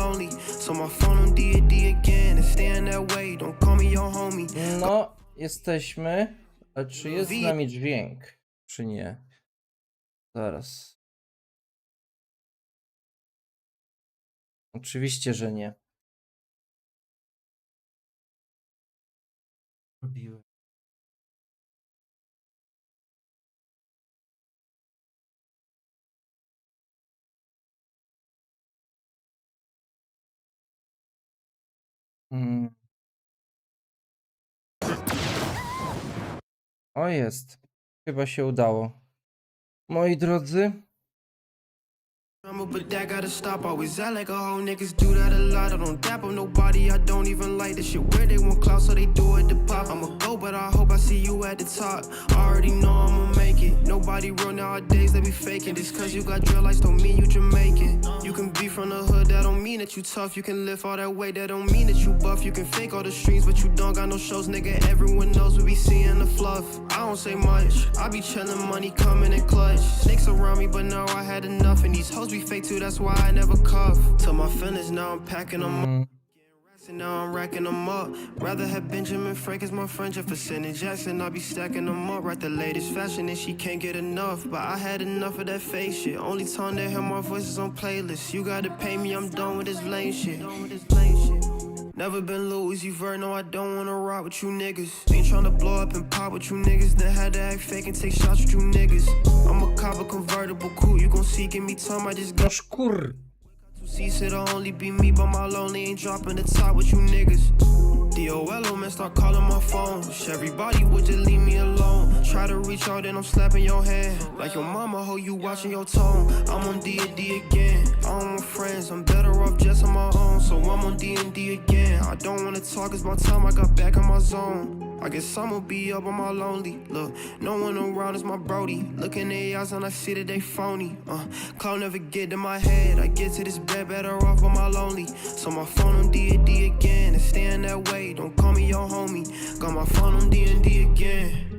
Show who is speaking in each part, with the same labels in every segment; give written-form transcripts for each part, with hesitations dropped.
Speaker 1: lonely. So my phone on D&D again and staying that way. Don't call me your homie.
Speaker 2: No, jesteśmy. A czy jest z nami dźwięk? Czy nie? Zaraz. Oczywiście, że nie. Robiłem. O, jest. Chyba się udało. Moi drodzy.
Speaker 1: But that gotta stop. Always act like a hoe. Niggas do that a lot. I don't dap on nobody. I don't even like this shit. Where they want clout, so they do it to pop. I'ma go, but I hope I see you at the top. I already know I'ma make it. Nobody real nowadays, they be faking. Just cause you got drill lights don't mean you Jamaican. You can be from the hood, that don't mean that you tough. You can lift all that weight, that don't mean that you buff. You can fake all the streams, but you don't got no shows, nigga. Everyone knows we be seeing the fluff. I don't say much. I be chillin', money coming in clutch. Snakes around me, but now I had enough. And these hoes be fake too, that's why I never cuff. Till my feelings, now I'm packing them up. And now I'm racking them up. Rather have Benjamin Frank as my friend Jefferson and Jackson. I'll be stacking them up. Right, the latest fashion and she can't get enough. But I had enough of that fake shit. Only time they hear my voice is on playlists. You gotta pay me, I'm done with this lame shit. Never been Louis Vert, no I don't wanna rock with you niggas. Ain't tryna blow up and pop with you niggas. Then had to act fake and take shots with you niggas. I'm a cop, a convertible coupe. You gon' see, give me time, I just got
Speaker 2: Szkur.
Speaker 1: seats, it'll only be me, but my lonely ain't dropping the top with you niggas. DOLO, man, start calling my phone. Wish everybody would just leave me alone. Try to reach out and I'm slapping your hand. Like your mama, ho, you watching your tone. I'm on D&D again. I don't want friends, I'm better off just on my own. So I'm on D&D again. I don't wanna talk, it's my time, I got back in my zone. I guess I'ma be up on my lonely. Look, no one around is my brody. Look in their eyes and I see that they phony. Cloud never get to my head. I get to this bed better off on my lonely. So my phone on D&D again and staying that way. Don't call me your homie. Got my phone on D&D again.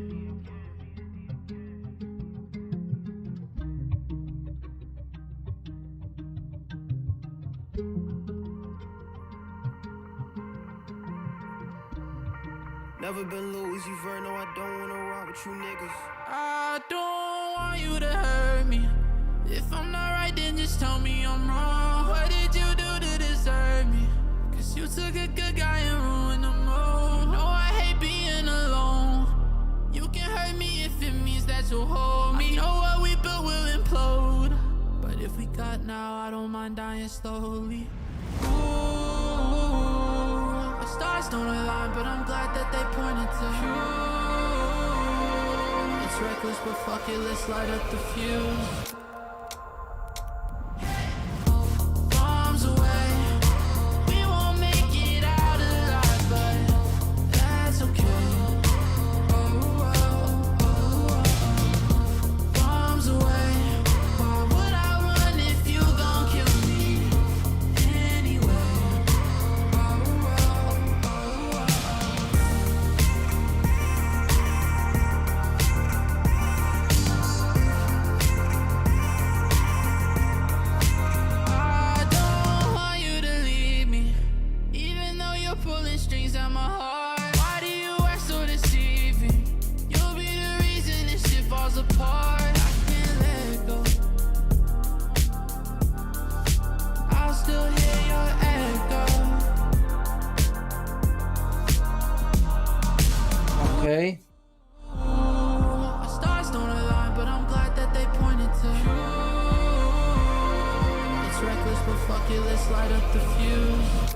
Speaker 1: Never been Louis Vert, no I don't wanna rock with you niggas.
Speaker 3: I don't want you to hurt me. If I'm not right, then just tell me I'm wrong. What did you do to deserve me? Cause you took a good guy and ruined the mood. No, I hate being alone. You can hurt me if it means that you'll hold me. I know what we built will implode. But if we cut now, I don't mind dying slowly. Ooh. Stars don't align, but I'm glad that they pointed to you. It's reckless, but fuck it, let's light up the fuse. Bombs away, we won't make it out alive, but that's okay. Bombs away, why would I run if you gon' kill me anyway? Pulling strings at my heart. Why do you act so deceiving? You'll be the reason this shit falls apart. I can't let go. I'll still hear your echo.
Speaker 2: Okay.
Speaker 3: Our stars don't align, but I'm glad that they pointed to you. It's reckless, but fuck it, let's light up the fuse.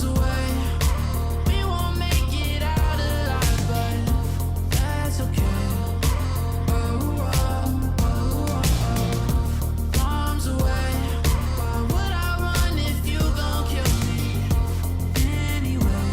Speaker 3: Away. We won't make it out alive, but that's okay. Bombs away. Why would I run if you gon' kill me anyway?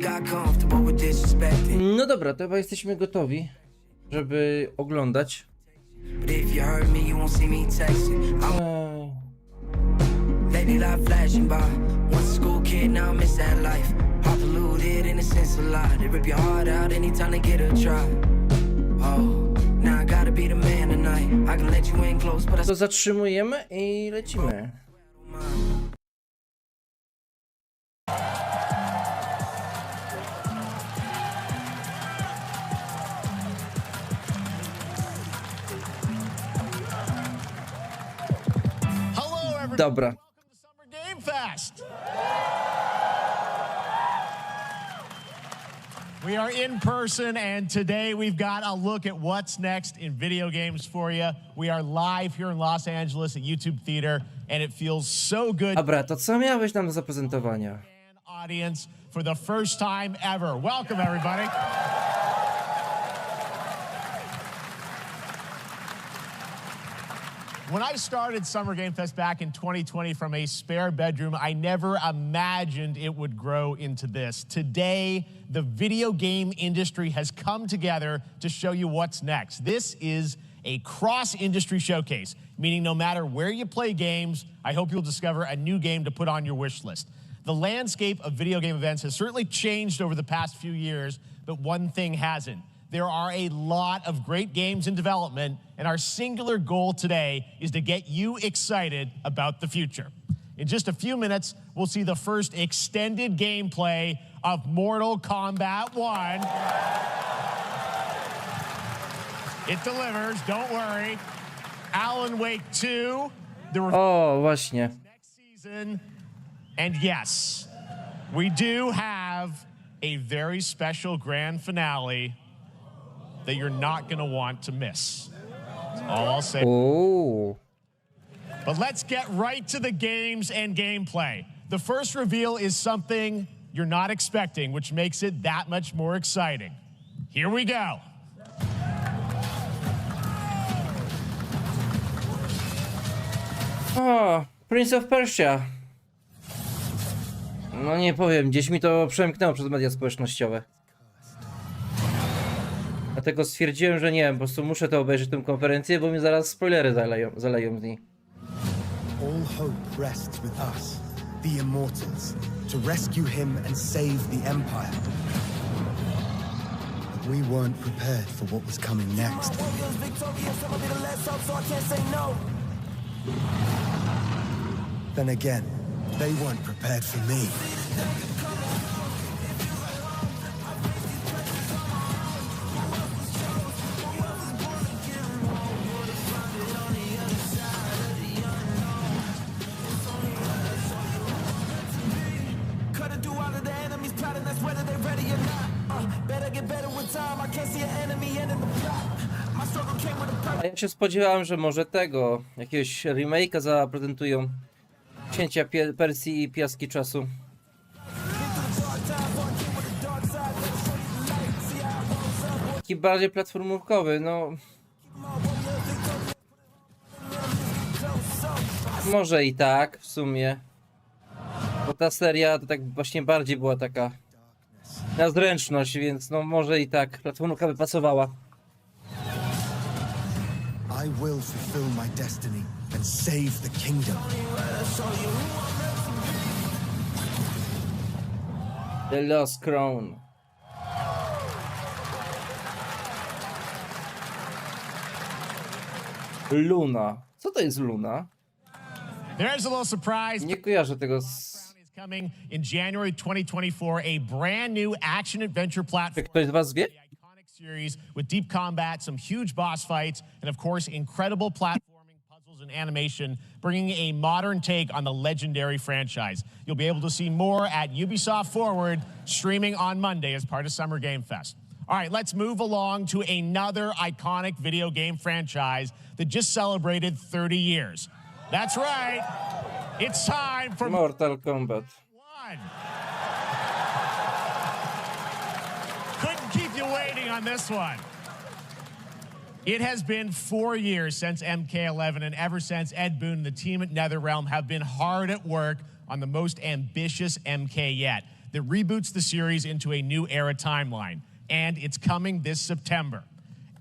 Speaker 1: got comfortable with disrespecting.
Speaker 2: No dobra, to chyba jesteśmy gotowi, żeby oglądać.
Speaker 1: But if you hurt me, you won't see me texting. Lately life flashing by. Once a school kid, now I miss that life. Hard polluted, in a sense a lot. They rip your heart out anytime they get a try. Oh, now I gotta be the man tonight. I can let you in close, but I
Speaker 2: To zatrzymujemy i lecimy.
Speaker 4: Hello, everybody.
Speaker 2: Dobra.
Speaker 4: Welcome to Summer Game Fest. We are in person, and today we've got a look at what's next in video games for you. We are live here in Los Angeles at YouTube Theater, and it feels so good.
Speaker 2: Dobra, to co miałeś nam do zaprezentowania?
Speaker 4: Audience for the first time ever. Welcome, everybody. When I started Summer Game Fest back in 2020 from a spare bedroom, I never imagined it would grow into this. Today, the video game industry has come together to show you what's next. This is a cross-industry showcase, meaning no matter where you play games, I hope you'll discover a new game to put on your wish list. The landscape of video game events has certainly changed over the past few years, but one thing hasn't. There are a lot of great games in development, and our singular goal today is to get you excited about the future. In just a few minutes, we'll see the first extended gameplay of Mortal Kombat 1. It delivers, don't worry. Alan Wake 2, the
Speaker 2: O, właśnie.
Speaker 4: next season. And yes, we do have a very special grand finale that you're not going to want to miss. That's all I'll say.
Speaker 2: O.
Speaker 4: But let's get right to the games and gameplay. The first reveal is something you're not expecting, which makes it that much more exciting. Here we go.
Speaker 2: O, Prince of Persia. No nie powiem, gdzieś mi to przemknęło przez media społecznościowe. Dlatego stwierdziłem, że nie wiem, po prostu muszę to obejrzeć tę konferencję, bo mi zaraz spoilery zaleją z niej.
Speaker 5: All hope rests with us, the Immortals, to rescue him and save the Empire. But we weren't prepared for what was coming next. Then again, they weren't prepared for me.
Speaker 2: A ja się spodziewałem, że może tego, jakiegoś remake'a zaprezentują. Księcia Persji i Piaski Czasu. Taki bardziej platformówkowy, no. Może i tak, w sumie. Bo ta seria to tak właśnie bardziej była taka na zręczność, więc no może i tak platformówka by pasowała.
Speaker 5: I will fulfill my destiny and save the kingdom.
Speaker 2: The Lost Crown. Luna. Co to jest Luna?
Speaker 4: There's a little surprise.
Speaker 2: Nie kojarzę tego z...
Speaker 4: Is coming in January 2024, a brand new action adventure
Speaker 2: Czy
Speaker 4: platform.
Speaker 2: ktoś z was wie?
Speaker 4: The iconic series with deep combat, some huge boss fights, and of course, incredible platforming, puzzles, and animation, bringing a modern take on the legendary franchise. You'll be able to see more at Ubisoft Forward, streaming on Monday as part of Summer Game Fest. All right, let's move along to another iconic video game franchise that just celebrated 30 years. That's right. It's time for
Speaker 2: Mortal Kombat.
Speaker 4: 1. Couldn't keep you waiting on this one. It has been 4 years since MK11, and ever since, Ed Boon and the team at NetherRealm have been hard at work on the most ambitious MK yet. that reboots the series into a new era timeline, and it's coming this September.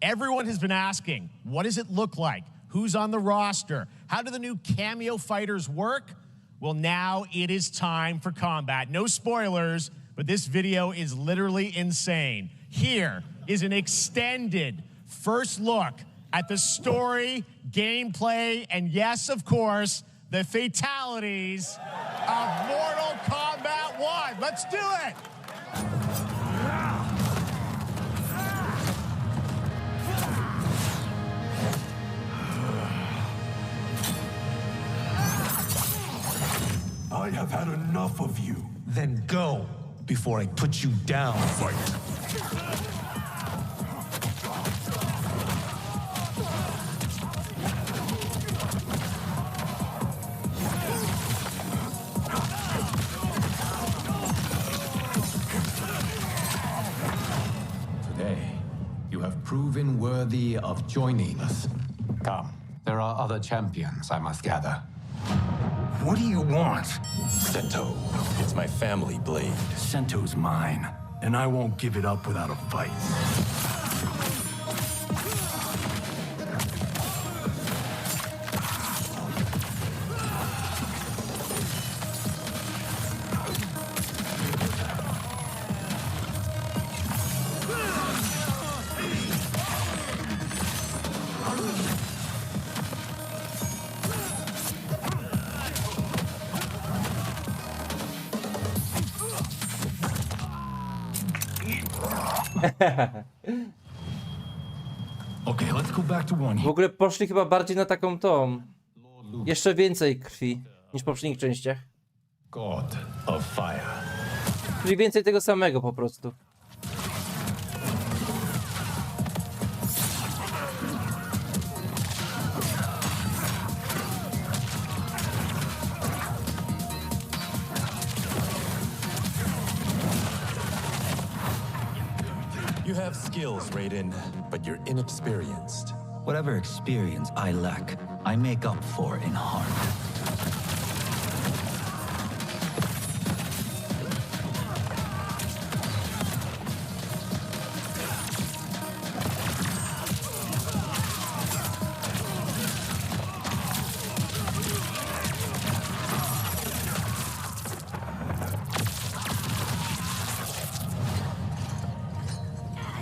Speaker 4: Everyone has been asking, what does it look like? Who's on the roster? How do the new cameo fighters work? Well, now it is time for combat. No spoilers, but this video is literally insane. Here is an extended first look at the story, gameplay, and yes, of course, the fatalities of Mortal Kombat 1. Let's do it!
Speaker 6: I have had enough of you. Then go before I put you down. Fight.
Speaker 7: Today, you have proven worthy of joining us. Come, there are other champions I must gather.
Speaker 6: What do you want?
Speaker 8: Cento. It's my family blade.
Speaker 6: Cento's mine, and I won't give it up without a fight. Okay, let's go back to one.
Speaker 2: W ogóle poszli chyba bardziej na taką tą. Jeszcze więcej krwi niż w poprzednich częściach.
Speaker 6: God of fire.
Speaker 2: Czyli więcej tego samego po prostu.
Speaker 8: You have skills, Raiden, but you're inexperienced.
Speaker 9: Whatever experience I lack, I make up for in heart.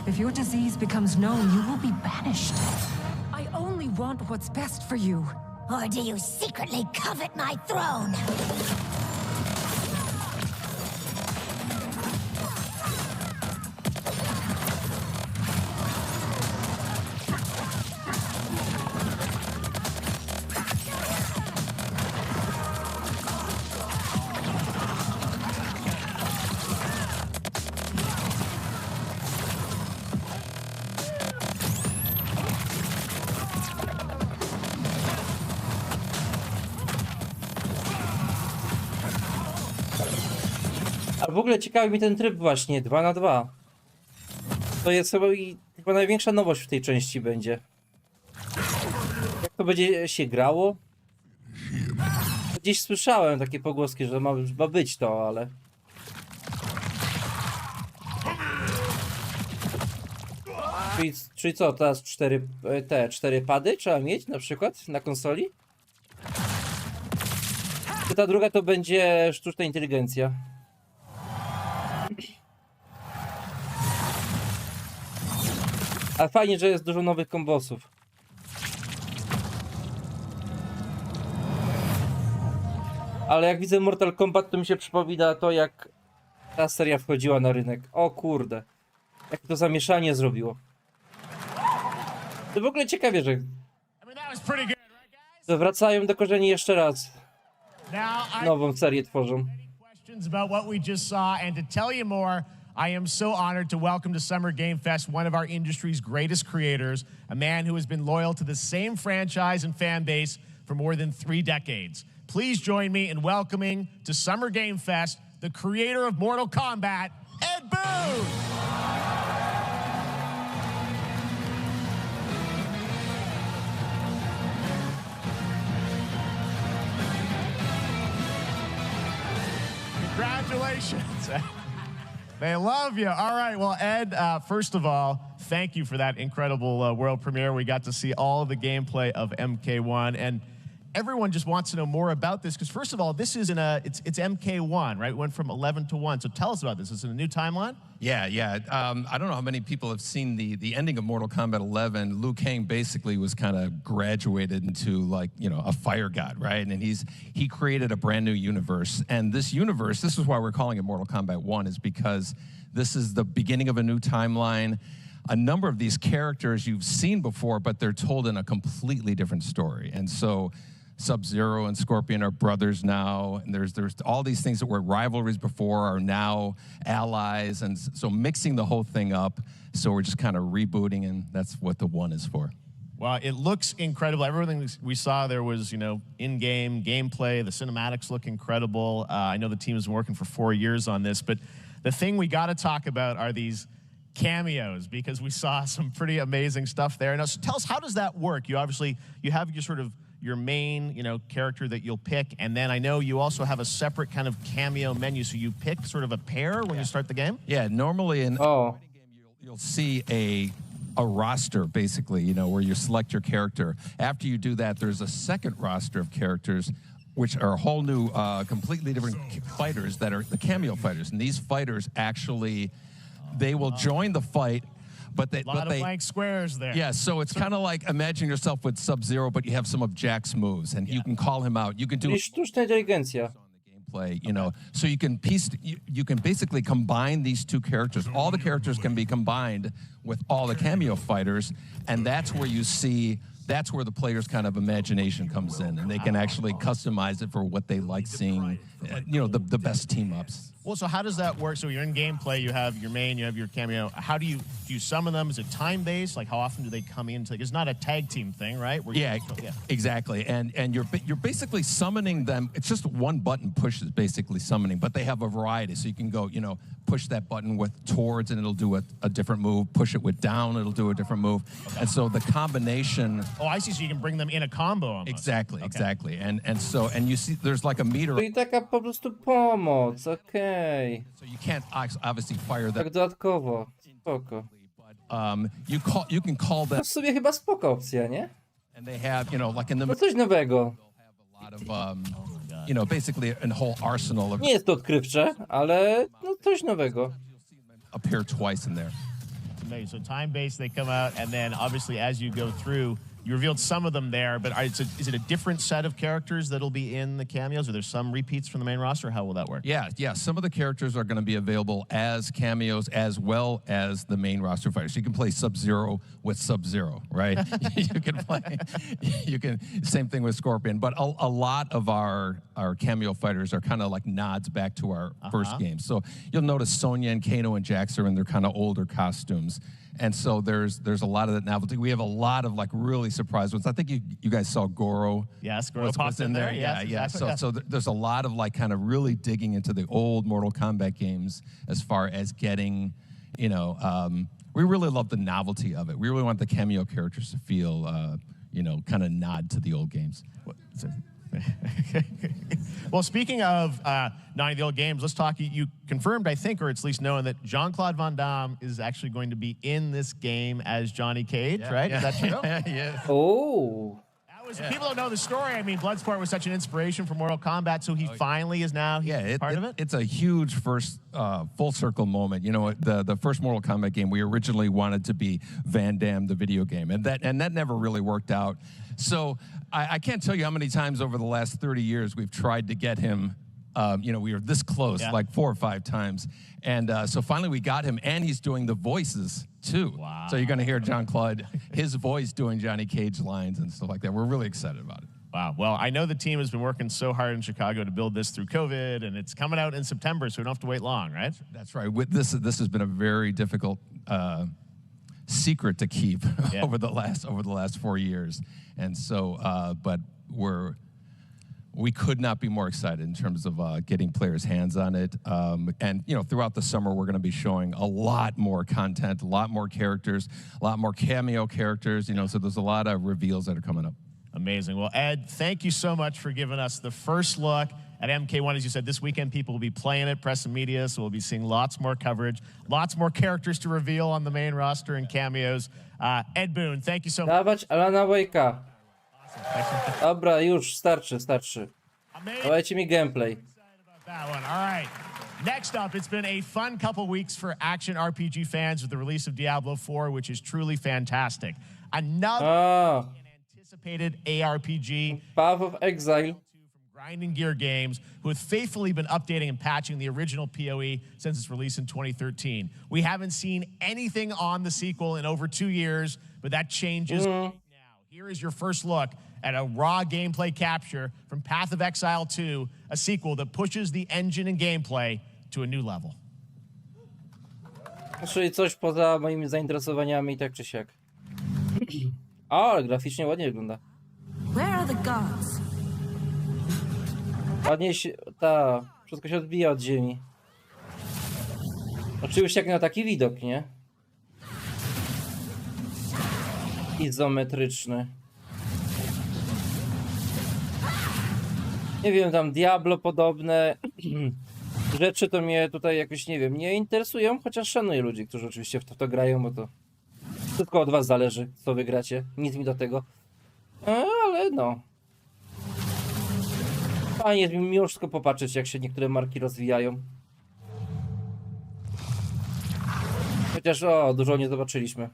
Speaker 10: If your disease becomes known, you will be banished. I only want what's best for you.
Speaker 11: Or do you secretly covet my throne?
Speaker 2: A w ogóle ciekawi mnie ten tryb właśnie 2 na 2. To jest chyba największa nowość w tej części będzie. Jak to będzie się grało? Gdzieś słyszałem takie pogłoski, że ma być to, ale... Czyli co, teraz 4 pady trzeba mieć na przykład na konsoli? Czy ta druga to będzie sztuczna inteligencja? Ale fajnie, że jest dużo nowych kombosów. Ale jak widzę Mortal Kombat, to mi się przypomina to, jak ta seria wchodziła na rynek. O kurde. Jak to zamieszanie zrobiło. To w ogóle ciekawie, że wracają do korzeni jeszcze raz. Nową serię tworzą.
Speaker 4: About what we just saw, and to tell you more, I am so honored to welcome to Summer Game Fest one of our industry's greatest creators, a man who has been loyal to the same franchise and fan base for more than 3 decades. Please join me in welcoming to Summer Game Fest the creator of Mortal Kombat, Ed Boon! Congratulations. They love you. All right. Well, Ed, first of all, thank you for that incredible world premiere. We got to see all of the gameplay of MK1, and everyone just wants to know more about this because, first of all, this is it's MK1, right? It went from 11 to 1. So tell us about this. Is it a new timeline?
Speaker 12: Yeah. I don't know how many people have seen the ending of Mortal Kombat 11. Liu Kang basically was kind of graduated into, like, you know, a fire god, right? And he created a brand new universe. And this universe, this is why we're calling it Mortal Kombat 1, is because this is the beginning of a new timeline. A number of these characters you've seen before, but they're told in a completely different story. And so Sub-Zero and Scorpion are brothers now, and there's all these things that were rivalries before are now allies, and so mixing the whole thing up. So we're just kind of rebooting, and that's what the 1 is for.
Speaker 4: Well, it looks incredible. Everything we saw there was, you know, in-game gameplay. The cinematics look incredible. I know the team has been working for 4 years on this, but the thing we got to talk about are these cameos, because we saw some pretty amazing stuff there. Now, so tell us, how does that work? You have your sort of your main, you know, character that you'll pick, and then I know you also have a separate kind of cameo menu, so you pick sort of a pair when you start the game?
Speaker 12: Yeah, normally in a fighting game, you'll see a roster, basically, you know, where you select your character. After you do that, there's a second roster of characters, which are a whole new, completely different fighters that are the cameo fighters. And these fighters actually, they will join the fight, but they...
Speaker 4: A lot of blank squares there.
Speaker 12: Yeah, so it's kind of like, imagine yourself with Sub-Zero, but you have some of Jack's moves, and you can call him out. You can do...
Speaker 2: Sztuczna inteligencja.
Speaker 12: Play, you know, so you can you can basically combine these two characters. All the characters can be combined with all the cameo fighters, and that's where you see, that's where the player's kind of imagination comes in, and they can actually customize it for what they like seeing, you know, the best team ups.
Speaker 4: Well, so how does that work? So you're in gameplay, you have your main, you have your cameo. How do you summon them? Is it time-based? Like, how often do they come in? It's not a tag team thing, right?
Speaker 12: Yeah, exactly. And you're basically summoning them. It's just one button push is basically summoning, but they have a variety. So you can go, you know, push that button with towards, and it'll do a different move. Push it with down, it'll do a different move. Okay. And so the combination...
Speaker 4: Oh, I see. So you can bring them in a combo almost.
Speaker 12: Exactly, exactly. And so, and you see, there's like a meter...
Speaker 2: Czyli taka po prostu pomoc, okej.
Speaker 12: So you can't obviously fire that.
Speaker 2: Tak dodatkowo, spoko.
Speaker 12: You can call them.
Speaker 2: To w sumie chyba spoko opcja, nie?
Speaker 12: And they have, you know, like in the...
Speaker 2: To coś nowego.
Speaker 12: A lot of, you know, basically a whole arsenal of...
Speaker 2: Nie jest to odkrywcze, ale no coś nowego.
Speaker 12: Appear twice in there.
Speaker 4: So time-based, they come out, and then obviously as you go through, you revealed some of them there, but is it a different set of characters that'll be in the cameos? Are there some repeats from the main roster? How will that work?
Speaker 12: Yeah. Some of the characters are going to be available as cameos as well as the main roster fighters. You can play Sub-Zero with Sub-Zero, right? Same thing with Scorpion. But a lot of our cameo fighters are kind of like nods back to our first game. So you'll notice Sonya and Kano and Jax are in their kind of older costumes. And so there's a lot of that novelty. We have a lot of like really surprise ones. I think you guys saw Goro.
Speaker 4: Yes, Goro popped in there.
Speaker 12: Yeah.
Speaker 4: Exactly.
Speaker 12: So there's a lot of like kind of really digging into the old Mortal Kombat games as far as getting, you know, we really love the novelty of it. We really want the cameo characters to feel, you know, kind of nod to the old games.
Speaker 4: Well, speaking of nodding the old games, let's talk. You confirmed, I think, or at least known, that Jean-Claude Van Damme is actually going to be in this game as Johnny Cage, right? Is that true?
Speaker 12: Yeah.
Speaker 2: Oh.
Speaker 4: People don't know the story. I mean, Bloodsport was such an inspiration for Mortal Kombat, so he finally is now part of it?
Speaker 12: It's a huge first full circle moment. You know, the first Mortal Kombat game, we originally wanted to be Van Damme, the video game, and that never really worked out. So I can't tell you how many times over the last 30 years we've tried to get him. You know, we were this close, like 4 or 5 times. And so finally we got him, and he's doing the voices, too.
Speaker 4: Wow.
Speaker 12: So you're going to hear Jean-Claude, his voice doing Johnny Cage lines and stuff like that. We're really excited about it.
Speaker 4: Wow. Well, I know the team has been working so hard in Chicago to build this through COVID, and it's coming out in September, so we don't have to wait long, right?
Speaker 12: That's right. This has been a very difficult secret to keep over the last 4 years. And so, but we could not be more excited in terms of getting players' hands on it. And, you know, throughout the summer, we're going to be showing a lot more content, a lot more characters, a lot more cameo characters, you know, so there's a lot of reveals that are coming up.
Speaker 4: Amazing. Well, Ed, thank you so much for giving us the first look at MK1. As you said, this weekend people will be playing it, press and media, so we'll be seeing lots more coverage, lots more characters to reveal on the main roster and cameos. Ed Boon, thank you so much.
Speaker 2: Dawać Alana Wake'a. Dobra, już, starczy. Dawajcie mi gameplay.
Speaker 4: That one. All right. Next up, it's been a fun couple weeks for action RPG fans with the release of Diablo 4, which is truly fantastic. Another anticipated ARPG.
Speaker 2: Path of Exile.
Speaker 4: From Grinding Gear Games, who have faithfully been updating and patching the original PoE since its release in 2013. We haven't seen anything on the sequel in over 2 years, but that changes now. Here is your first look at a raw gameplay capture from Path of Exile 2, a sequel that pushes the engine and gameplay to a new level.
Speaker 2: Czyli coś poza moimi zainteresowaniami, tak czy siak. O, ale graficznie ładnie wygląda.
Speaker 10: Where are the gods?
Speaker 2: Ładnie się... Wszystko się odbija od ziemi. Oczywiście jak na taki widok, nie? Izometryczny. Nie wiem, tam Diablo podobne rzeczy to mnie tutaj jakoś, nie wiem, nie interesują, chociaż szanuję ludzi, którzy oczywiście w to grają, bo to tylko od was zależy, co wygracie. Nic mi do tego. Ale no. Fajnie jest mi mimo wszystko popatrzeć, jak się niektóre marki rozwijają. Chociaż, dużo nie zobaczyliśmy.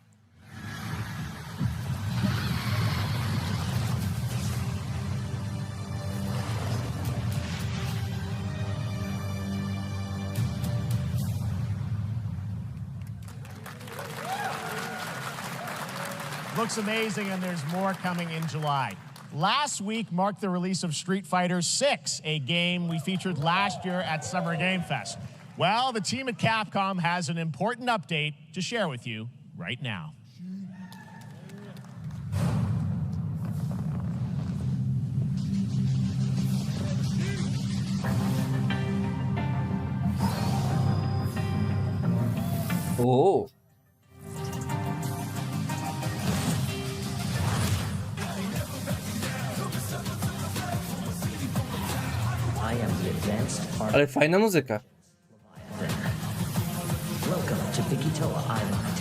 Speaker 4: Looks amazing, and there's more coming in July. Last week marked the release of Street Fighter VI, a game we featured last year at Summer Game Fest. Well, the team at Capcom has an important update to share with you right now.
Speaker 2: Oh. Ale fajna muzyka.
Speaker 9: Welcome to Bikitoa Island.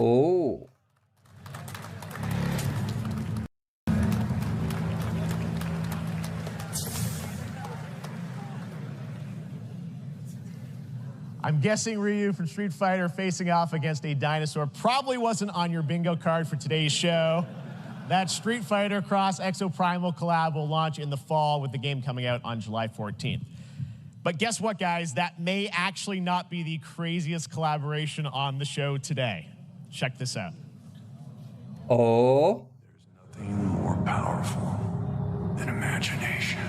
Speaker 2: Oh.
Speaker 4: I'm guessing Ryu from Street Fighter facing off against a dinosaur probably wasn't on your bingo card for today's show. That Street Fighter Cross Exoprimal collab will launch in the fall, with the game coming out on July 14th. But guess what, guys? That may actually not be the craziest collaboration on the show today. Check this out.
Speaker 2: Oh.
Speaker 6: There's nothing more powerful than imagination.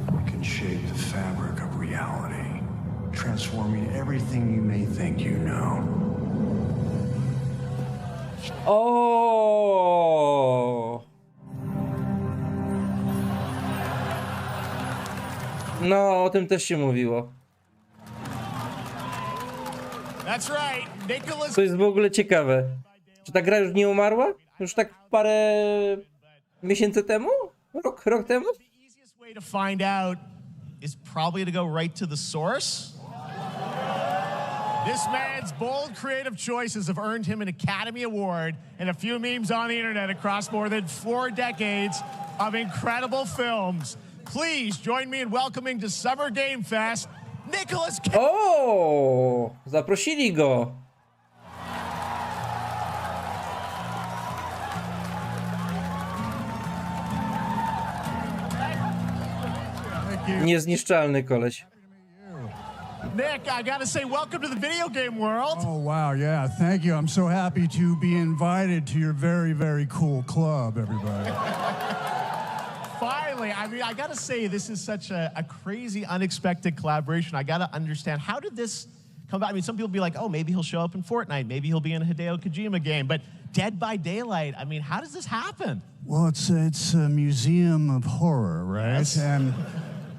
Speaker 6: It can shape the fabric of reality, transforming everything you may think you know.
Speaker 2: Oh. No, o tym też się mówiło.
Speaker 4: That's right. Nicholas...
Speaker 2: To jest w ogóle ciekawe. Czy ta gra już nie umarła? Już tak parę miesięcy temu? Rok temu?
Speaker 4: The easiest way to find out is probably to go right to the source. This man's bold creative choices have earned him an Academy Award and a few memes on the internet across more than 4 decades of incredible films. Please join me in welcoming to Summer Game Fest, Nicholas Cage.
Speaker 2: O, zaprosili go. Niezniszczalny koleś.
Speaker 4: Nick, I gotta say, welcome to the video game world.
Speaker 13: Oh, wow, yeah, thank you. I'm so happy to be invited to your very, very cool club, everybody.
Speaker 4: Finally, I mean, I gotta say, this is such a crazy, unexpected collaboration. I gotta understand, how did this come back. I mean, some people be like, oh, maybe he'll show up in Fortnite. Maybe he'll be in a Hideo Kojima game. But Dead by Daylight, I mean, how does this happen?
Speaker 13: Well, it's a museum of horror, right?
Speaker 4: Yes.
Speaker 13: And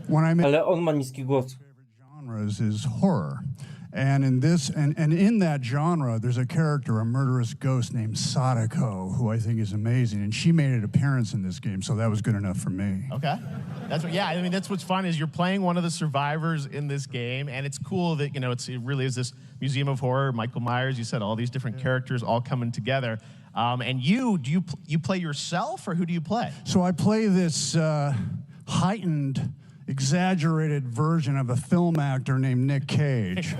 Speaker 13: when I
Speaker 2: Ale on ma niski głos.
Speaker 13: genres is horror. And in this, and in that genre, there's a character, a murderous ghost named Sadako, who I think is amazing. And she made an appearance in this game, so that was good enough for me.
Speaker 4: Okay. That's what, yeah, I mean, that's what's fun is you're playing one of the survivors in this game, and it's cool that, you know, it really is this museum of horror. Michael Myers, you said all these different characters all coming together. And you play yourself, or who do you play? So
Speaker 13: I play this heightened, exaggerated version of a film actor named Nick Cage.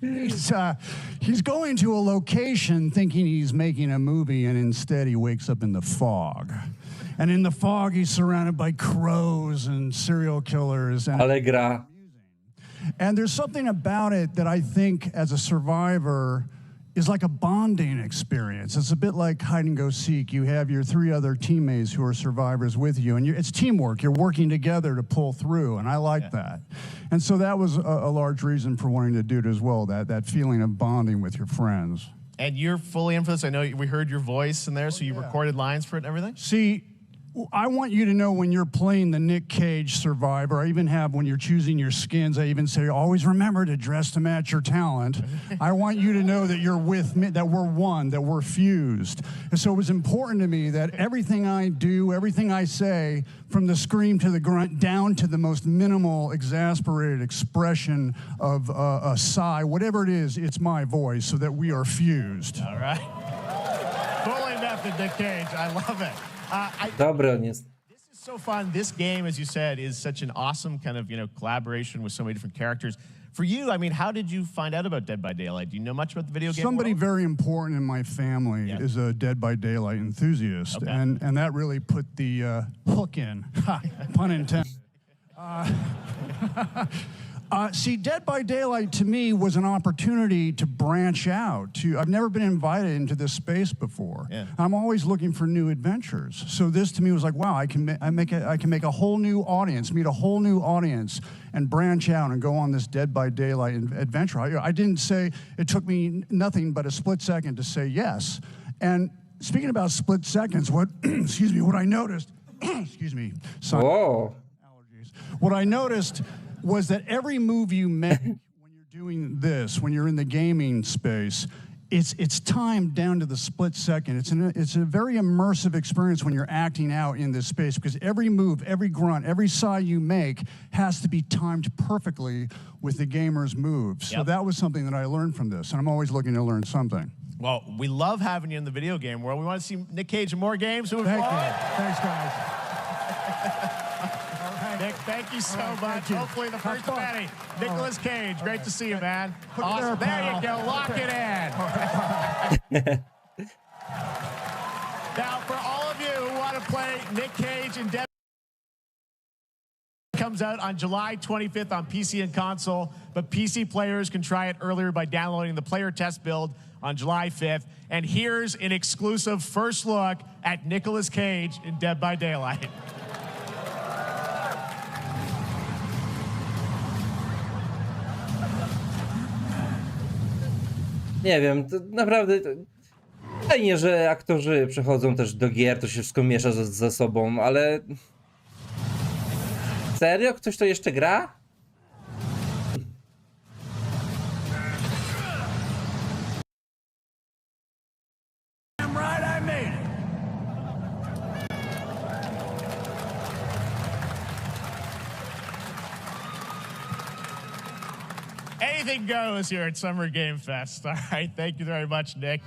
Speaker 13: He's going to a location thinking he's making a movie, and instead he wakes up in the fog. And in the fog, he's surrounded by crows and serial killers. And
Speaker 2: Ale gra.
Speaker 13: And there's something about it that I think, as a survivor, is like a bonding experience. It's a bit like hide and go seek. You have your 3 other teammates who are survivors with you, and it's teamwork. You're working together to pull through, and I like that. And so that was a large reason for wanting to do it as well, that feeling of bonding with your friends.
Speaker 4: And you're fully in for this. I know we heard your voice in there, so you recorded lines for it and everything?
Speaker 13: See, I want you to know when you're playing the Nick Cage survivor, I even have, when you're choosing your skins, I even say, always remember to dress to match your talent. I want you to know that you're with me, that we're one, that we're fused. And so it was important to me that everything I do, everything I say, from the scream to the grunt, down to the most minimal, exasperated expression of a sigh, whatever it is, it's my voice, so that we are fused.
Speaker 4: All right. Fully method, Nick Cage. I love it.
Speaker 2: Dobry on jest.
Speaker 4: This is so fun. This game, as you said, is such an awesome kind of, you know, collaboration with so many different characters. For you, I mean, how did you find out about Dead by Daylight? Do you know much about the video game
Speaker 13: Somebody
Speaker 4: world?
Speaker 13: very important in my family is a Dead by Daylight enthusiast, and that really put the hook in, pun intended. See, Dead by Daylight to me was an opportunity to branch out. I've never been invited into this space before.
Speaker 4: Yeah.
Speaker 13: I'm always looking for new adventures. So this to me was like, wow, I can make a whole new audience, meet a whole new audience, and branch out and go on this Dead by Daylight adventure. I didn't say, it took me nothing but a split second to say yes. And speaking about split seconds, what I noticed, excuse me, sorry, allergies. What I noticed was that every move you make when you're doing this, when you're in the gaming space, it's timed down to the split second. It's a very immersive experience when you're acting out in this space, because every move, every grunt, every sigh you make has to be timed perfectly with the gamer's moves. So that was something that I learned from this, and I'm always looking to learn something.
Speaker 4: Well, we love having you in the video game world. We want to see Nick Cage in more games.
Speaker 13: Thank you. Thanks, guys.
Speaker 4: Nick, thank you so much. Hopefully the first of many. Nicolas Cage, great to see you, man. Awesome. There you go. Lock it in. Now, for all of you who want to play Nick Cage and Dead, comes out on July 25th on PC and console, but PC players can try it earlier by downloading the player test build on July 5th. And here's an exclusive first look at Nicolas Cage in Dead by Daylight.
Speaker 2: Nie wiem, to naprawdę fajnie, że aktorzy przechodzą też do gier, to się wszystko miesza ze sobą, ale serio? Ktoś to jeszcze gra?
Speaker 4: Anything goes here at Summer Game Fest. All right, thank you very much, Nick.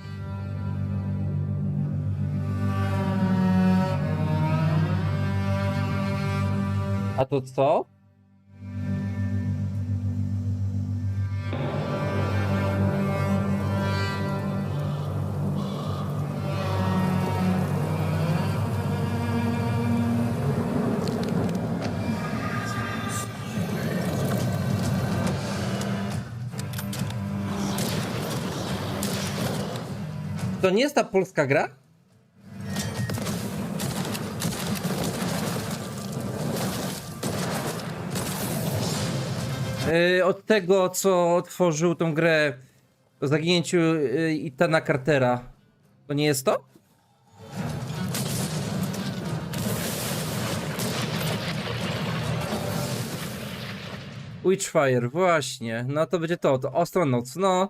Speaker 2: A to co? To nie jest ta polska gra? Od tego, co otworzył tą grę o zaginięciu Ethana Cartera. To nie jest to? Witchfire, właśnie. No to będzie to Astronauts. No.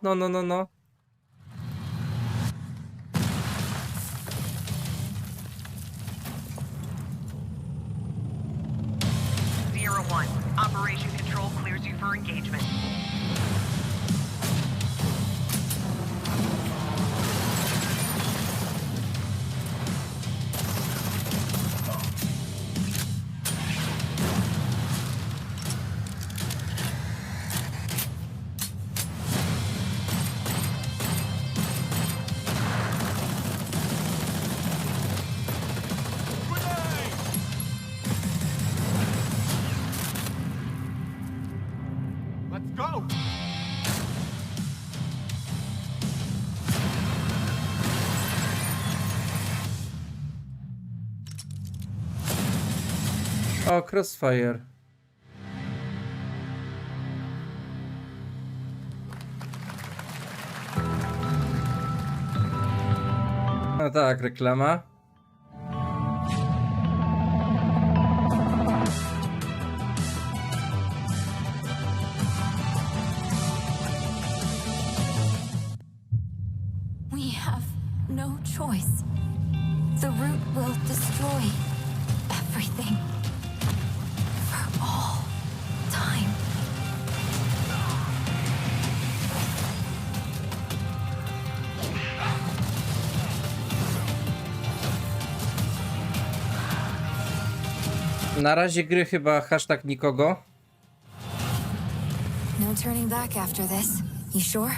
Speaker 14: Sierra 1, Operation Control clears you for engagement.
Speaker 4: Let's go!
Speaker 2: O, Crossfire. No tak, reklama.
Speaker 10: We have no choice. The root will destroy everything. For all time.
Speaker 2: Na razie gry chyba hashtag nikogo.
Speaker 10: No turning back after this. You sure?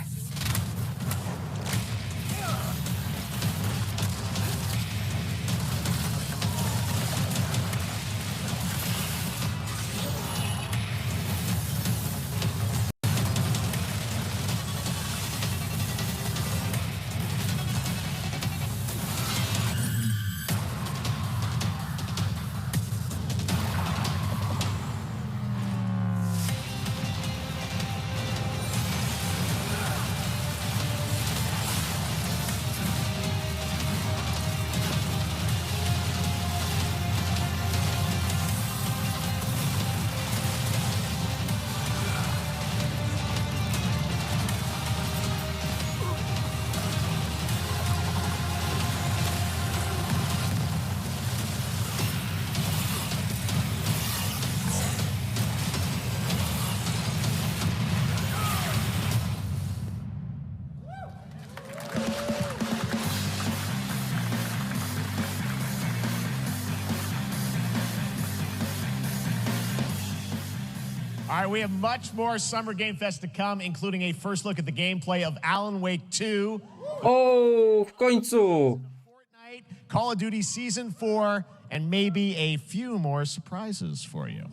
Speaker 4: All right, we have much more Summer Game Fest to come, including a first look at the gameplay of Alan Wake 2.
Speaker 2: O, w końcu!
Speaker 4: Fortnite, Call of Duty Season 4, and maybe a few more surprises for you.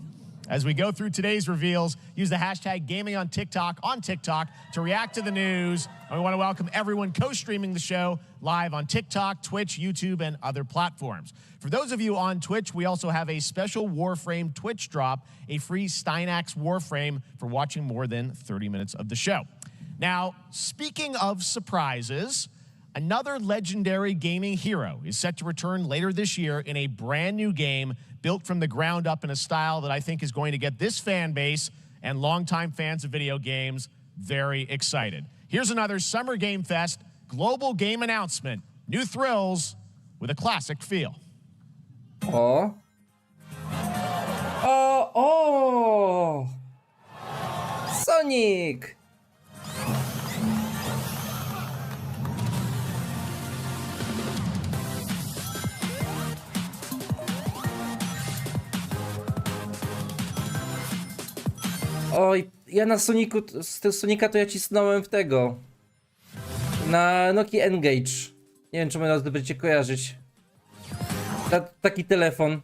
Speaker 4: As we go through today's reveals, use the hashtag gaming on TikTok to react to the news. And we want to welcome everyone co-streaming the show live on TikTok, Twitch, YouTube, and other platforms. For those of you on Twitch, we also have a special Warframe Twitch drop, a free Steinax Warframe for watching more than 30 minutes of the show. Now, speaking of surprises, another legendary gaming hero is set to return later this year in a brand new game built from the ground up in a style that I think is going to get this fan base and longtime fans of video games very excited. Here's another Summer Game Fest global game announcement. New thrills with a classic feel.
Speaker 2: O. O. Sonic! Oj, ja na Soniku, z Sonika to ja cisnąłem w tego. Na Nokia Engage. Nie wiem, czy można to będziecie kojarzyć. Taki telefon.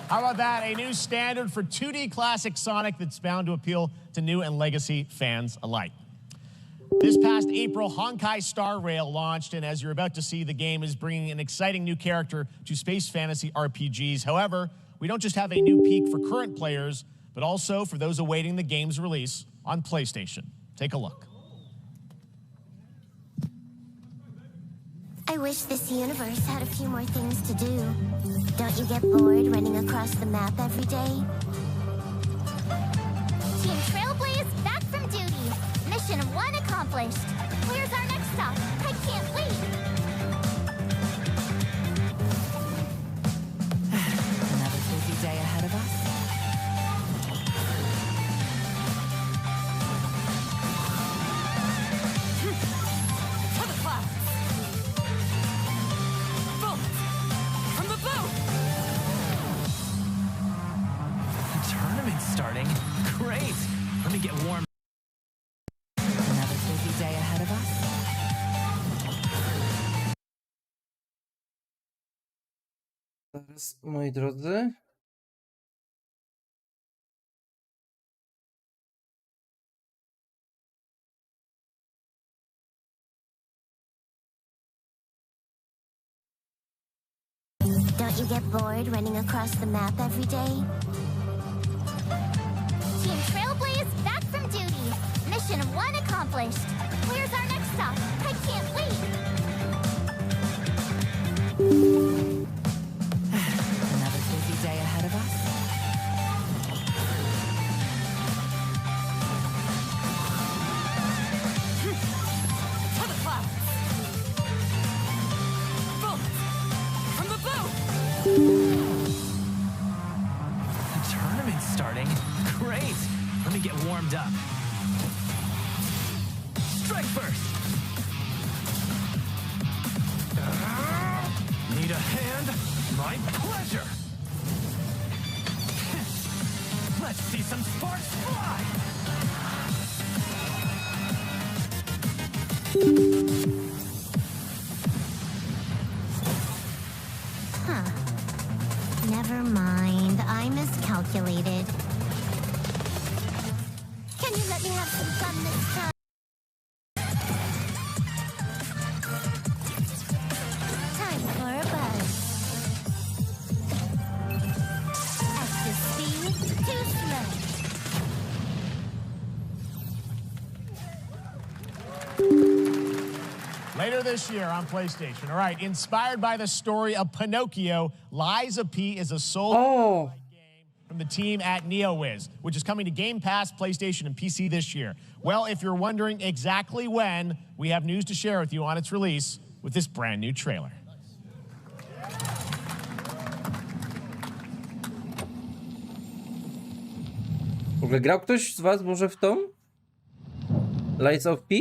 Speaker 4: How about that? A new standard for 2D classic Sonic that's bound to appeal to new and legacy fans alike. This past April, Honkai Star Rail launched, and as you're about to see, the game is bringing an exciting new character to space fantasy RPGs. However, we don't just have a new peak for current players, but also for those awaiting the game's release on PlayStation. Take a look.
Speaker 11: I wish this universe had a few more things to do. Don't you get bored running across the map every day? Team Trailblaze back from duty. Mission 1 accomplished. Where's our next stop? I can't wait.
Speaker 10: Another busy day ahead of us. To the clouds. From the boat!
Speaker 15: The tournament's starting. Great! Let me get warm.
Speaker 10: Another busy day ahead of us.
Speaker 2: Teraz, moi drodzy.
Speaker 11: Don't you get bored running across the map every day? Team Trailblaze back from duty. Mission 1 accomplished. Where's our next stop? I can't wait.
Speaker 10: Another busy day ahead of us. To the clouds. From the boat!
Speaker 15: The tournament's starting. Great! Let me get warmed up. Strike first! Need a hand? My pleasure! Let's see some sparks fly!
Speaker 11: Huh. Never mind. I miscalculated. Can you let me have some fun this time? Time for a buzz. Excess speed, too slow.
Speaker 4: Later this year on PlayStation. All right, inspired by the story of Pinocchio, Lies of P is a soul game from the team at NeoWiz, which is coming to Game Pass, PlayStation, and PC this year. Well, if you're wondering exactly when, we have news to share with you on its release with this brand new trailer.
Speaker 2: W ogóle grał ktoś z was może w tą? Lies of P?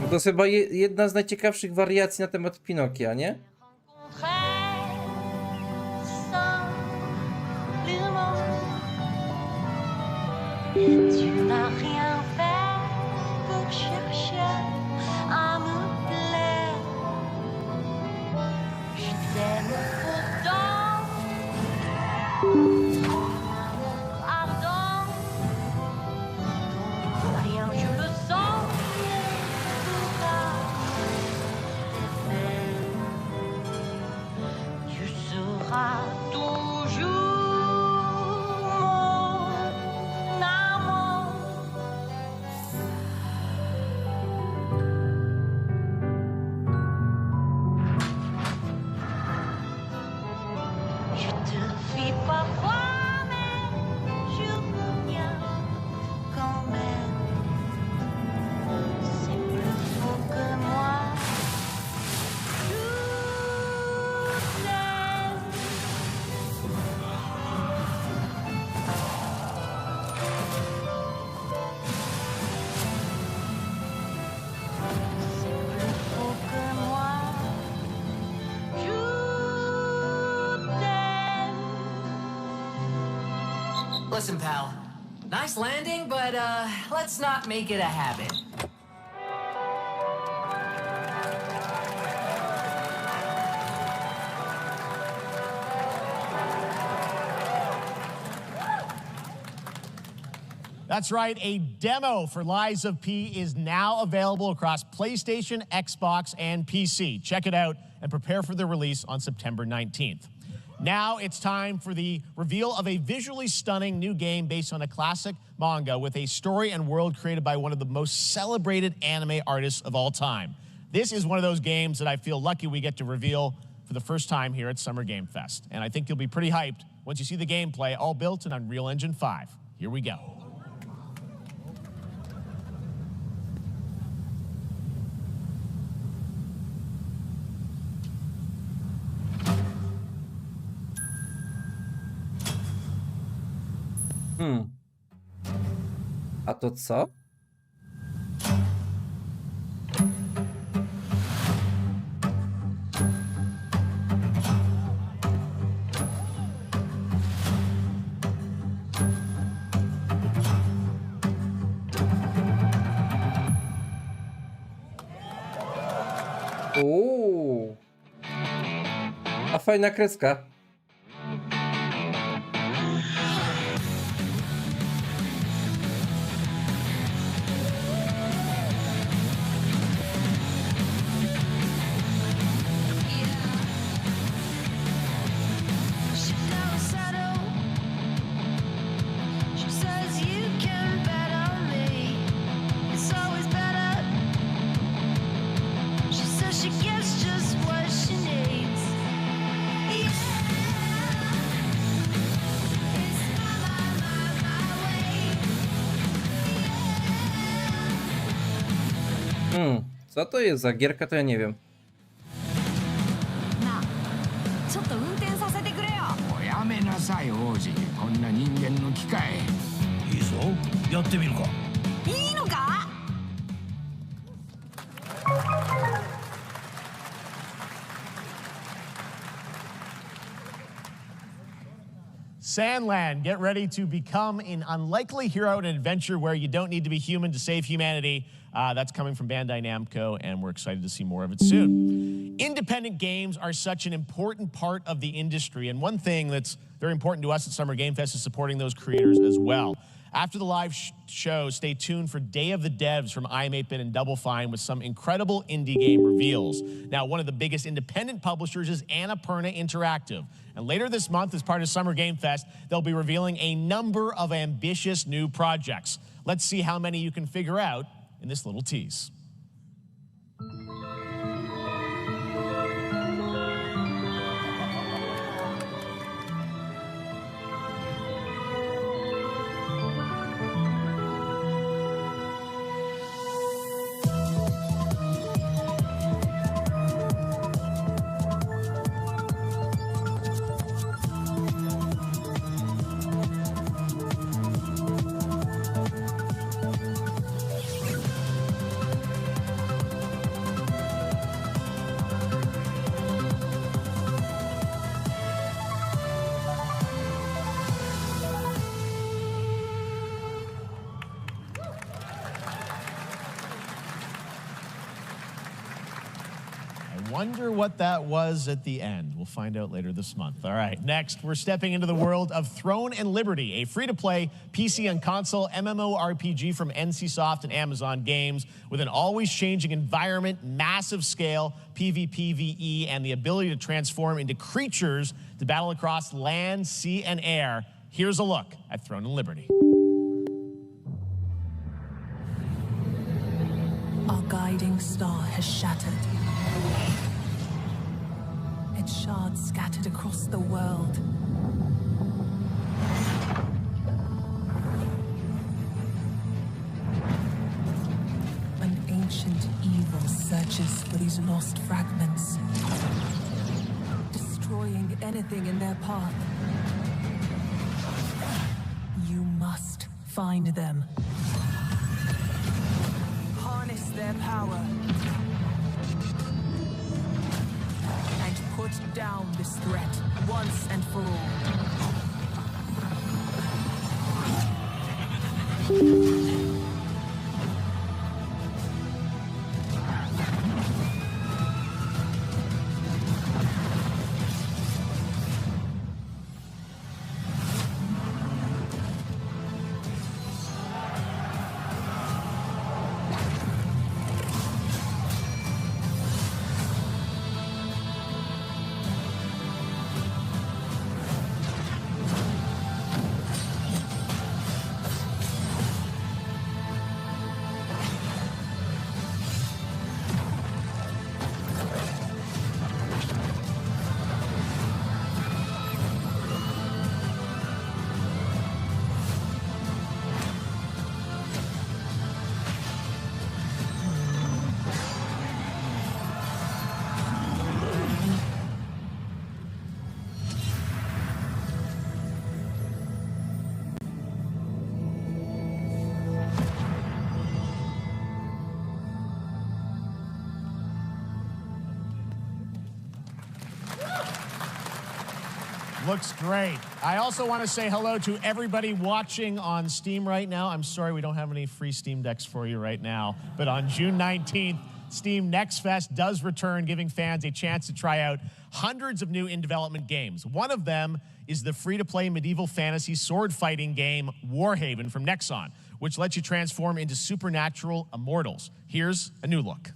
Speaker 2: To jest chyba jedna z najciekawszych wariacji na temat Pinokia, nie?
Speaker 15: Listen, pal. Nice landing, but let's not make it a habit.
Speaker 4: That's right, a demo for Lies of P is now available across PlayStation, Xbox, and PC. Check it out and prepare for the release on September 19th. Now it's time for the reveal of a visually stunning new game based on a classic manga with a story and world created by one of the most celebrated anime artists of all time. This is one of those games that I feel lucky we get to reveal for the first time here at Summer Game Fest. And I think you'll be pretty hyped once you see the gameplay, all built in Unreal Engine 5. Here we go.
Speaker 2: A to co? A fajna kreska. Co to jest za gierka, to ja nie wiem.
Speaker 10: ちょっと運転させてくれよ。
Speaker 16: おやめなさい王子、こんな人間の機械。いいぞ、やってみるか。
Speaker 10: いいのか？
Speaker 4: Sandland, get ready to become an unlikely hero in an adventure where you don't need to be human to save humanity. That's coming from Bandai Namco, and we're excited to see more of it soon. Independent games are such an important part of the industry, and one thing that's very important to us at Summer Game Fest is supporting those creators as well. After the live show, stay tuned for Day of the Devs from iam8bit and Double Fine with some incredible indie game reveals. Now, one of the biggest independent publishers is Annapurna Interactive. And later this month, as part of Summer Game Fest, they'll be revealing a number of ambitious new projects. Let's see how many you can figure out in this little tease. Wonder what that was at the end. We'll find out later this month. All right, next, we're stepping into the world of Throne and Liberty, a free-to-play PC and console MMORPG from NCSoft and Amazon Games with an always-changing environment, massive scale, PvPvE, and the ability to transform into creatures to battle across land, sea, and air. Here's a look at Throne and Liberty.
Speaker 10: Our guiding star has shattered. Its shards scattered across the world. An ancient evil searches for these lost fragments, destroying anything in their path. You must find them. Harness their power. Put down this threat once and for all.
Speaker 4: Looks great. I also want to say hello to everybody watching on Steam right now. I'm sorry we don't have any free Steam Decks for you right now, but on June 19th, Steam Next Fest does return, giving fans a chance to try out hundreds of new in-development games. One of them is the free-to-play medieval fantasy sword-fighting game Warhaven from Nexon, which lets you transform into supernatural immortals. Here's a new look.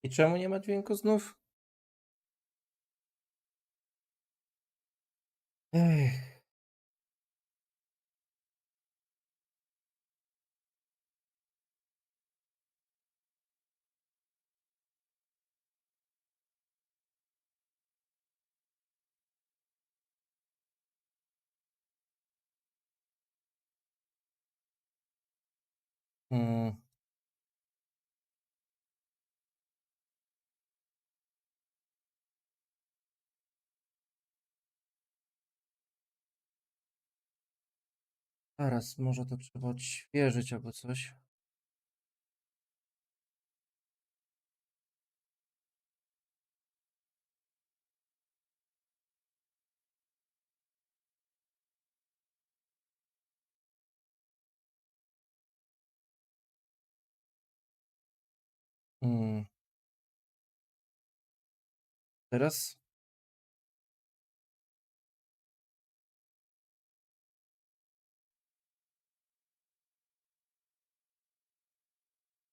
Speaker 2: I czemu nie ma dźwięku znów? Ech. Hmm. Zaraz, może to trzeba odświeżyć albo coś. Hmm. Teraz?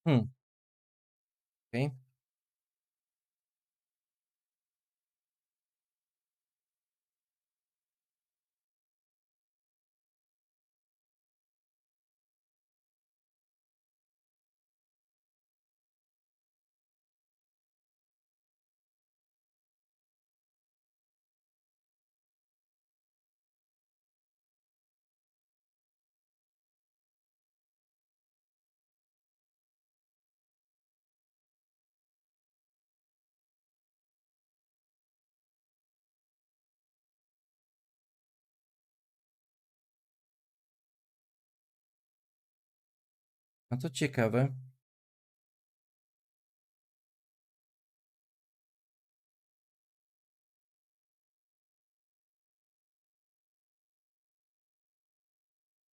Speaker 2: Hmm. Okej. A to ciekawe.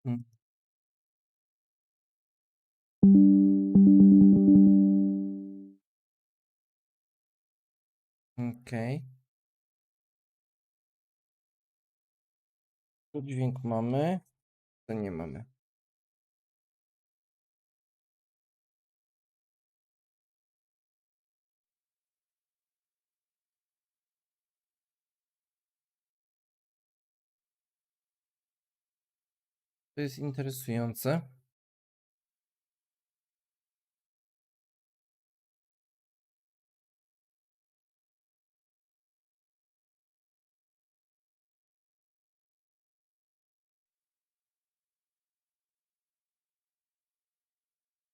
Speaker 2: Hmm. Okej. Tu dźwięk mamy, to nie mamy. To jest interesujące.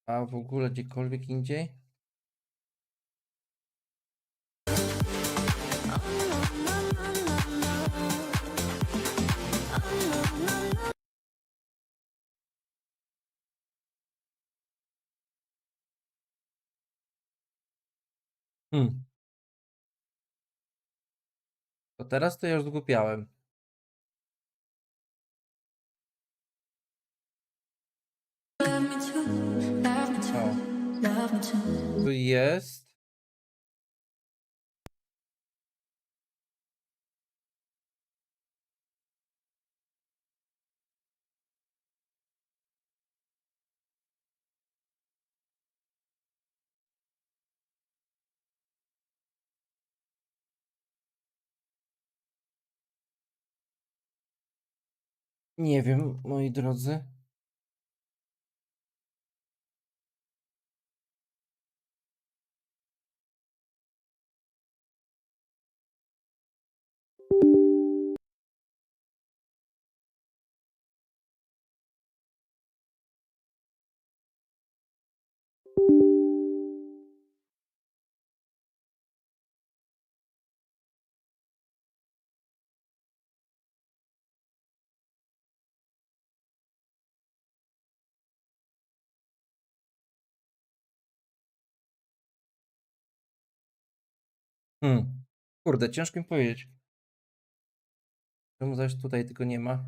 Speaker 2: A w ogóle gdziekolwiek indziej? To teraz to ja już zgłupiałem. O. Tu jest. Nie wiem, moi drodzy. Kurde, ciężko mi powiedzieć. Czemu zaś tutaj tylko nie ma?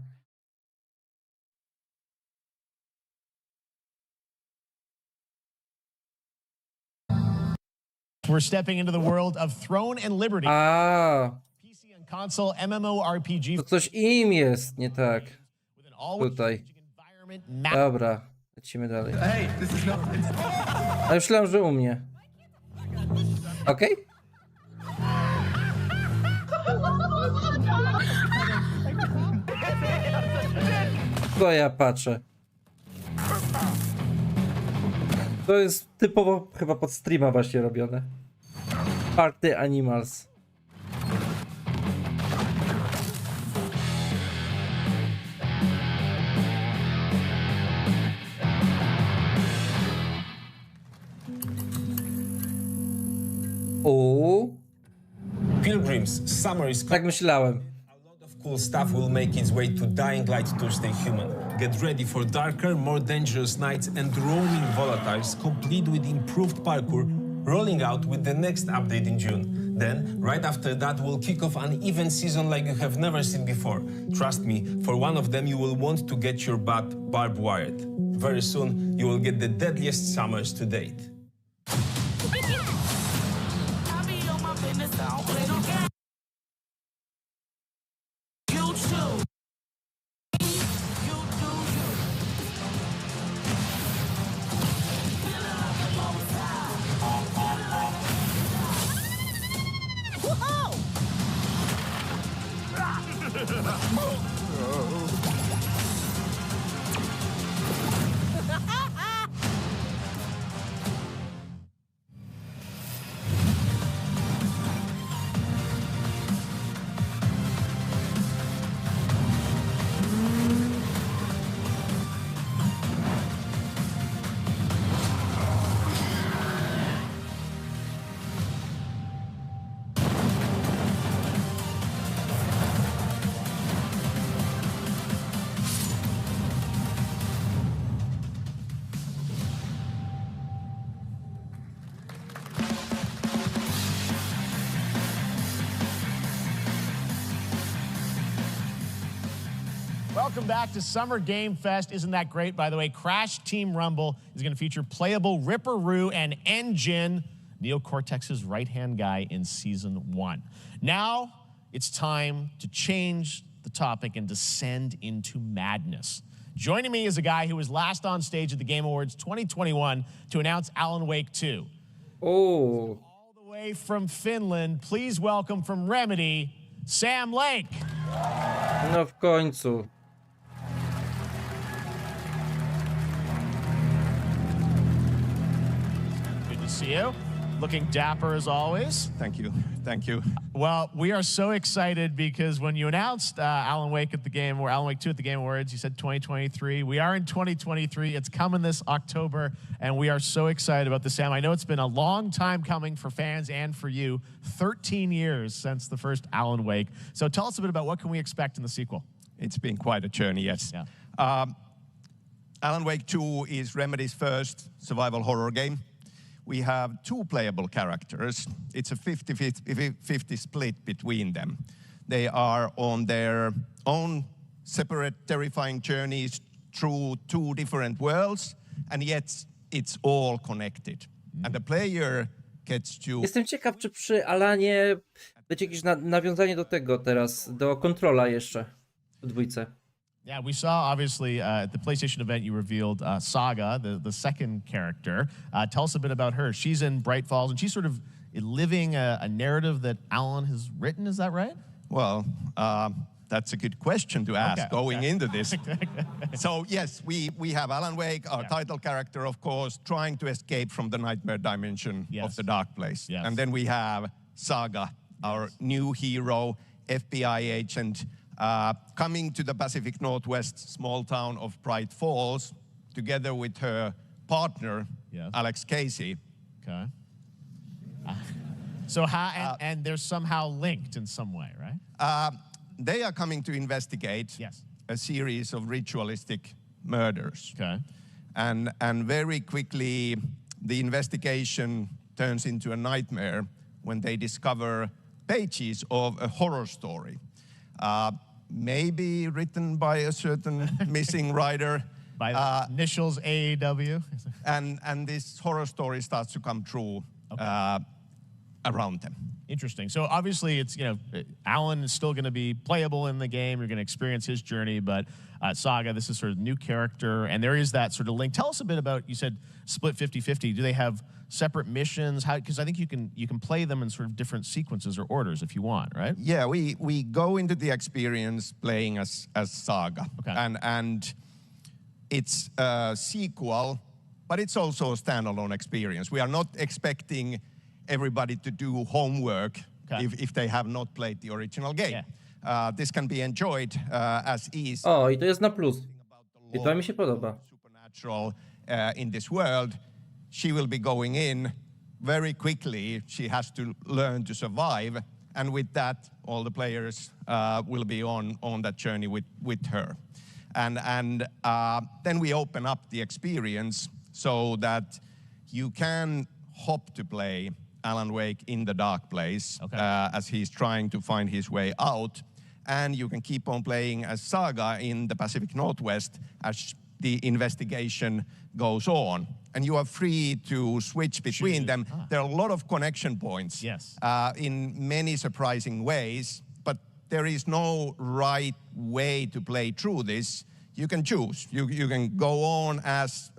Speaker 4: We're stepping into the world of Throne and Liberty. PC and console MMORPG.
Speaker 2: To coś im jest nie tak. Tutaj. Dobra, lecimy dalej. A już myślałem, że u mnie. Okej? To ja patrzę. To jest typowo chyba pod streama właśnie robione. Party Animals.
Speaker 17: Pilgrims, summer is
Speaker 2: tak myślałem.
Speaker 17: Cool stuff will make its way to Dying Light Tuesday Human. Get ready for darker, more dangerous nights and roaming volatiles, complete with improved parkour, rolling out with the next update in June. Then, right after that, we'll kick off an event season like you have never seen before. Trust me, for one of them you will want to get your butt barbed wired. Very soon, you will get the deadliest summers to date.
Speaker 4: Welcome back to Summer Game Fest. Isn't that great, by the way? Crash Team Rumble is going to feature playable Ripperoo and N-Jin, Neo Cortex's right-hand guy in Season 1. Now, it's time to change the topic and descend into madness. Joining me is a guy who was last on stage at the Game Awards 2021 to announce Alan Wake 2.
Speaker 2: Oh.
Speaker 4: All the way from Finland, please welcome from Remedy, Sam Lake.
Speaker 2: No w końcu.
Speaker 4: Good to see you. Looking dapper as always.
Speaker 12: Thank you. Thank you.
Speaker 4: Well, we are so excited because when you announced Alan Wake at the Game, or Alan Wake 2 at the Game Awards, you said 2023. We are in 2023. It's coming this October, and we are so excited about this, Sam. I know it's been a long time coming for fans and for you. 13 years since the first Alan Wake. So tell us a bit about what can we expect in the sequel.
Speaker 12: It's been quite a journey, yes.
Speaker 4: Yeah.
Speaker 12: Alan Wake 2 is Remedy's first survival horror game. We have 2 playable characters. It's a 50-50 split between them. They are on their own separate, terrifying journeys through 2 different worlds, and yet it's all connected. And the player gets to...
Speaker 2: Jestem ciekaw, czy przy Alanie będzie jakieś nawiązanie do tego teraz, do kontrola jeszcze w 2.
Speaker 4: Yeah, we saw, obviously, at the PlayStation event, you revealed Saga, the second character. Tell us a bit about her. She's in Bright Falls, and she's sort of living a narrative that Alan has written, is that right?
Speaker 12: Well, that's a good question to ask going into this. So, yes, we have Alan Wake, our title character, of course, trying to escape from the nightmare dimension of the dark place.
Speaker 4: Yes.
Speaker 12: And then we have Saga, our new hero, FBI agent, coming to the Pacific Northwest small town of Bright Falls, together with her partner, Alex Casey.
Speaker 4: Okay. So how, and they're somehow linked in some way, right?
Speaker 12: They are coming to investigate a series of ritualistic murders.
Speaker 4: Okay.
Speaker 12: And very quickly, the investigation turns into a nightmare when they discover pages of a horror story. Maybe written by a certain missing writer.
Speaker 4: By the initials AAW.
Speaker 12: And this horror story starts to come true around them.
Speaker 4: Interesting. So obviously it's, you know, Alan is still going to be playable in the game. You're going to experience his journey, but Saga, this is sort of new character, and there is that sort of link. Tell us a bit about, you said split 50-50. Do they have separate missions? How, because I think you can play them in sort of different sequences or orders if you want, right?
Speaker 12: Yeah, we go into the experience playing as Saga.
Speaker 4: Okay.
Speaker 12: And it's a sequel, but it's also a standalone experience. We are not expecting everybody to do homework if they have not played the original game. This can be enjoyed as is.
Speaker 2: O, I to jest na plus. I to mi się podoba.
Speaker 12: Supernatural in this world. She will be going in very quickly. She has to learn to survive. And with that, all the players will be on that journey with her. And then we open up the experience so that you can hop to play Alan Wake in the dark place as he's trying to find his way out. And you can keep on playing as Saga in the Pacific Northwest as the investigation goes on. And you are free to switch between them. There are a lot of connection points in many surprising ways, but there is no right way to play through this. You can choose. You can go on as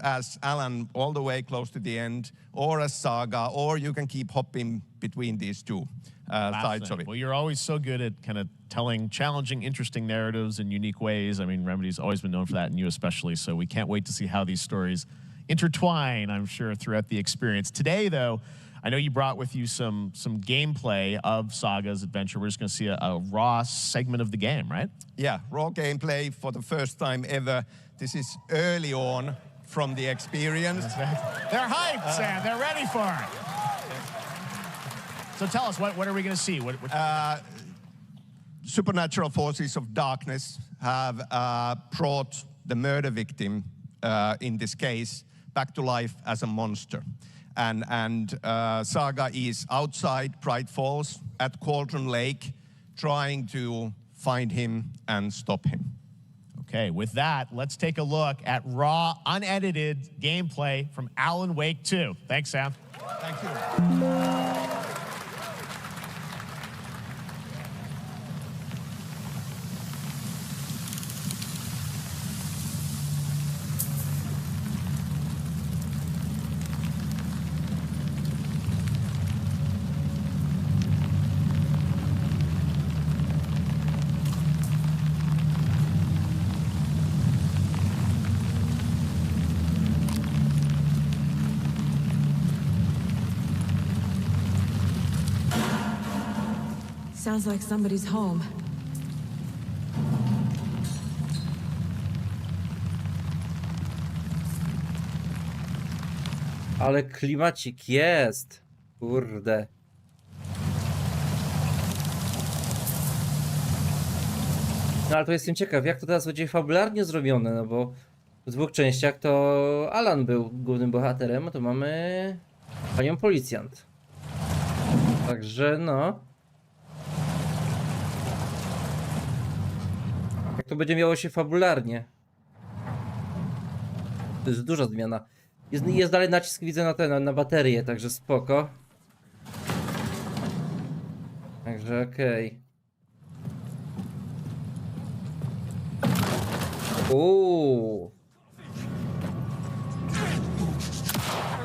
Speaker 12: Alan all the way close to the end, or as Saga, or you can keep hopping between these two sides of it.
Speaker 4: Well, you're always so good at kind of telling challenging, interesting narratives in unique ways. I mean, Remedy's always been known for that, and you especially, so we can't wait to see how these stories intertwine, I'm sure, throughout the experience. Today, though, I know you brought with you some gameplay of Saga's adventure. We're just going to see a raw segment of the game, right?
Speaker 12: Yeah, raw gameplay for the first time ever. This is early on from the experience.
Speaker 4: They're hyped, Sam. They're ready for it. So tell us, what are we going to see?
Speaker 12: Supernatural forces of darkness have brought the murder victim, in this case, back to life as a monster. And Saga is outside Bright Falls at Cauldron Lake, trying to find him and stop him.
Speaker 4: Okay, with that, let's take a look at raw, unedited gameplay from Alan Wake 2. Thanks, Sam.
Speaker 12: Thank you.
Speaker 10: Sounds like somebody's home.
Speaker 2: Ale klimacik jest. Kurde. No ale to jestem ciekaw, jak to teraz będzie fabularnie zrobione, no bo w 2 częściach to Alan był głównym bohaterem, a tu mamy panią policjant. Także no. Jak to będzie miało się fabularnie? To jest duża zmiana. Jest dalej nacisk, widzę, na baterię, także spoko. Także okej.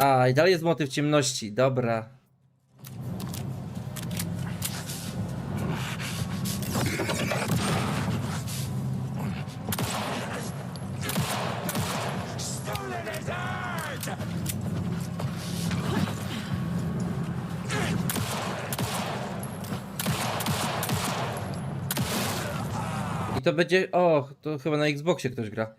Speaker 2: A, i dalej jest motyw ciemności, dobra. I to będzie... O, to chyba na Xboxie ktoś gra.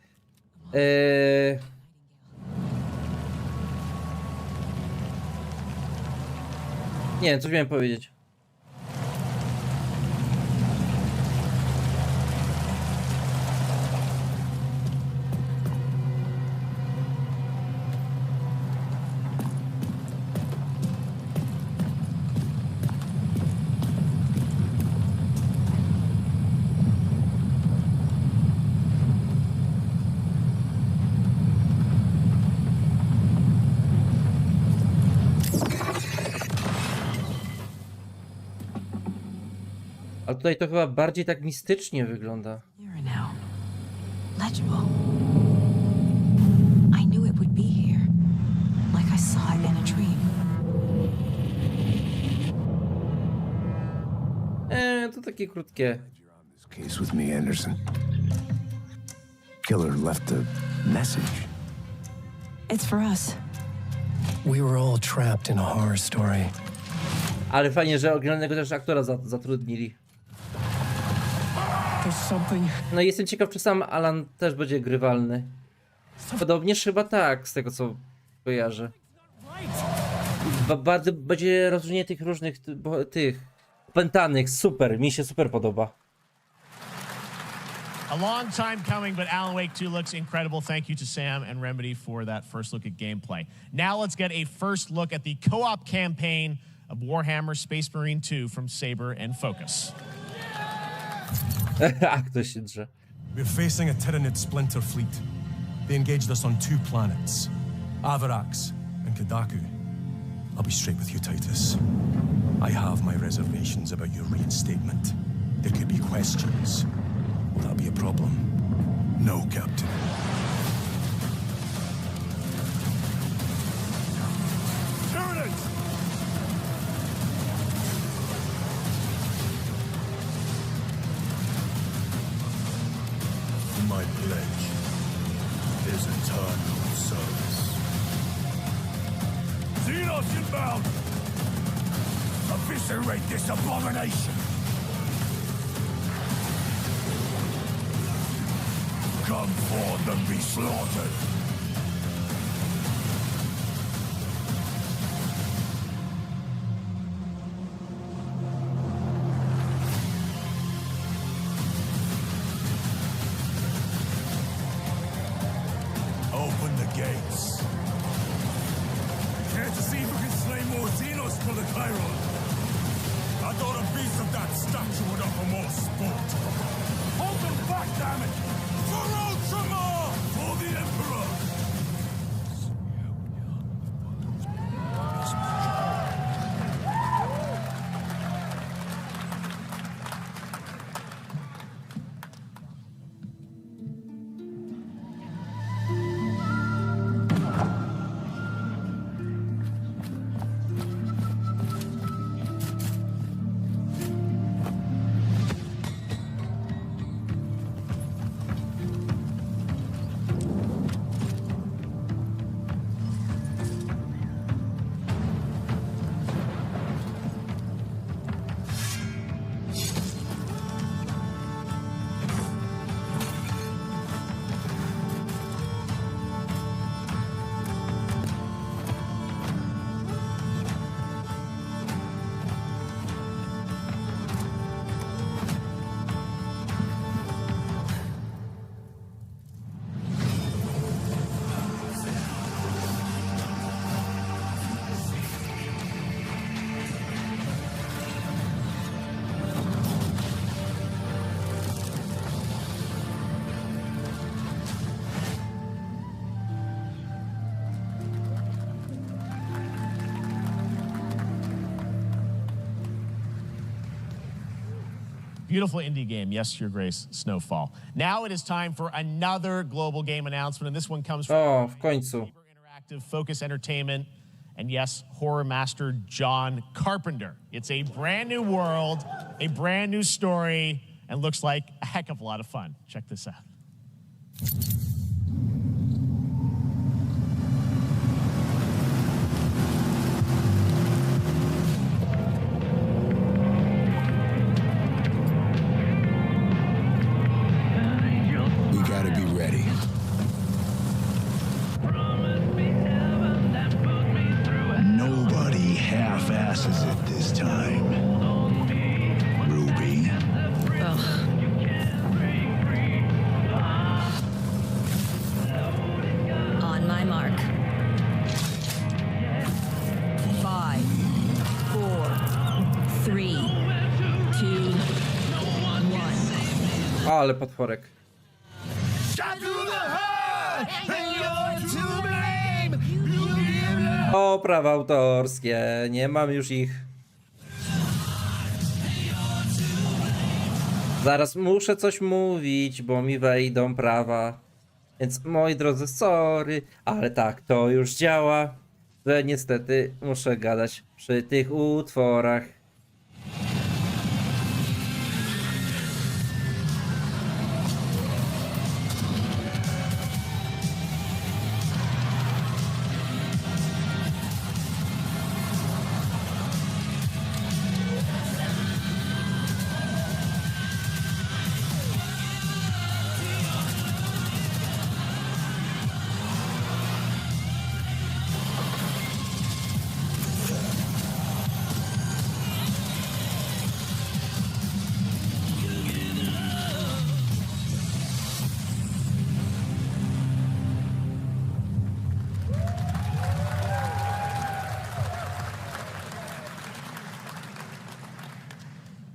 Speaker 2: Nie wiem, coś miałem powiedzieć. Ale tutaj to chyba bardziej tak mistycznie wygląda.
Speaker 10: Legible. I knew it would be here, like I saw it in a dream.
Speaker 2: To takie krótkie.
Speaker 6: Case with me, Anderson. Killer left a message.
Speaker 10: It's for us.
Speaker 15: We were all trapped in a horror story.
Speaker 2: Ale fajnie, że oryginalnego też aktora zatrudnili. No i jestem ciekaw, czy sam Alan też będzie grywalny. Podobnież chyba tak, z tego co kojarzę. Bardzo będzie rozróżnienie tych różnych tych opętanych, super, mi się super podoba.
Speaker 4: A long time coming, but Alan Wake 2 looks incredible. Thank you to Sam and Remedy for that first look at gameplay. Now let's get a first look at the co-op campaign of Warhammer Space Marine 2 from Saber and Focus.
Speaker 2: Ktoś się drze.
Speaker 8: We're facing a Tyranid splinter fleet. They engaged us on 2 planets, Avarax and Kadaku. I'll be straight with you, Titus. I have my reservations about your reinstatement. There could be questions. Will that be a problem? No, Captain. Tyranids! My pledge is eternal service. Xenos inbound! Eviscerate this abomination! Come forth and be slaughtered! Open the gates. Care to see if we can slay more Xenos for the Chiron? I thought a piece of that statue would offer more sport. Hold them back, damn it! For Ultramar! For the Emperor!
Speaker 4: Beautiful indie game, yes, Your Grace, Snowfall. Now it is time for another global game announcement, and this one comes from
Speaker 2: w końcu.
Speaker 4: Interactive Focus Entertainment, and yes, horror master John Carpenter. It's a brand new world, a brand new story, and looks like a heck of a lot of fun. Check this out.
Speaker 16: We gotta be ready. Nobody half-asses it this time. Ruby.
Speaker 10: On my mark. 5, 4, 3, 2, 1.
Speaker 2: Ale potworek. O, prawa autorskie, nie mam już ich. Zaraz muszę coś mówić, bo mi wejdą prawa. Więc moi drodzy, sorry, ale tak to już działa, że niestety muszę gadać przy tych utworach.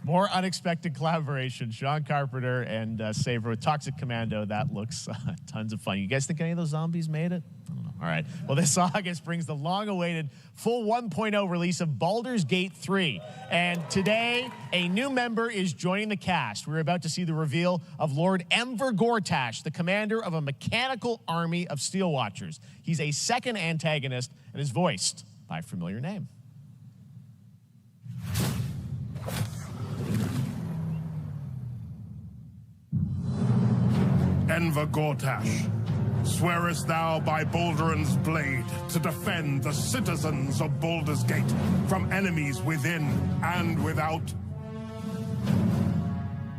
Speaker 4: More unexpected collaboration. John Carpenter and Saber with Toxic Commando. That looks tons of fun. You guys think any of those zombies made it? I don't know. All right. Well, this August brings the long-awaited full 1.0 release of Baldur's Gate 3. And today, a new member is joining the cast. We're about to see the reveal of Lord Enver Gortash, the commander of a mechanical army of Steel Watchers. He's a second antagonist and is voiced by a familiar name.
Speaker 18: Enver Gortash, swearest thou by Balduran's blade to defend the citizens of Baldur's Gate from enemies within and without?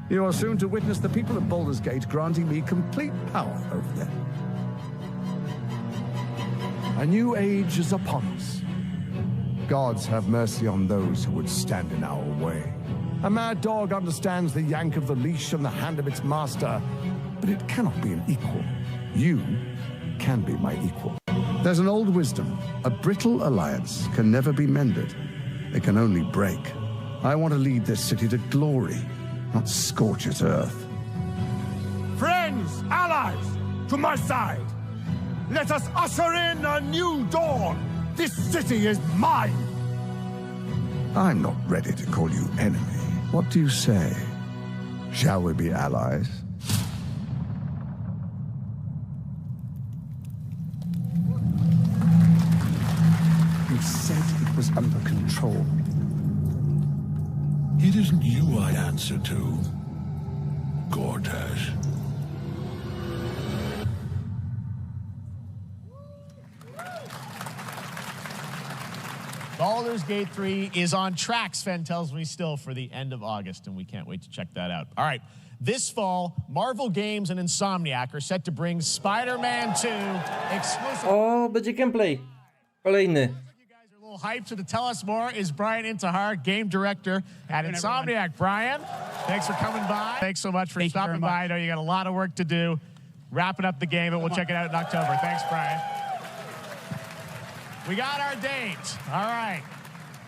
Speaker 19: You are soon to witness the people of Baldur's Gate granting me complete power over them. A new age is upon us. Gods have mercy on those who would stand in our way. A mad dog understands the yank of the leash and the hand of its master, but it cannot be an equal. You can be my equal. There's an old wisdom. A brittle alliance can never be mended. It can only break. I want to lead this city to glory, not scorch its earth.
Speaker 18: Friends, allies, to my side. Let us usher in a new dawn. This city is mine.
Speaker 19: I'm not ready to call you enemy. What do you say? Shall we be allies? You said it was under control.
Speaker 16: It isn't you I answer to, Gortash.
Speaker 4: Baldur's Gate 3 is on track, Sven tells me, still for the end of August, and we can't wait to check that out. All right, this fall, Marvel Games and Insomniac are set to bring Spider-Man 2 exclusive.
Speaker 2: O, będzie gameplay. Kolejny.
Speaker 4: A little hyped, so to tell us more is Brian Intihar, game director at Insomniac. Brian, thanks for coming by. Thanks so much for stopping by. I know you got a lot of work to do, wrapping up the game, and we'll check it out in October. Thanks, Brian. We got our date. All right.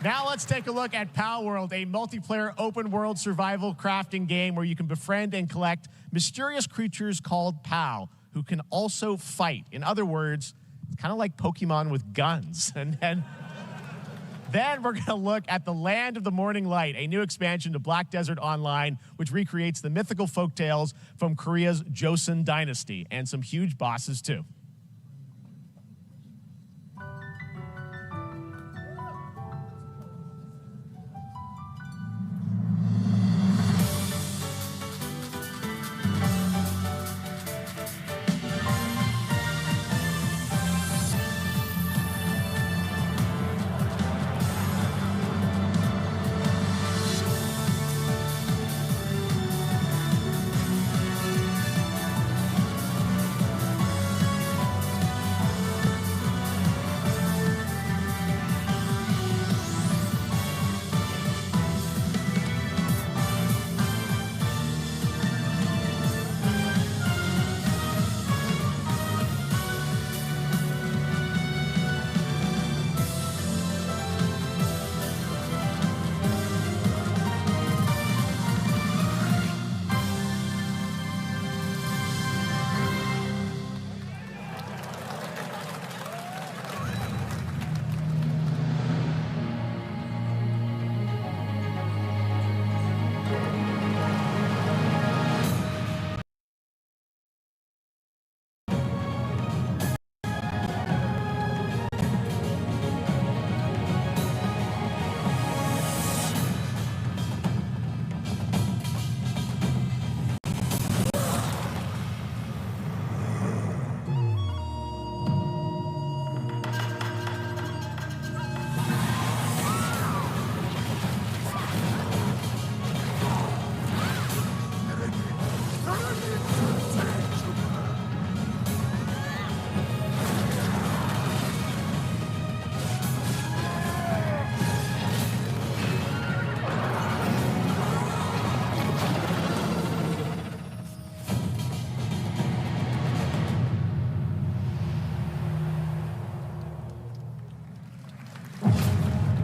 Speaker 4: Now let's take a look at Pal World, a multiplayer open-world survival crafting game where you can befriend and collect mysterious creatures called Pal, who can also fight. In other words, it's kind of like Pokemon with guns. And Then we're going to look at the Land of the Morning Light, a new expansion to Black Desert Online, which recreates the mythical folktales from Korea's Joseon dynasty, and some huge bosses too.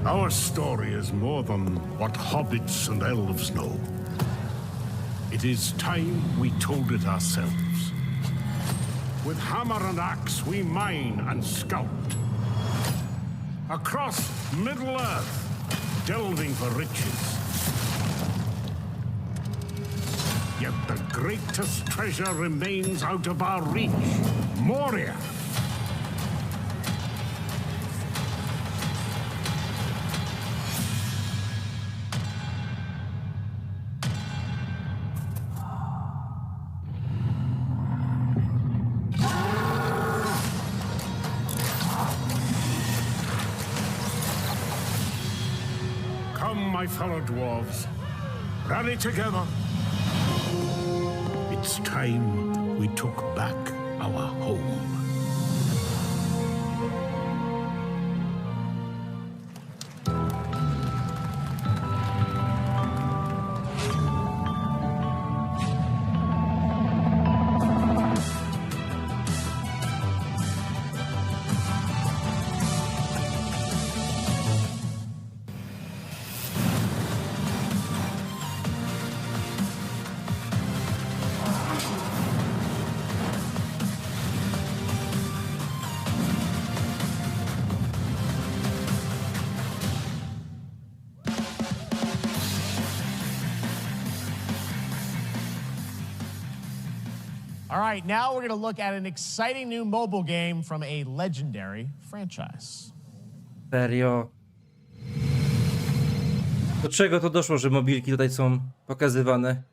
Speaker 18: Our story is more than what hobbits and elves know. It is time we told it ourselves. With hammer and axe we mine and sculpt. Across Middle-earth, delving for riches. Yet the greatest treasure remains out of our reach. Moria. My fellow dwarves, rally together. It's time we took back our home.
Speaker 4: All right, now we're going to look at an exciting new mobile game from a legendary franchise.
Speaker 2: Serio? Do czego to doszło, że mobilki tutaj są pokazywane?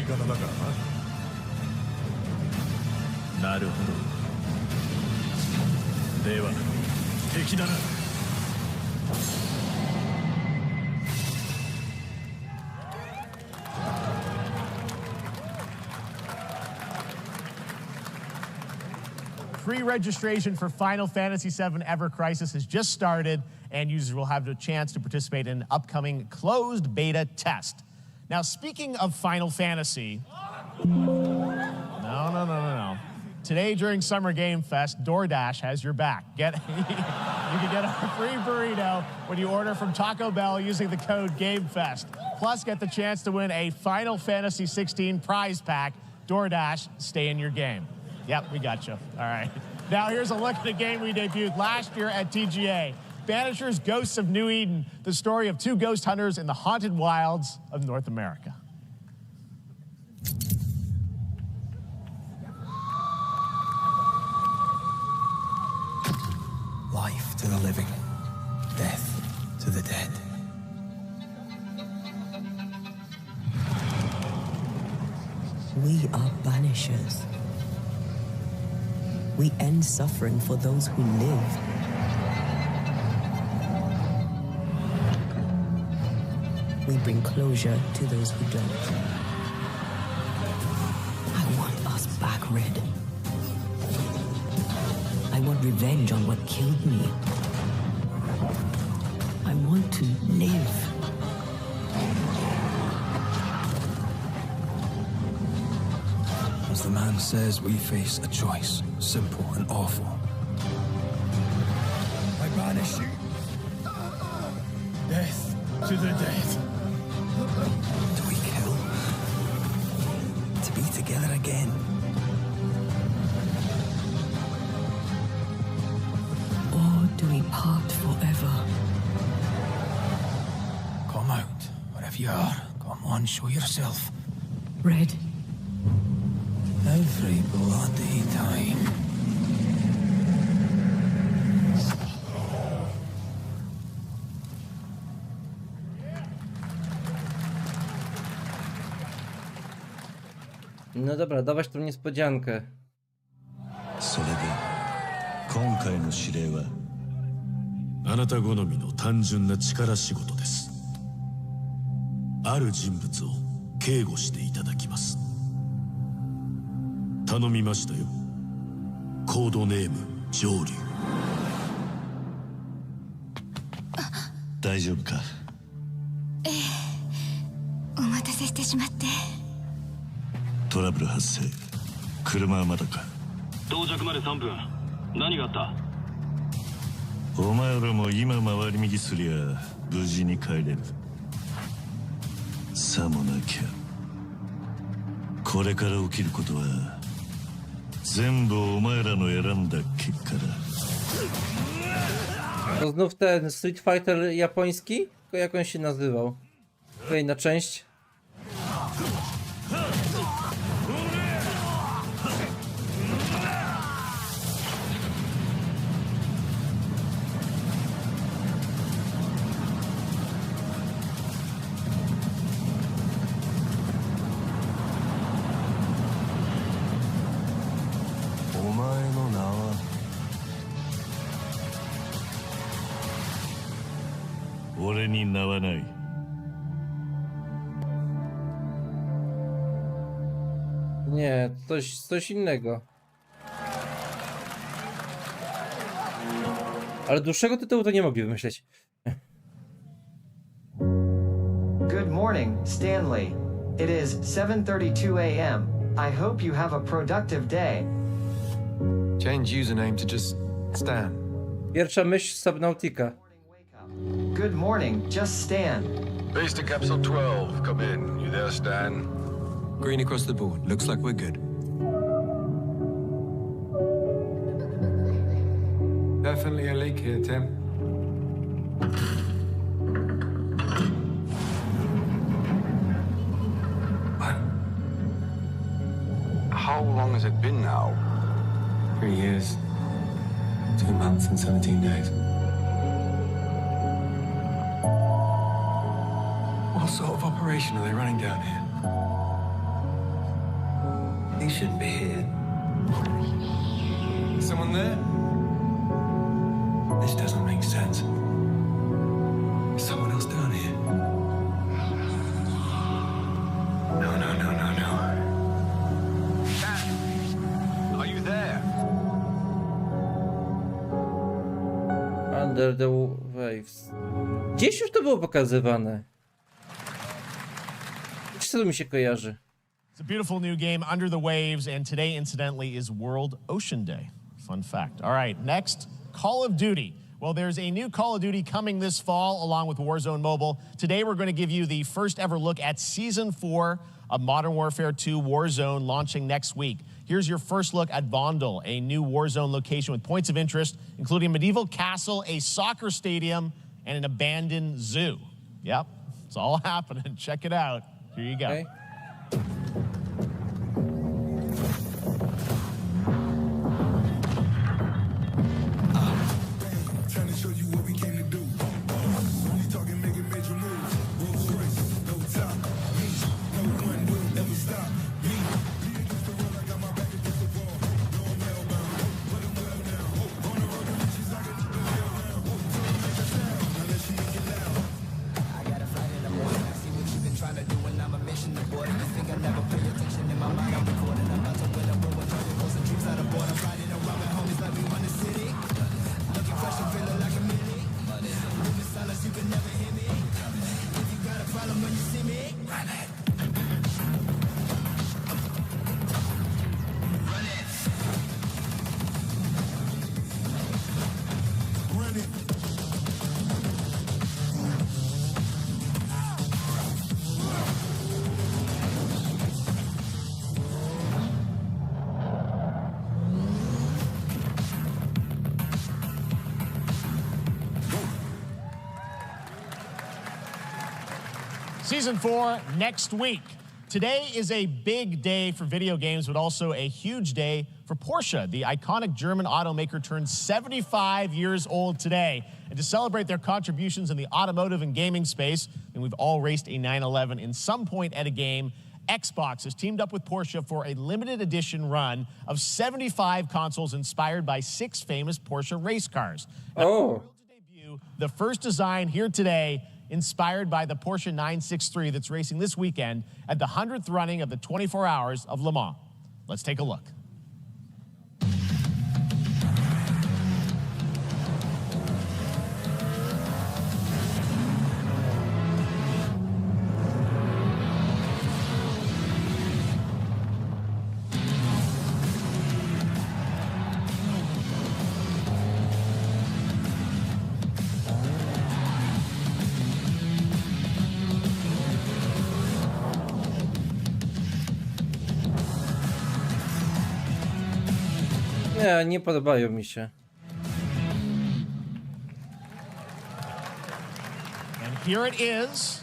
Speaker 8: 方だからな。なるほど。では敵だな。
Speaker 4: Pre-registration for Final Fantasy VII Ever Crisis has just started, and users will have the chance to participate in an upcoming closed beta test. Now, speaking of Final Fantasy... No. Today, during Summer Game Fest, DoorDash has your back. You can get a free burrito when you order from Taco Bell using the code GameFest. Plus, get the chance to win a Final Fantasy XVI prize pack. DoorDash, stay in your game. Yep, we got you. All right. Now here's a look at the game we debuted last year at TGA. Banishers Ghosts of New Eden, the story of two ghost hunters in the haunted wilds of North America.
Speaker 5: Life to the living, death to the dead.
Speaker 20: We are banishers. We end suffering for those who live. We bring closure to those who don't. I want us back, Red. I want revenge on what killed me. I want to live.
Speaker 5: As the man says, we face a choice, simple and awful. I banish you. Death to the dead. Do we kill? To be together again?
Speaker 20: Or do we part forever?
Speaker 5: Come out, wherever you are. Come on, show yourself.
Speaker 20: Red.
Speaker 5: Every bloody time.
Speaker 2: No dobra, dawać tą niespodziankę.
Speaker 8: それで今回の指令はあなた好みの単純な力仕事です。ある人物を警護していただきます。頼みましたよ。コードネーム上流。大丈夫か？
Speaker 11: ええ、お待たせしてしまって。
Speaker 8: トラブル発生。車はまだか？
Speaker 21: 到着まで3分。何があった？
Speaker 8: お前らも今回り右すりゃ無事に帰れる。さもなきゃこれから起きることは全部お前らの選んだ結果だ。
Speaker 2: To znów ten Street Fighter japoński? Tylko jak on się nazywał? Kolejna część. Nie, coś innego. Ale dłuższego tytułu to nie mogli wymyśleć.
Speaker 22: Good morning, Stanley. It is 7:32 a.m. I hope you have a productive day.
Speaker 23: Change username to just Stan.
Speaker 2: Pierwsza myśl Subnautica.
Speaker 22: Good morning, just Stan.
Speaker 23: Base to capsule 12. Come in. You there, Stan?
Speaker 24: Green across the board. Looks like we're good.
Speaker 23: Definitely a leak here, Tim. How long has it been now?
Speaker 21: 3 years, 2 months and 17 days.
Speaker 23: What sort of operation are they running down here?
Speaker 21: He shouldn't be here. Someone there? This doesn't make sense. Is someone else down here? No. Dad, are you there?
Speaker 2: Under the Waves. Gdzieś już to było pokazywane. Co to mi się kojarzy?
Speaker 4: It's a beautiful new game, Under the Waves, and today, incidentally, is World Ocean Day. Fun fact. All right, next, Call of Duty. Well, there's a new Call of Duty coming this fall, along with Warzone Mobile. Today, we're going to give you the first ever look at Season 4 of Modern Warfare 2 Warzone, launching next week. Here's your first look at Vondel, a new Warzone location with points of interest, including a medieval castle, a soccer stadium, and an abandoned zoo. Yep, it's all happening. Check it out. Here you go.
Speaker 2: Okay.
Speaker 4: Season 4 next week. Today is a big day for video games, but also a huge day for Porsche. The iconic German automaker turned 75 years old today. And to celebrate their contributions in the automotive and gaming space, and we've all raced a 911 in some point at a game, Xbox has teamed up with Porsche for a limited edition run of 75 consoles inspired by 6 famous Porsche race cars. Now, we're thrilled to debut the first design here today, inspired by the Porsche 963 that's racing this weekend at the 100th running of the 24 Hours of Le Mans. Let's take a look.
Speaker 2: Nie podobają mi się.
Speaker 4: And here it is,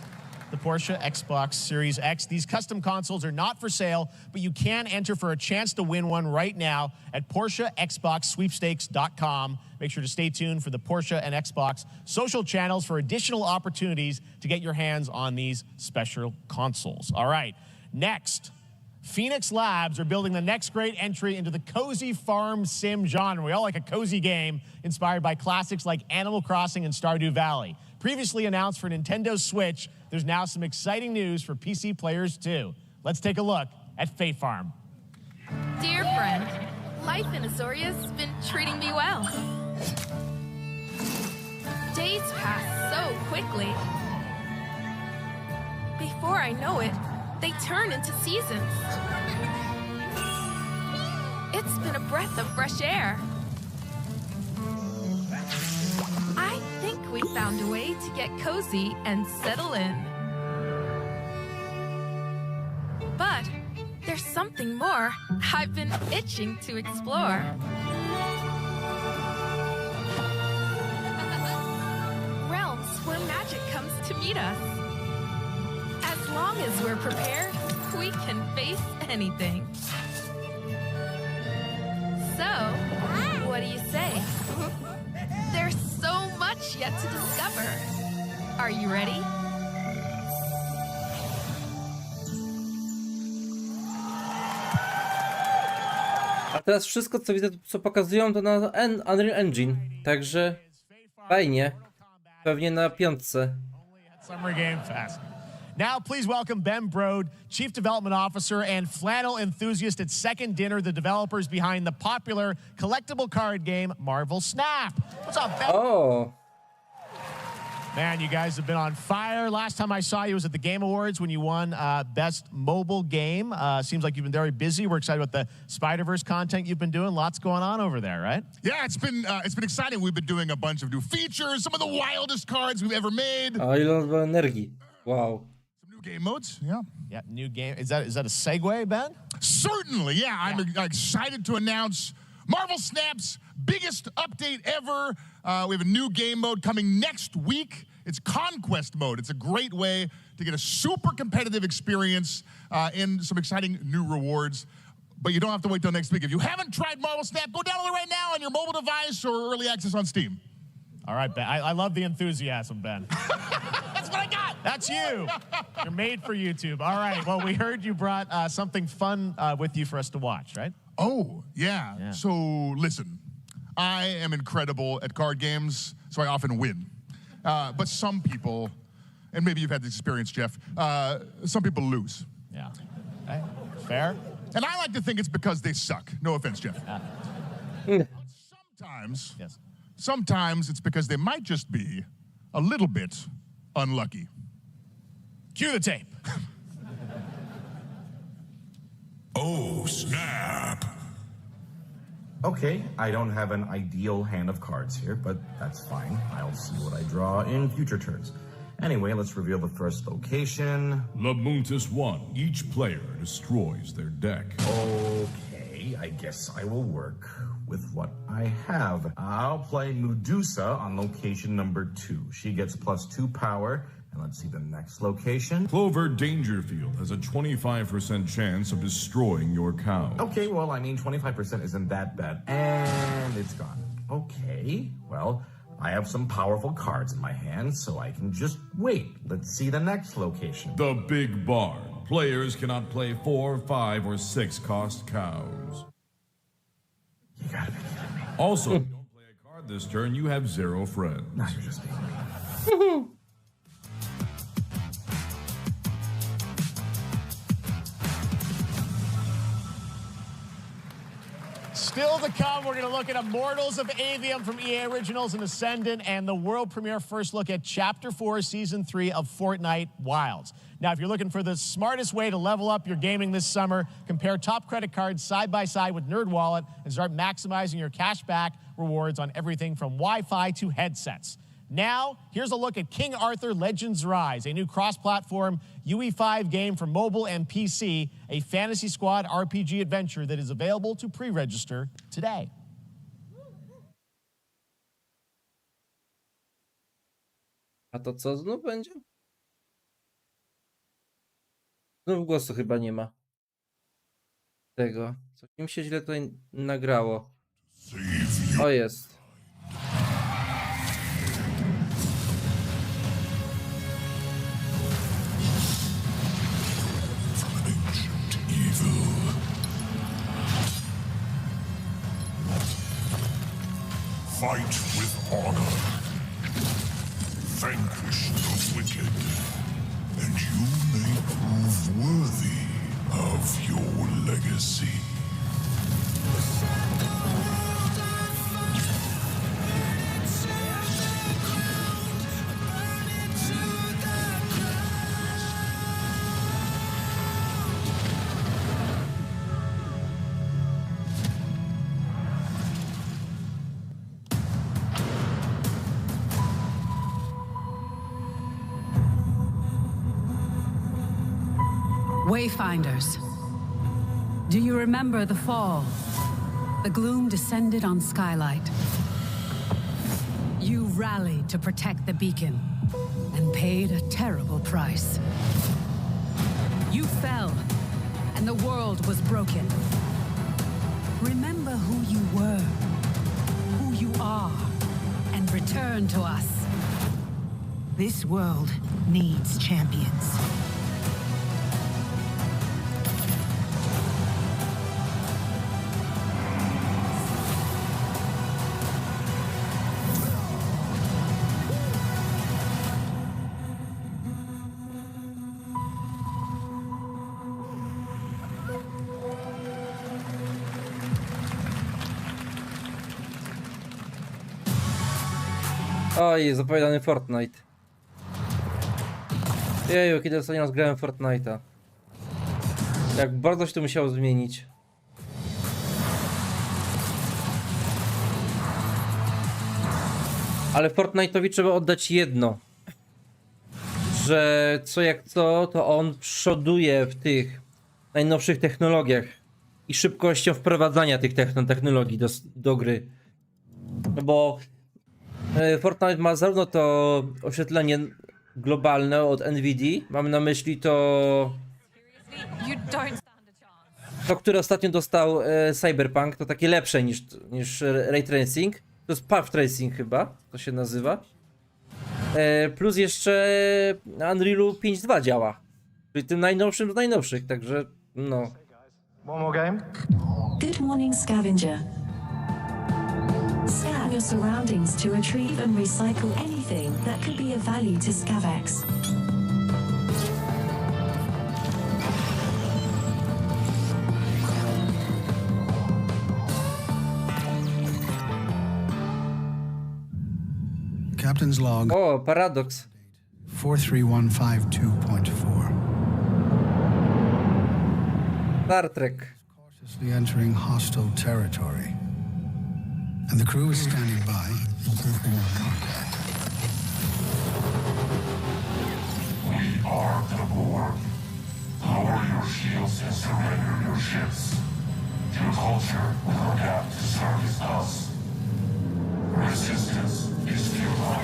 Speaker 4: the Porsche Xbox Series X. These custom consoles are not for sale, but you can enter for a chance to win one right now at PorscheXboxSweepstakes.com. Make sure to stay tuned for the Porsche and Xbox social channels for additional opportunities to get your hands on these special consoles. All right, next. Phoenix Labs are building the next great entry into the cozy farm sim genre. We all like a cozy game inspired by classics like Animal Crossing and Stardew Valley. Previously announced for Nintendo Switch, there's now some exciting news for PC players too. Let's take a look at Fae Farm.
Speaker 1: Dear friend, life in Azoria's been treating me well. Days pass so quickly. Before I know it, they turn into seasons. It's been a breath of fresh air. I think we found a way to get cozy and settle in. But there's something more I've been itching to explore. Realms where magic comes to meet us. As long as we're prepared, we can face anything. So, what do you say? There's so much yet to discover. Are you ready?
Speaker 2: teraz wszystko, co widzę, co pokazują, to na Unreal Engine. Także fajnie. Pewnie na 5.
Speaker 4: Summer Game Fest. Now, please welcome Ben Brode, Chief Development Officer and flannel enthusiast at Second Dinner, the developers behind the popular collectible card game Marvel Snap. What's up, Ben?
Speaker 2: Oh.
Speaker 4: Man, you guys have been on fire. Last time I saw you was at the Game Awards when you won Best Mobile Game. Seems like you've been very busy. We're excited about the Spider-Verse content you've been doing. Lots going on over there, right?
Speaker 3: Yeah, it's been exciting. We've been doing a bunch of new features, some of the wildest cards we've ever made.
Speaker 2: O, ile energii. Wow.
Speaker 3: Some new game modes, yeah.
Speaker 4: Yeah, new game. Is that a segue, Ben?
Speaker 3: Certainly, yeah. I'm excited to announce Marvel Snap's biggest update ever. We have a new game mode coming next week. It's Conquest mode. It's a great way to get a super competitive experience and some exciting new rewards. But you don't have to wait till next week. If you haven't tried Marvel Snap, go download it right now on your mobile device or early access on Steam.
Speaker 4: All right, Ben. I love the enthusiasm, Ben.
Speaker 3: That's what I got.
Speaker 4: That's you. You're made for YouTube. All right. Well, we heard you brought something fun with you for us to watch, right?
Speaker 3: Oh, yeah. So, listen. I am incredible at card games, so I often win. But some people, and maybe you've had this experience, Jeff, some people lose.
Speaker 4: Yeah. Okay. Fair.
Speaker 3: And I like to think it's because they suck. No offense, Jeff. Sometimes it's because they might just be a little bit unlucky.
Speaker 4: Cue the tape.
Speaker 18: Oh, snap.
Speaker 7: Okay, I don't have an ideal hand of cards here, but that's fine. I'll see what I draw in future turns. Anyway, let's reveal the first location.
Speaker 18: Lamuntis 1. Each player destroys their deck.
Speaker 7: Okay, I guess I will work with what I have. I'll play Medusa on location number 2. She gets +2 power. And let's see the next location.
Speaker 18: Clover Dangerfield has a 25% chance of destroying your cow.
Speaker 7: Okay, well, I mean, 25% isn't that bad. And it's gone. Okay, well, I have some powerful cards in my hand, so I can just wait. Let's see the next location.
Speaker 18: The Big Barn. Players cannot play 4, 5, or 6 cost cows.
Speaker 7: You gotta be kidding me.
Speaker 18: Also, if you don't play a card this turn, you have 0 friends.
Speaker 7: Now you're just being mean.
Speaker 4: Still to come, we're going to look at Immortals of Avium from EA Originals and Ascendant and the world premiere first look at Chapter 4, Season 3 of Fortnite Wilds. Now, if you're looking for the smartest way to level up your gaming this summer, compare top credit cards side by side with NerdWallet and start maximizing your cashback rewards on everything from Wi-Fi to headsets. Now, here's a look at King Arthur Legends Rise, a new cross-platform UE5 game for mobile and PC, a Fantasy Squad RPG adventure that is available to pre-register today.
Speaker 2: A to co znów będzie? Znów głosu chyba nie ma. Tego. Co im się źle tutaj nagrało. O, jest.
Speaker 18: Fight with honor. Vanquish the wicked, and you may prove worthy of your legacy.
Speaker 9: Wayfinders, do you remember the fall? The gloom descended on Skylight. You rallied to protect the beacon and paid a terrible price. You fell, and the world was broken. Remember who you were, who you are, and return to us.
Speaker 13: This world needs champions.
Speaker 2: Oj, zapowiadany Fortnite. Jeju, kiedy ostatnio raz grałem w Fortnite'a. Jak bardzo się to musiało zmienić. Ale Fortnite'owi trzeba oddać jedno. Że co jak co, to on przoduje w tych najnowszych technologiach i szybkością wprowadzania tych technologii do gry. No bo Fortnite ma zarówno to oświetlenie globalne od Nvidia, mam na myśli to, które ostatnio dostał Cyberpunk, to takie lepsze niż Ray Tracing. To jest Path Tracing chyba, to się nazywa. Plus jeszcze na Unrealu 5.2 działa. Czyli tym najnowszym z najnowszych, także no.
Speaker 6: One more game.
Speaker 12: Good morning, scavenger. Scan your surroundings to retrieve and recycle anything that could be of value to Scavex.
Speaker 14: Captain's log.
Speaker 2: O, paradoks.
Speaker 14: 43152.4.
Speaker 2: Star Trek.
Speaker 14: Cautiously entering hostile territory. And the crew is standing by.
Speaker 17: We are the Borg. Lower your shields and surrender your ships. Your culture will adapt to service us. Resistance is futile.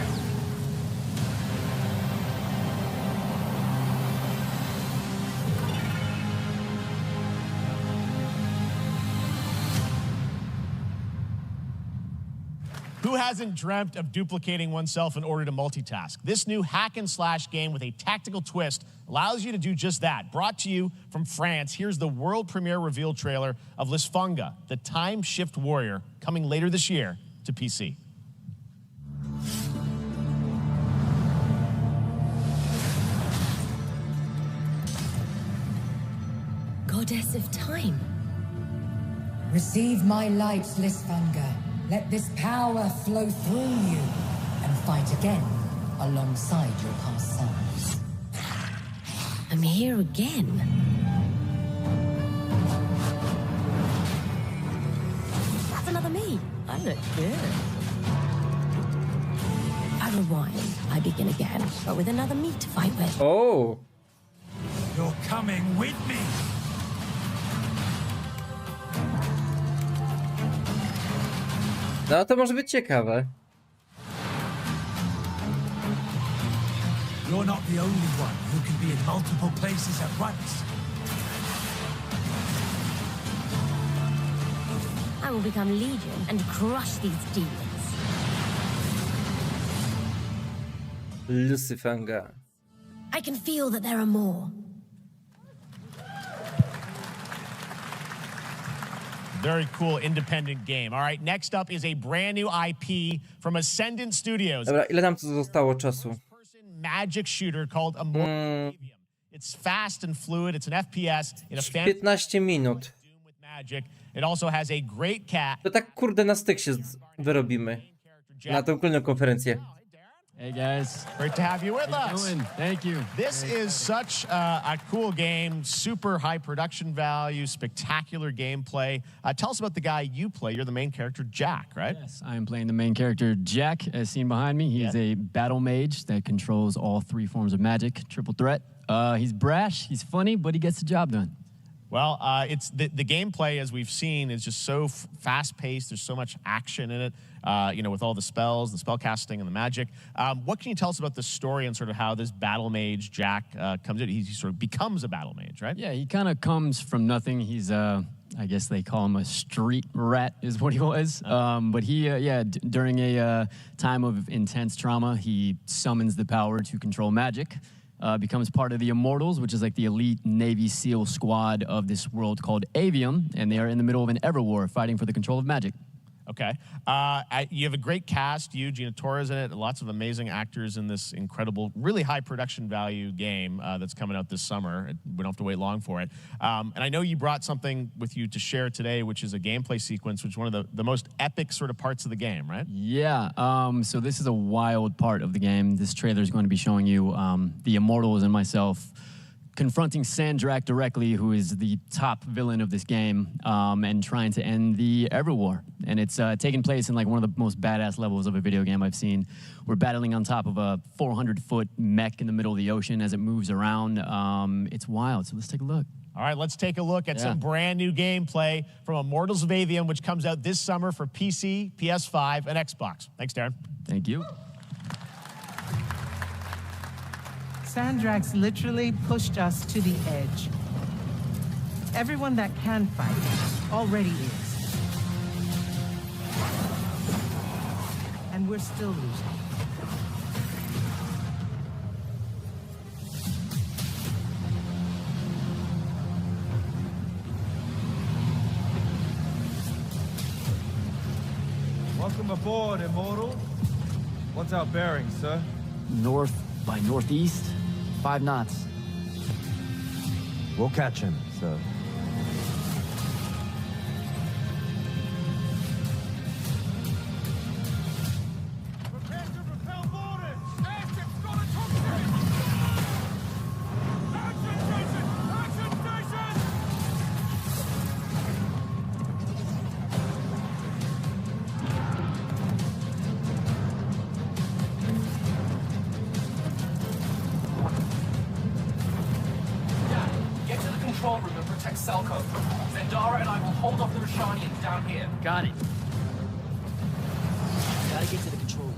Speaker 4: Who hasn't dreamt of duplicating oneself in order to multitask? This new hack and slash game with a tactical twist allows you to do just that. Brought to you from France, here's the world premiere reveal trailer of Lisfunga, the time shift warrior, coming later this year to PC.
Speaker 25: Goddess of time.
Speaker 26: Receive my light, Lisfunga. Let this power flow through you and fight again alongside your past selves.
Speaker 25: I'm here again. That's another me. I look good. I rewind. I begin again, but with another me to fight with.
Speaker 2: Oh.
Speaker 27: You're coming with me.
Speaker 2: No to może być ciekawe.
Speaker 27: You're not the only one who can be in multiple places at once.
Speaker 25: I will become Legion and crush these demons.
Speaker 2: Lucyfanga.
Speaker 25: I can feel that there are more.
Speaker 4: Very cool independent game. All right, next up is a brand new IP from Ascendant Studios.
Speaker 2: Dobra, ile nam tu zostało czasu?
Speaker 4: Magic shooter called Immortal. It's fast and fluid. It's an FPS in a
Speaker 2: 15 minut.
Speaker 4: with magic. It also has a great cat.
Speaker 2: To tak kurde na styk się wyrobimy. Na tą kolejną konferencję.
Speaker 28: Hey guys,
Speaker 4: great to have you with us.
Speaker 28: Thank you.
Speaker 4: This is such a cool game, super high production value, spectacular gameplay. Tell us about the guy you play. You're the main character, Jack, right?
Speaker 28: Yes, I am playing the main character, Jack, as seen behind me. He's a battle mage that controls all three forms of magic, triple threat. He's brash, he's funny, but he gets the job done.
Speaker 4: Well, it's the gameplay, as we've seen, is just so fast-paced. There's so much action in it, you know, with all the spells, the spell casting, and the magic. What can you tell us about the story and sort of how this battle mage, Jack, comes in? He sort of becomes a battle mage, right?
Speaker 28: Yeah, he kind of comes from nothing. He's, I guess they call him a street rat is what he was. But he, during a time of intense trauma, he summons the power to control magic. Becomes part of the Immortals, which is like the elite Navy SEAL squad of this world called Avium, and they are in the middle of an Everwar fighting for the control of magic.
Speaker 4: Okay. You have a great cast. You, Gina Torres in it. Lots of amazing actors in this incredible, really high production value game that's coming out this summer. We don't have to wait long for it. And I know you brought something with you to share today, which is a gameplay sequence, which is one of the most epic sort of parts of the game, right?
Speaker 28: Yeah. So this is a wild part of the game. This trailer is going to be showing you the Immortals and myself confronting Sandrak directly, who is the top villain of this game, and trying to end the Everwar. And it's taking place in like one of the most badass levels of a video game I've seen. We're battling on top of a 400-foot mech in the middle of the ocean as it moves around. It's wild, so let's take a look.
Speaker 4: All right, let's take a look at some brand new gameplay from Immortals of Avium, which comes out this summer for PC, PS5, and Xbox. Thanks, Darren.
Speaker 28: Thank you.
Speaker 13: Sandrax literally pushed us to the edge. Everyone that can fight already is. And we're still losing.
Speaker 5: Welcome aboard, Immortal. What's our bearing, sir?
Speaker 28: North by northeast, 5 knots.
Speaker 5: We'll catch him, sir.
Speaker 28: Got it. Gotta get to the control room.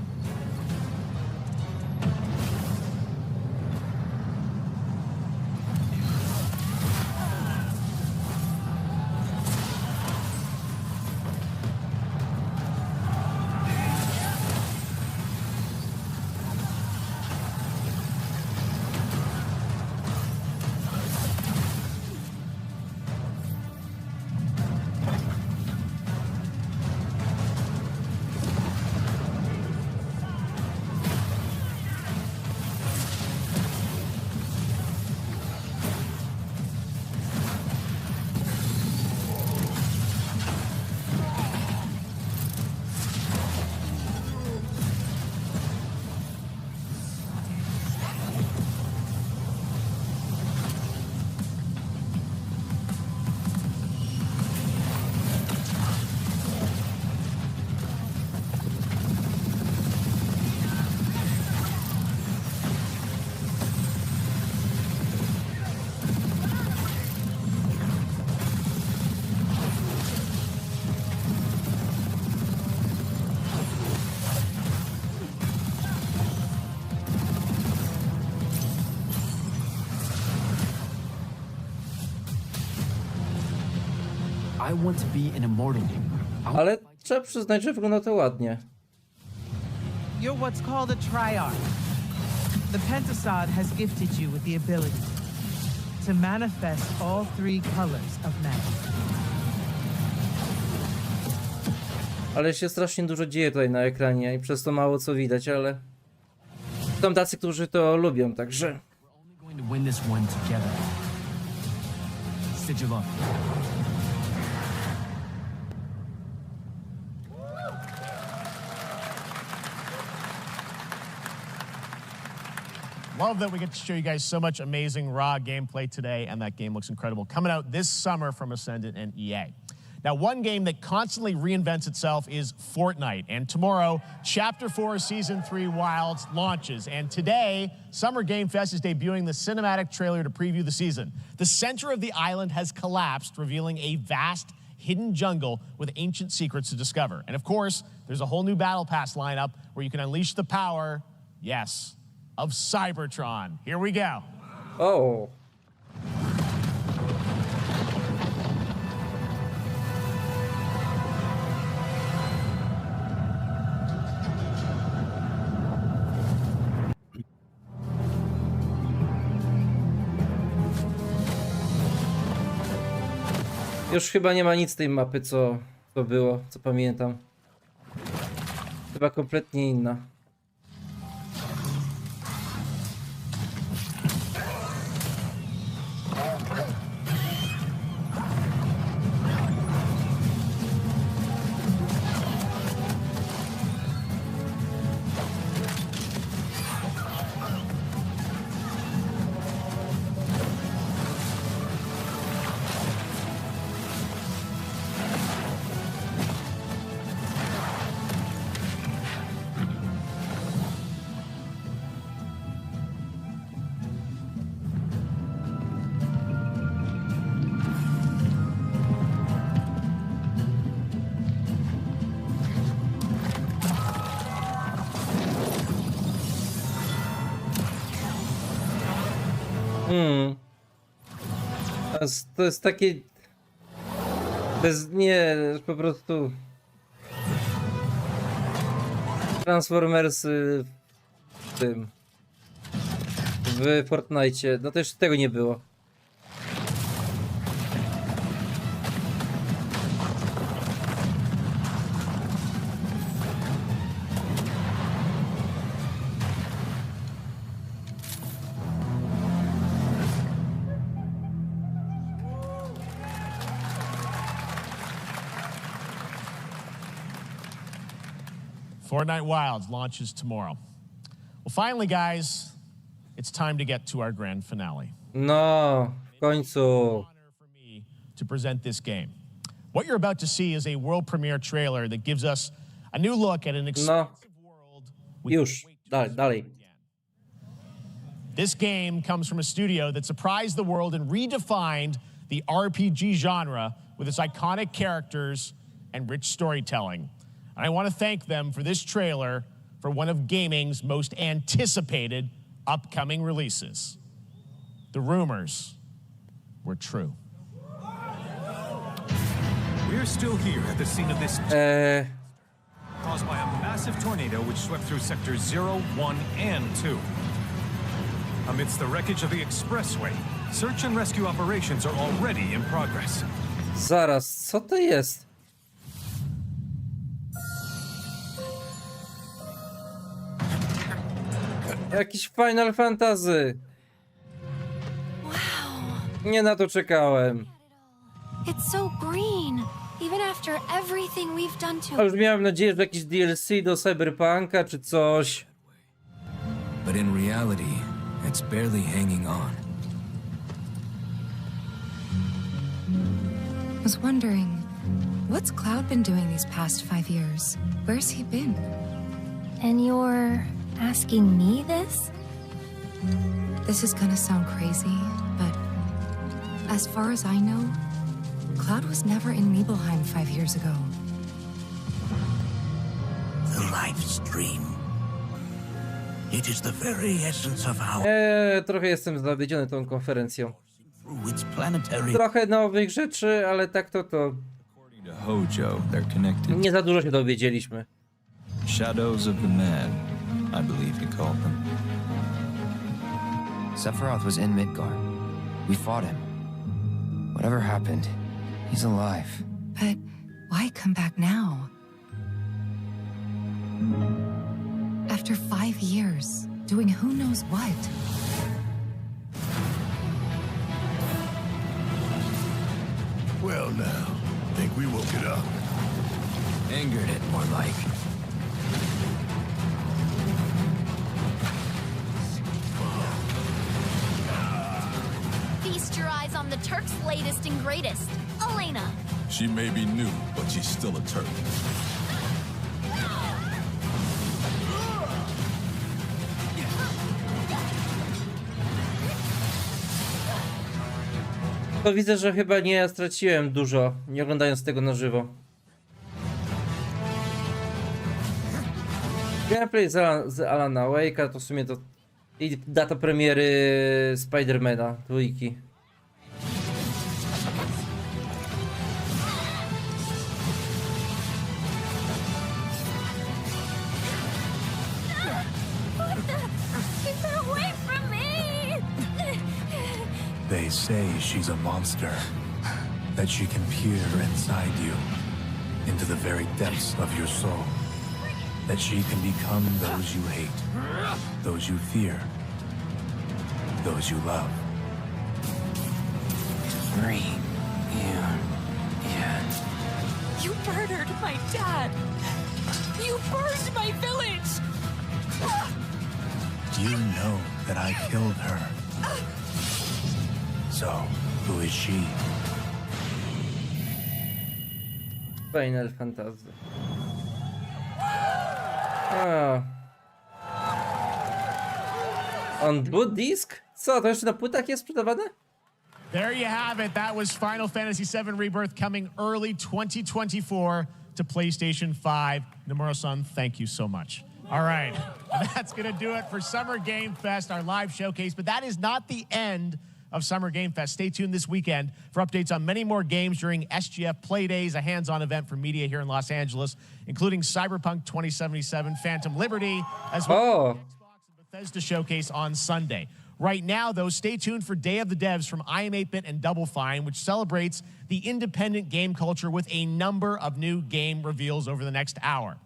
Speaker 28: I want to be an immortal.
Speaker 2: Ale trzeba przyznać, że wygląda to ładnie.
Speaker 13: You're what's called a triarch. The Pentasod has gifted you with the ability to manifest all 3 colors of magic.
Speaker 2: Ale się strasznie dużo dzieje tutaj na ekranie i przez to mało co widać, ale są tacy, którzy to lubią, także...
Speaker 4: Love that we get to show you guys so much amazing raw gameplay today, and that game looks incredible. Coming out this summer from Ascendant and EA. Now, one game that constantly reinvents itself is Fortnite. And tomorrow, Chapter 4, Season 3 Wilds launches. And today, Summer Game Fest is debuting the cinematic trailer to preview the season. The center of the island has collapsed, revealing a vast, hidden jungle with ancient secrets to discover. And of course, there's a whole new Battle Pass lineup where you can unleash the power, yes, of Cybertron. Here we go.
Speaker 2: Oh. Już chyba nie ma nic z tej mapy, co było, co pamiętam. chyba kompletnie inna. To jest takie... nie, po prostu... Transformersy w tym... w Fortnite. No też tego nie było.
Speaker 4: Fortnite Wilds launches tomorrow. Well, finally, guys, it's time to get to our grand finale.
Speaker 2: No, w końcu.
Speaker 4: To present this game. What you're about to see is a world premiere trailer that gives us a new look at an expansive world.
Speaker 2: Już, dalej.
Speaker 4: This game comes from a studio that surprised the world and redefined the RPG genre with its iconic characters and rich storytelling. And I want to thank them for this trailer for one of gaming's most anticipated upcoming releases. The rumors were true.
Speaker 6: We're still here at the scene of this caused by a massive tornado which swept through sectors 0, 1, and 2. Amidst the wreckage of the expressway, search and rescue operations are already in progress.
Speaker 2: Zaraz, co to jest? Jakiś Final Fantasy.
Speaker 1: Wow.
Speaker 2: Nie na to czekałem.
Speaker 1: It's so green, even after everything we've done to it.
Speaker 2: A już miałem nadzieję, że jakiś DLC do Cyberpunka czy coś.
Speaker 8: But in reality, it's barely hanging on.
Speaker 10: I was wondering, what's Cloud been doing these past 5 years? Where's he been?
Speaker 1: And you're asking me this?
Speaker 10: This is gonna sound crazy, but as far as I know, Cloud was never in Nibelheim 5 years ago.
Speaker 27: The live stream. It is the very essence of our...
Speaker 2: Trochę jestem zawiedziony tą konferencją.
Speaker 27: Its planetary...
Speaker 2: Trochę nowych rzeczy, ale tak to...
Speaker 21: Twoje, they're connected.
Speaker 2: Nie za dużo się dowiedzieliśmy.
Speaker 21: Shadows of the Man, I believe he called them.
Speaker 11: Sephiroth was in Midgard. We fought him. Whatever happened, he's alive.
Speaker 10: But why come back now? After 5 years, doing who knows what?
Speaker 27: Well now, think we woke it up.
Speaker 11: Angered it, more like.
Speaker 15: Feast your eyes on the Turk's latest and greatest, Elena.
Speaker 16: She may be new, but she's still a Turk.
Speaker 2: To widzę, że chyba nie straciłem dużo, nie oglądając tego na żywo. Gameplay z Alana Wake'a to w sumie to... i data premiery Spidermana, dwójki.
Speaker 27: They say she's a monster, that she can peer inside you, into the very depths of your soul.
Speaker 6: that she can become those you hate, those you fear, those you love.
Speaker 25: Breathe in.
Speaker 1: You murdered my dad! You burned my village!
Speaker 6: You know that I killed her. So, who is she?
Speaker 2: Final Fantasy. A. On boot disk? Co, to jeszcze na płytach jest sprzedawane?
Speaker 4: There you have it. That was Final Fantasy VII Rebirth coming early 2024 to PlayStation 5. Nomura-san, thank you so much. All right, that's going to do it for Summer Game Fest, our live showcase. But that is not the end of Summer Game Fest. Stay tuned this weekend for updates on many more games during SGF Play Days, a hands-on event for media here in Los Angeles, including Cyberpunk 2077, Phantom Liberty, as well as Xbox and Bethesda Showcase on Sunday. Right now, though, stay tuned for Day of the Devs from IM8bit and Double Fine, which celebrates the independent game culture with a number of new game reveals over the next hour.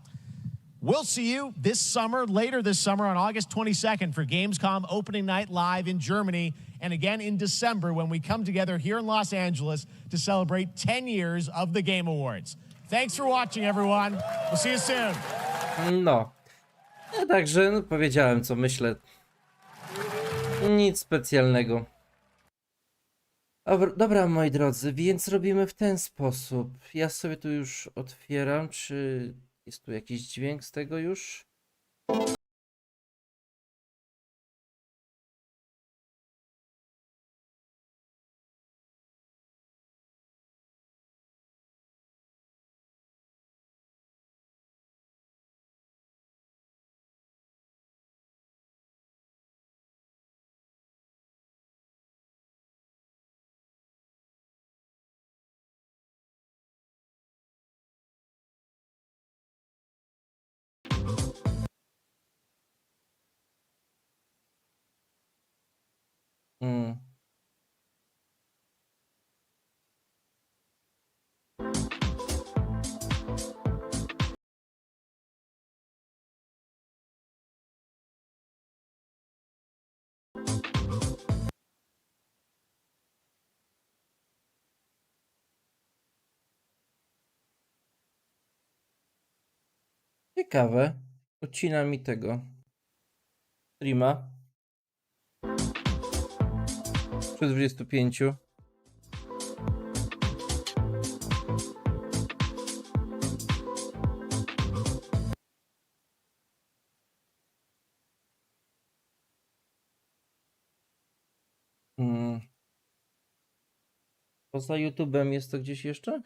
Speaker 4: We'll see you this summer, later this summer on August 22nd for Gamescom opening night live in Germany, and again in December when we come together here in Los Angeles to celebrate 10 years of the Game Awards. Thanks for watching, everyone. We'll see you soon.
Speaker 2: No. Także no, powiedziałem, co myślę. Nic specjalnego. Dobra, moi drodzy, więc robimy w ten sposób. Ja sobie tu już otwieram, czy jest tu jakiś dźwięk z tego już? Ciekawe. Odcina mi tego streama przy 25. Poza YouTube'em jest to gdzieś jeszcze?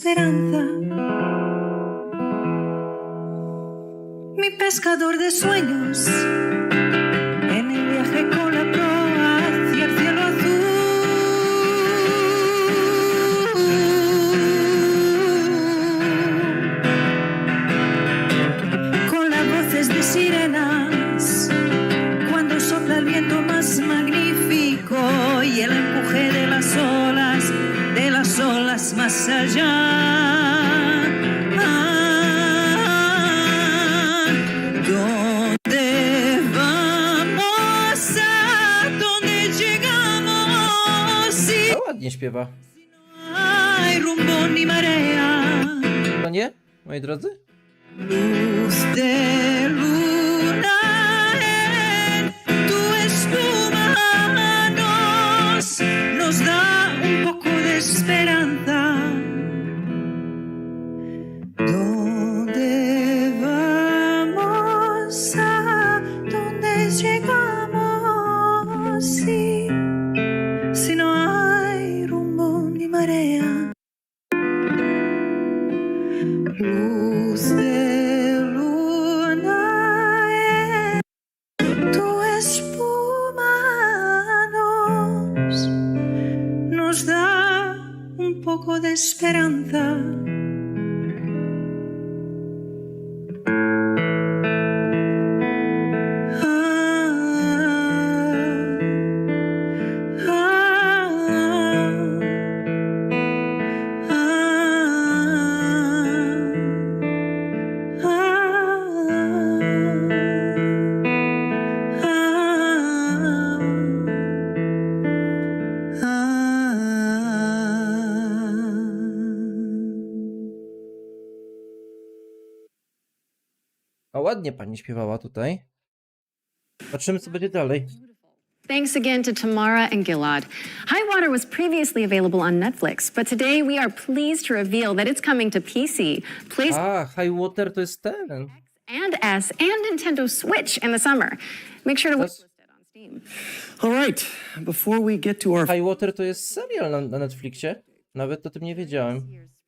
Speaker 3: esperanza. Mi pescador de sueños, en el viaje con la proa hacia el cielo azul. Con las voces de sirenas, cuando sopla el viento más magnífico y el empuje de las olas más allá. ¿Dónde vamos? ¿A dónde llegamos? Si
Speaker 2: Ładnie śpiewa.
Speaker 3: no hay rumbo ni marea.
Speaker 2: To nie, moi drodzy?
Speaker 3: Luz de luna en tu espuma nos da un poco de esperanza. ¿Dónde vamos? ¿A dónde llegamos? Si no hay rumbo ni marea. Luz de luna en tu espuma nos da un poco de esperanza.
Speaker 2: A ładnie pani śpiewała tutaj. Patrzymy, co będzie dalej.
Speaker 7: Thanks again to Tamara and Gilad. High Water was previously available on Netflix, but today we are pleased to reveal that it's coming to PC, PlayStation
Speaker 2: High Water to jest ten.
Speaker 7: and S, and Nintendo Switch in the summer. Make sure to wishlist it on Steam.
Speaker 18: All right, before we get to our
Speaker 2: High Water to jest serial na Netflixie. Nawet o tym nie wiedziałem.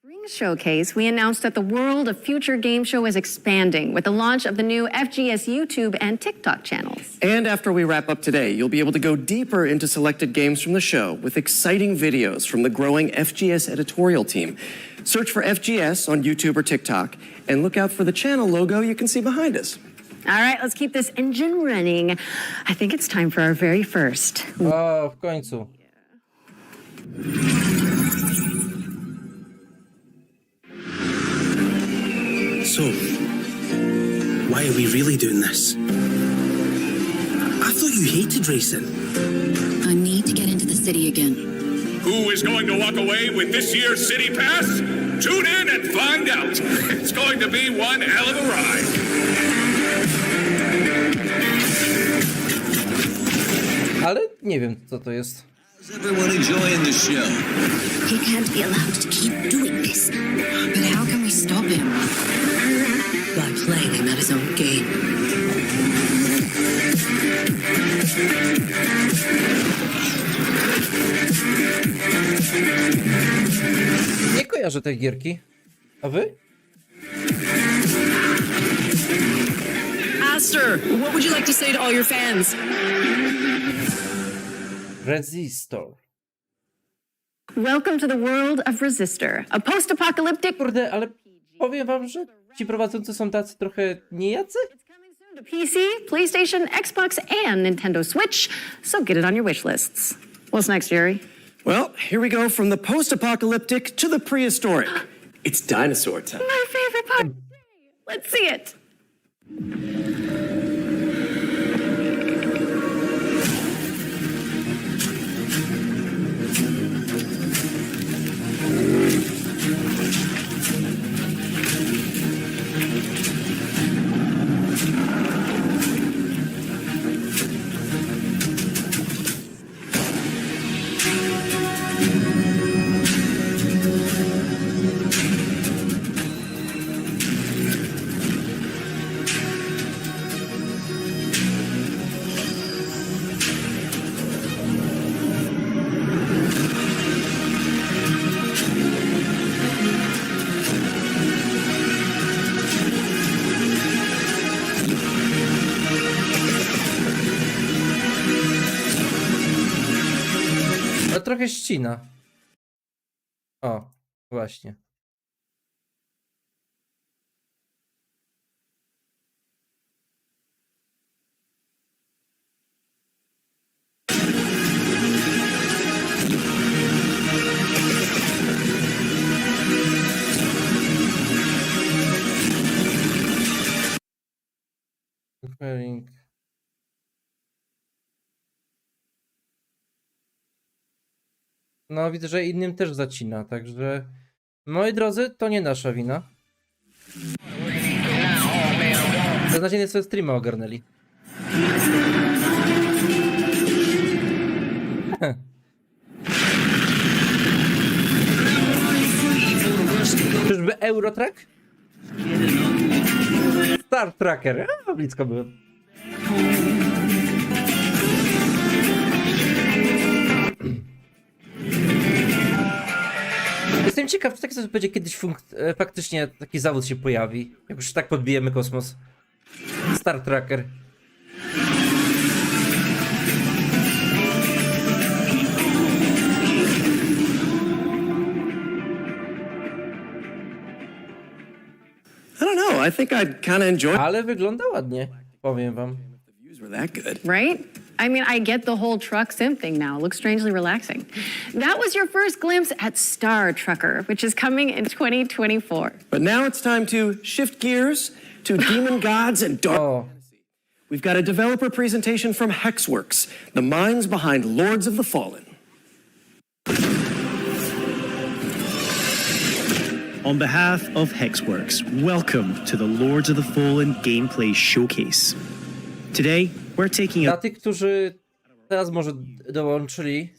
Speaker 7: Spring Showcase, we announced that the world of Future Game Show is expanding with the launch of the new FGS YouTube and TikTok channels.
Speaker 18: And after we wrap up today, you'll be able to go deeper into selected games from the show with exciting videos from the growing FGS editorial team. Search for FGS on YouTube or TikTok and look out for the channel logo you can see behind us.
Speaker 7: All right, let's keep this engine running. I think it's time for our very first.
Speaker 2: O, w końcu.
Speaker 27: So, why are we really doing this? I thought you hated racing.
Speaker 19: I need to get into the city again.
Speaker 20: Who is going to walk away with this year's City Pass? Tune in and find out. It's going to be one hell of a ride.
Speaker 2: Ale nie wiem, co to jest.
Speaker 19: How's everyone enjoying the show? He can't be allowed to keep doing this. But how can we stop him? By playing him at his own game.
Speaker 2: Nie kojarzę tej gierki. A wy?
Speaker 22: Aster, what would you like to say to all your fans?
Speaker 2: Resistor.
Speaker 7: Welcome to the world of Resistor, a post-apocalyptic...
Speaker 2: Kurde, ale powiem wam, że ci prowadzący są tacy trochę niejacy.
Speaker 7: to PC, PlayStation, Xbox, and Nintendo Switch, so get it on your wish lists. What's next, Jerry?
Speaker 18: Well, here we go from the post-apocalyptic to the prehistoric. It's dinosaur time.
Speaker 7: My favorite part of the day. Let's see it.
Speaker 2: trochę ścina. O, właśnie. Preparing. No, widzę, że innym też zacina, także moi drodzy, to nie nasza wina. Beznadziejnie sobie streama ogarnęli. Czyżby Eurotrack? Star Tracker. A, blisko byłem. Jestem ciekaw, czy taki sposób będzie kiedyś faktycznie taki zawód się pojawi. Jak już tak podbijemy kosmos. Star Tracker.
Speaker 18: I don't know. I think I'd kind of enjoy.
Speaker 2: Ale wygląda ładnie, powiem wam.
Speaker 7: Right? I mean, I get the whole truck sim thing now. It looks strangely relaxing. That was your first glimpse at Star Trucker, which is coming in 2024.
Speaker 18: But now it's time to shift gears to demon gods and dark. We've got a developer presentation from Hexworks, the minds behind Lords of the Fallen.
Speaker 5: On behalf of Hexworks, welcome to the Lords of the Fallen gameplay showcase. Today, we're taking
Speaker 2: Dla tych, którzy teraz może dołączyli,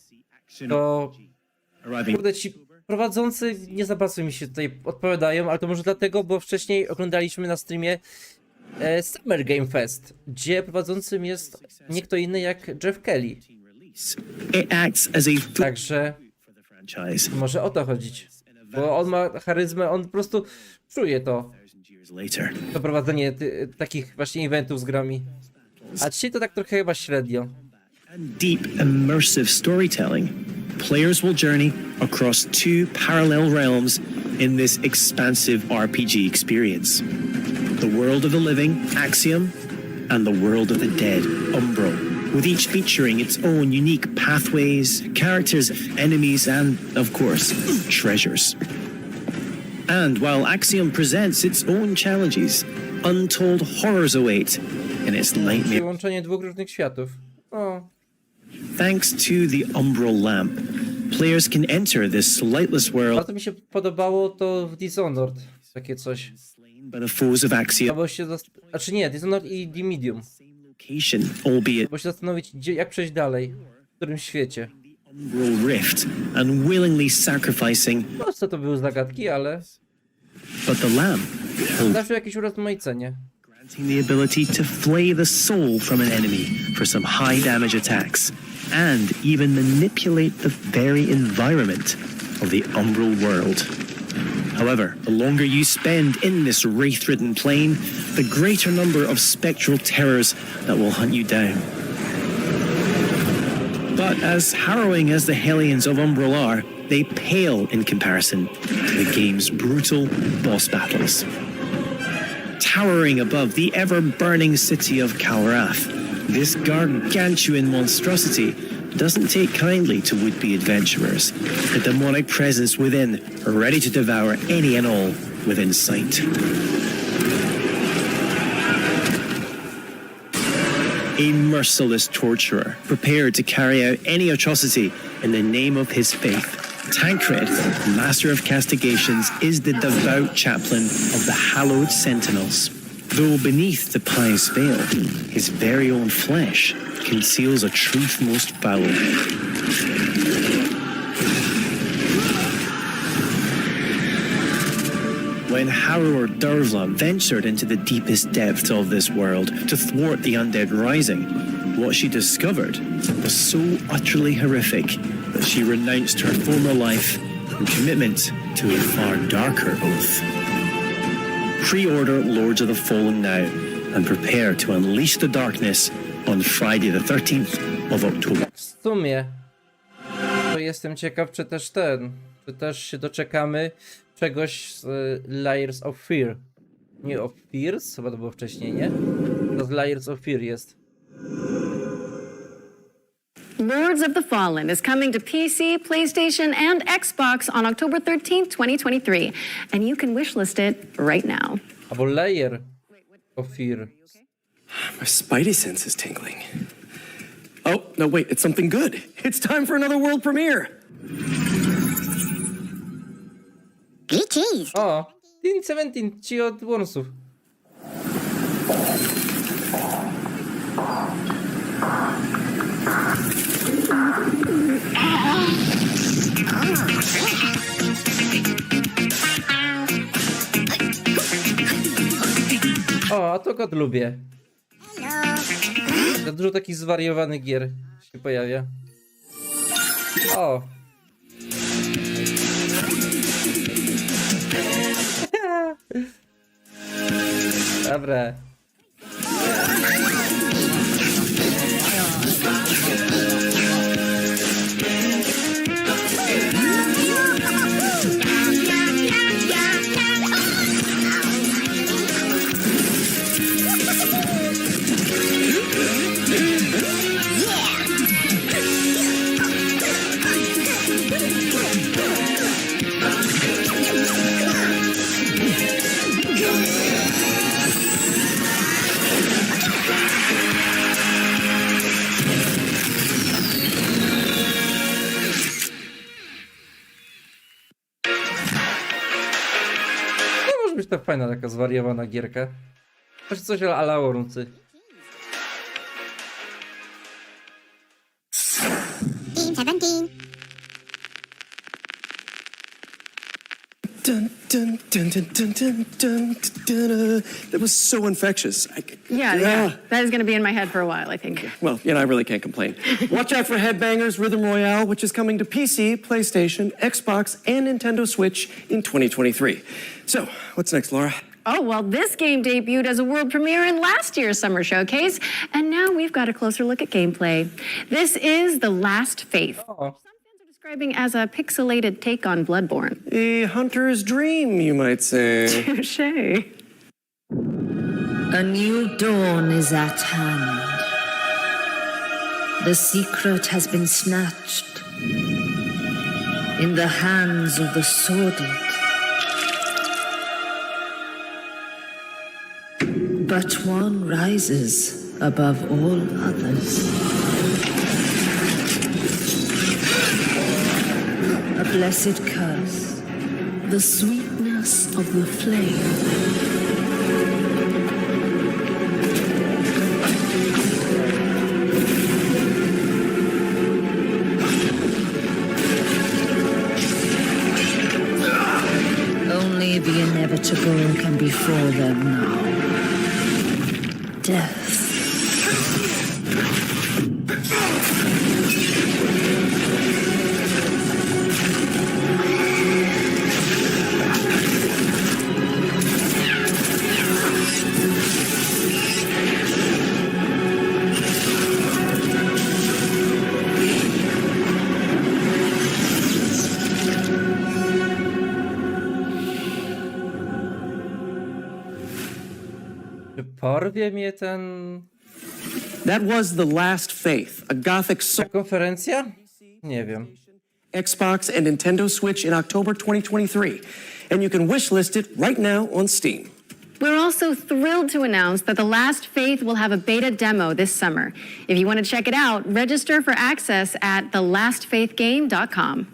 Speaker 2: to kurde, ci prowadzący nie za bardzo mi się tutaj odpowiadają, ale to może dlatego, bo wcześniej oglądaliśmy na streamie Summer Game Fest, gdzie prowadzącym jest nie kto inny jak Jeff Kelly. Także może o to chodzić. Bo on ma charyzmę, on po prostu czuje to prowadzenie takich właśnie eventów z grami. A dzisiaj to tak trochę chyba średnio.
Speaker 5: Deep, immersive storytelling. Players will journey across two parallel realms in this expansive RPG experience. The world of the living, Axiom, and the world of the dead, Umbro, with each featuring its own unique pathways, characters, enemies, and, of course, treasures. And while Axiom presents its own challenges, untold horrors await in its nightmare.
Speaker 2: Łączenie dwóch różnych światów. O.
Speaker 5: Thanks to the Umbral Lamp, players can enter this lightless world.
Speaker 2: A to mi się podobało to w Dishonored, takie coś.
Speaker 5: By the foes of Axiom.
Speaker 2: Znaczy nie, Dishonored i The Medium.
Speaker 5: Albeit
Speaker 2: bo się zastanowić, jak przejść dalej, w którym świecie.
Speaker 5: Umbral Rift, unwillingly sacrificing.
Speaker 2: No co to były zagadki, ale...
Speaker 5: But the lamp
Speaker 2: zawsze jakieś urozmaicenie.
Speaker 5: Granting the ability to flay the soul from an enemy for some high damage attacks, and even manipulate the very environment of the Umbral world. However, the longer you spend in this wraith-ridden plane, the greater number of spectral terrors that will hunt you down. But as harrowing as the Hellions of Umbral are, they pale in comparison to the game's brutal boss battles. Towering above the ever-burning city of Kalrath, this gargantuan monstrosity doesn't take kindly to would-be adventurers, the demonic presence within, ready to devour any and all within sight. A merciless torturer, prepared to carry out any atrocity in the name of his faith. Tancred, master of castigations, is the devout chaplain of the hallowed sentinels. Though beneath the pious veil, his very own flesh conceals a truth most foul. When Harrower Dervla ventured into the deepest depths of this world to thwart the undead rising, what she discovered was so utterly horrific that she renounced her former life and commitment to a far darker oath. Pre-order Lords of the Fallen now and prepare to unleash the darkness on Friday the 13th of October.
Speaker 2: W sumie to jestem ciekaw, czy też się doczekamy czegoś z Layers of Fear. Nie of Fears, chyba to było wcześniej, nie? To z Layers of Fear jest.
Speaker 7: Lords of the Fallen is coming to PC, PlayStation, and Xbox on October 13th, 2023. And you can wishlist it right now.
Speaker 2: Albo Layer of Fear.
Speaker 18: My spidey sense is tingling. Oh, no, wait, it's something good. It's time for another world premiere.
Speaker 2: O, Teen 17, ci od bonusów. O, a to go lubię. Za dużo takich zwariowanych gier się pojawia. O! Dobra. Być to fajna taka zwariowana gierka. Coś a la Oruncy.
Speaker 18: Dun, dun, dun, dun, dun, dun, dun, dun. That was so infectious.
Speaker 7: Yeah. That is going to be in my head for a while, I think.
Speaker 18: Well, I really can't complain. Watch out for Headbangers Rhythm Royale, which is coming to PC, PlayStation, Xbox, and Nintendo Switch in 2023. So, what's next, Laura?
Speaker 7: Oh, well, this game debuted as a world premiere in last year's summer showcase, and now we've got a closer look at gameplay. This is The Last Faith.
Speaker 2: Oh.
Speaker 7: Describing as a pixelated take on Bloodborne.
Speaker 18: A hunter's dream, you might say.
Speaker 7: Touché.
Speaker 9: A new dawn is at hand. The secret has been snatched in the hands of the sordid. But one rises above all others. A blessed curse, the sweetness of the flame. Only the inevitable can befall them now. Death.
Speaker 2: Porwie mnie ten...
Speaker 18: That was The Last Faith, a gothic soul.
Speaker 2: Konferencja? Nie wiem.
Speaker 18: Xbox and Nintendo Switch in October 2023. And you can wishlist it right now on Steam.
Speaker 7: We're also thrilled to announce that The Last Faith will have a beta demo this summer. If you want to check it out, register for access at thelastfaithgame.com.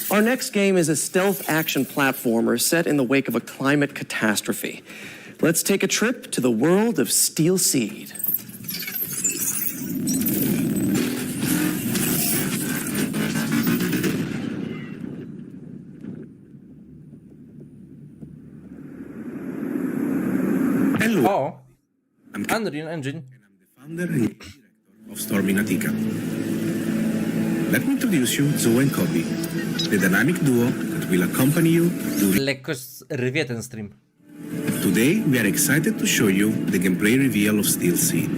Speaker 18: Our next game is a stealth action platformer set in the wake of a climate catastrophe. Let's take a trip to the world of Steel Seed.
Speaker 27: Hello.
Speaker 2: Oh,
Speaker 27: I'm
Speaker 2: Unreal Engine.
Speaker 27: founder and director of Stormy Natica. Let me introduce you Zoe and Kobe, the dynamic duo that will accompany you during...
Speaker 2: Lekko rwie ten stream.
Speaker 27: Today, we are excited to show you the gameplay reveal of Steel Seed.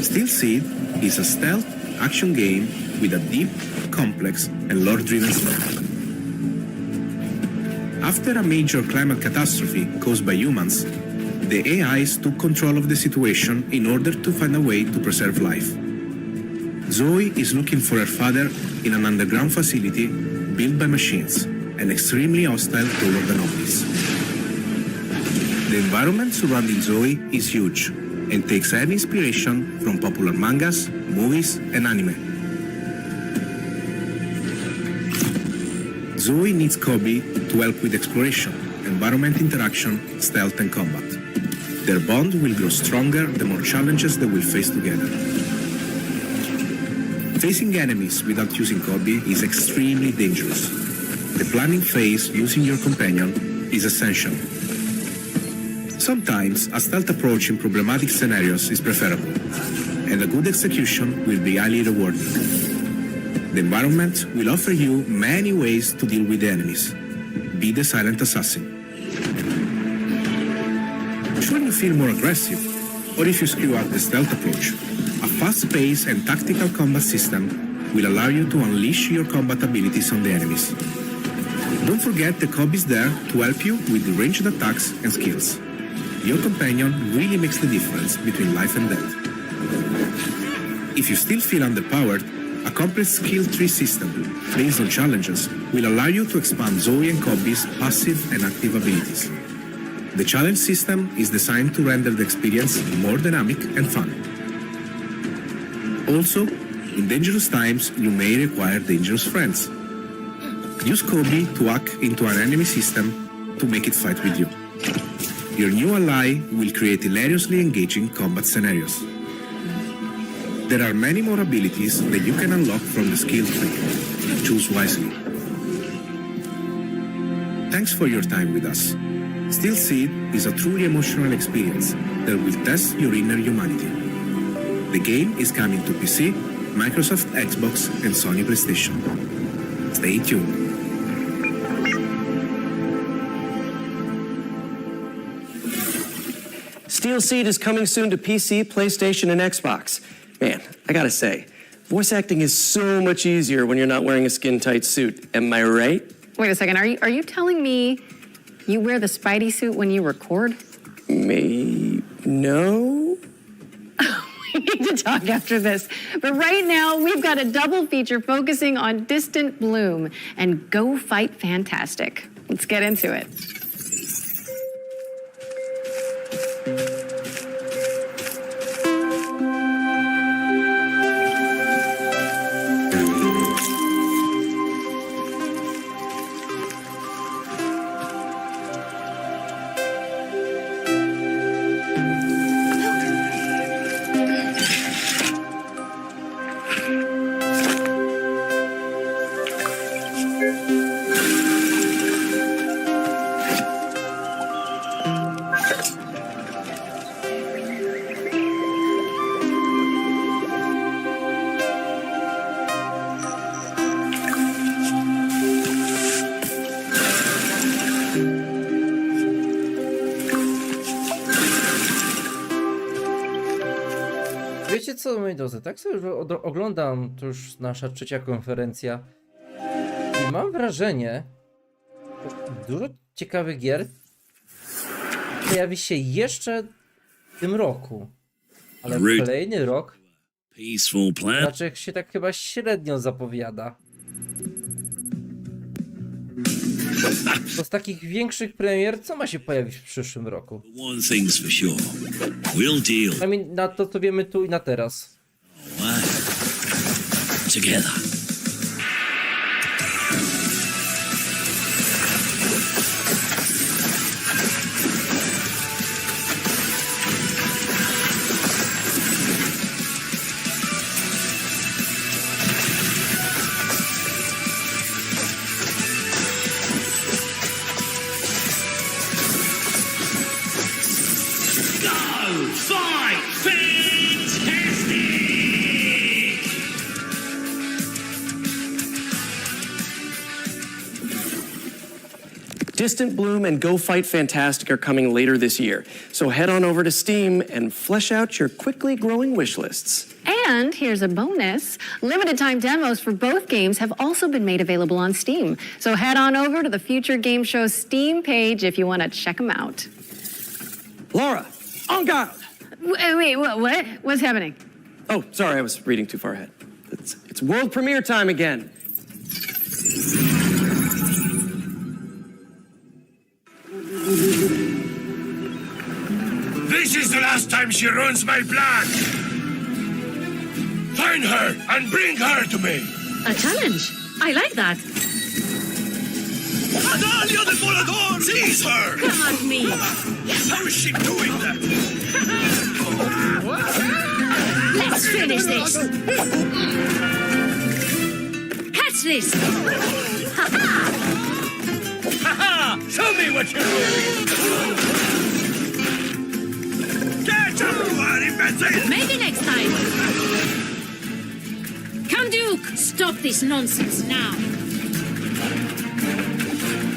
Speaker 27: Steel Seed is a stealth action game with a deep, complex, and lore-driven story. After a major climate catastrophe caused by humans, the AIs took control of the situation in order to find a way to preserve life. Zoe is looking for her father in an underground facility built by machines and extremely hostile toward anomalies. The environment surrounding Zoe is huge and takes heavy inspiration from popular mangas, movies, and anime. Zoe needs Kobe to help with exploration, environment interaction, stealth, and combat. Their bond will grow stronger the more challenges they will face together. Facing enemies without using Kobe is extremely dangerous. The planning phase using your companion is essential. Sometimes a stealth approach in problematic scenarios is preferable, and a good execution will be highly rewarding. The environment will offer you many ways to deal with the enemies. Be the silent assassin. Should you feel more aggressive, or if you screw up the stealth approach, a fast-paced and tactical combat system will allow you to unleash your combat abilities on the enemies. Don't forget the Kobe is there to help you with the ranged attacks and skills. Your companion really makes the difference between life and death. If you still feel underpowered, a complex skill tree system based on challenges will allow you to expand Zoe and Kobe's passive and active abilities. The challenge system is designed to render the experience more dynamic and fun. Also, in dangerous times, you may require dangerous friends. Use Kobe to hack into an enemy system to make it fight with you. Your new ally will create hilariously engaging combat scenarios. There are many more abilities that you can unlock from the skill tree. Choose wisely. Thanks for your time with us. Steel Seed is a truly emotional experience that will test your inner humanity. The game is coming to PC, Microsoft Xbox, and Sony PlayStation. Stay tuned.
Speaker 18: Steel Seed is coming soon to PC, PlayStation, and Xbox. Man, I gotta say, voice acting is so much easier when you're not wearing a skin-tight suit. Am I right?
Speaker 7: Wait a second, are you telling me you wear the Spidey suit when you record?
Speaker 18: No?
Speaker 7: We need to talk after this. But right now, we've got a double feature focusing on Distant Bloom and Go Fight Fantastic. Let's get into it.
Speaker 2: Wiecie co, moi drodzy, tak sobie oglądam, to już nasza trzecia konferencja i mam wrażenie, że dużo ciekawych gier pojawi się jeszcze w tym roku, ale kolejny rok raczej się tak chyba średnio zapowiada. Bo z takich większych premier, co ma się pojawić w przyszłym roku? I mean, na to, co wiemy tu i na teraz.
Speaker 18: Distant Bloom and Go Fight Fantastic are coming later this year, so head on over to Steam and flesh out your quickly growing wish lists.
Speaker 7: And here's a bonus. Limited time demos for both games have also been made available on Steam. So head on over to the Future Game Show's Steam page if you want to check them out.
Speaker 18: Laura, en garde!
Speaker 7: Wait, what? What's happening?
Speaker 18: Oh, sorry, I was reading too far ahead. It's world premiere time again.
Speaker 20: This is the last time she ruins my plan! Find her and bring her to me!
Speaker 22: A challenge. I like that.
Speaker 20: Adalia de Volador! Seize her!
Speaker 22: Come at me.
Speaker 20: How is she doing that?
Speaker 22: Let's finish this. Catch this.
Speaker 20: Ha-ha! Show me what you're doing! Catch up, imbecile!
Speaker 22: Maybe next time. Come, Duke. Stop this nonsense now.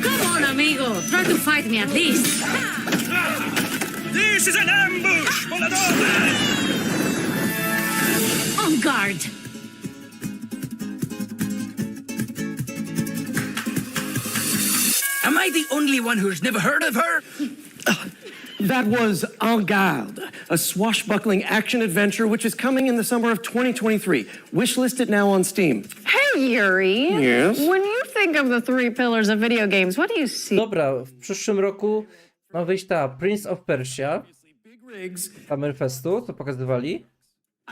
Speaker 22: Come on, amigo. Try to fight me at least.
Speaker 20: This is an ambush, Volador!
Speaker 22: On guard.
Speaker 12: Am I the only one who's never heard of her?
Speaker 18: That was En Garde, a swashbuckling action-adventure which is coming in the summer of 2023. Wishlisted now on Steam.
Speaker 7: Hey, Yuri.
Speaker 18: Yes?
Speaker 7: When you think of the three pillars of video games, what do you see?
Speaker 2: Dobra, w przyszłym roku ma wyjść ta Prince of Persia Summerfestu, co pokazywali.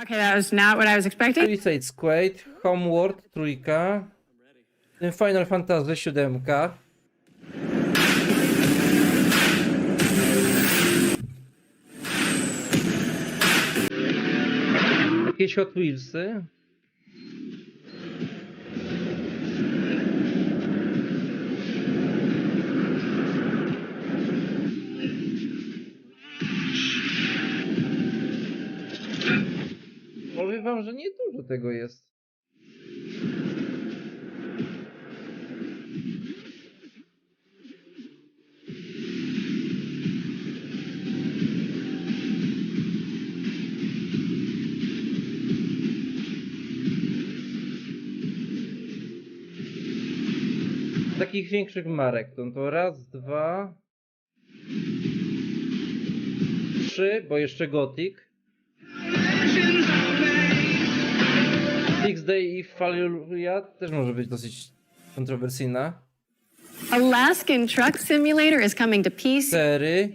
Speaker 7: Okay, that was not what I was expecting.
Speaker 2: Suicide Squad, Homeworld, trójka, Final Fantasy 7. Jakieś Hot Wheelsy. Powiem wam, że nie dużo tego jest. Takich większych marek to raz, dwa, trzy, bo jeszcze Gothic. Six Day i Falluria też może być dosyć kontrowersyjna.
Speaker 7: Alaskan Truck Simulator is coming to PC
Speaker 2: 4,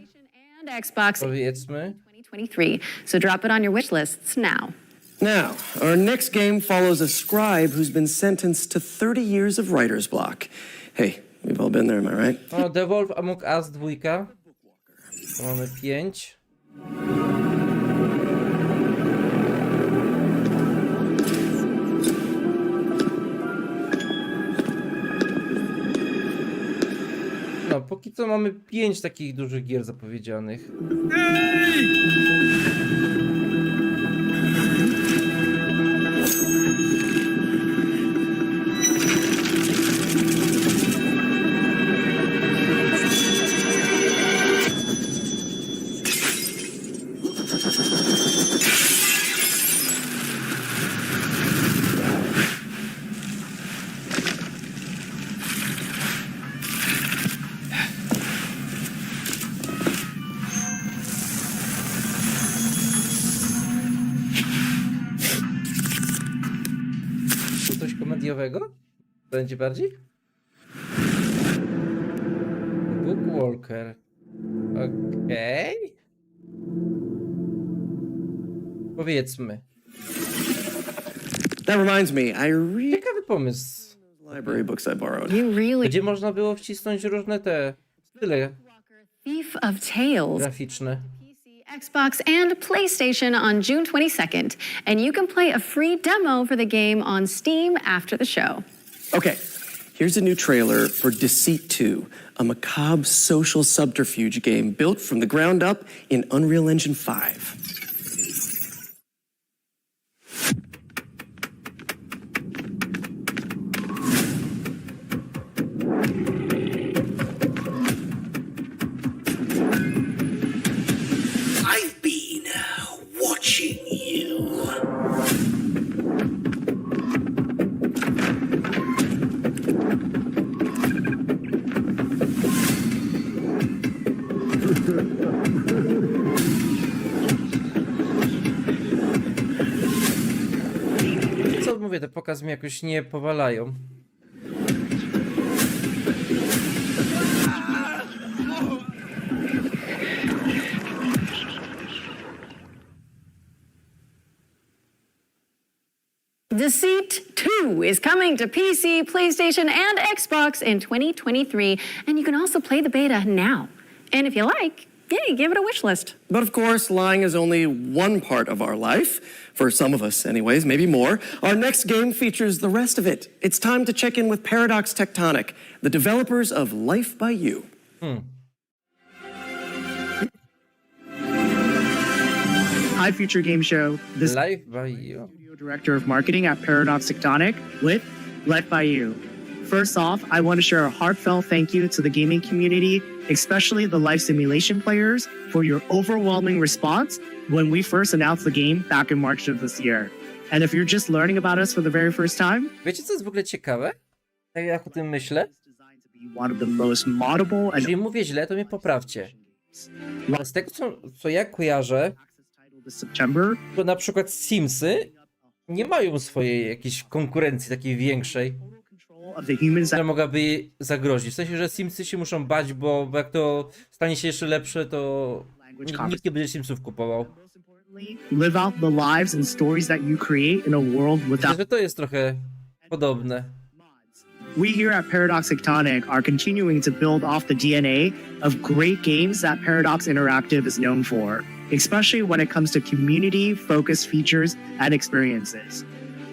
Speaker 7: and Xbox in
Speaker 2: powiedzmy.
Speaker 7: 2023, so drop it on your wish lists now.
Speaker 18: Now, our next game follows a scribe who's been sentenced to 30 years of writer's block. Hey, we've all been there, am I right?
Speaker 2: O, Devolve Among Us 2. To mamy 5. No, póki co mamy 5 takich dużych gier zapowiedzianych. Coś komediowego? Będzie bardziej? Bookwalker. Okej. Powiedzmy.
Speaker 18: That reminds me, I really
Speaker 2: Ciekawy pomysł.
Speaker 18: library books I borrowed.
Speaker 7: You really
Speaker 2: Gdzie można było wcisnąć różne te style
Speaker 7: Thief of Tales.
Speaker 2: graficzne.
Speaker 7: Xbox and PlayStation on June 22nd, and you can play a free demo for the game on Steam after the show.
Speaker 18: Okay, here's a new trailer for Deceit 2, a macabre social subterfuge game built from the ground up in Unreal Engine 5.
Speaker 12: I've been watching you.
Speaker 2: mówię, te pokazy mnie jakoś nie powalają.
Speaker 7: Deceit 2 is coming to PC, PlayStation, and Xbox in 2023, and you can also play the beta now. And if you like, yeah, give it a wish list.
Speaker 18: But of course, lying is only one part of our life. For some of us, anyways, maybe more. Our next game features the rest of it. It's time to check in with Paradox Tectonic, the developers of Life by You.
Speaker 8: Hi, Future Game Show. This is
Speaker 2: Life by You.
Speaker 8: Director of Marketing at Paradox Tectonic with Life by You. First off, I want to share a heartfelt thank you to the gaming community, especially the life simulation players, for your overwhelming response when we first announced the game back in March of this year. And if you're just learning about us for the very first time,
Speaker 2: Wiecie, co jest w ogóle ciekawe? Tak jak o tym myślę?
Speaker 8: one of the most moddable and
Speaker 2: Jeżeli mówię źle, to mnie poprawcie. Ale z tego, co ja kojarzę,
Speaker 8: September,
Speaker 2: to na przykład Simsy nie mają swojej jakiejś konkurencji takiej większej,
Speaker 8: of the humans
Speaker 2: która mogłaby jej zagrozić. W sensie, że Simsy się muszą bać, bo jak to stanie się jeszcze lepsze, to nikt nie będzie Simsów kupował.
Speaker 8: live out the lives and stories that you create in a world
Speaker 2: Myślę,
Speaker 8: without.
Speaker 2: że to jest trochę podobne.
Speaker 8: We here at Paradox Tectonic are continuing to build off the DNA of great games that Paradox Interactive is known for, especially when it comes to community-focused features and experiences.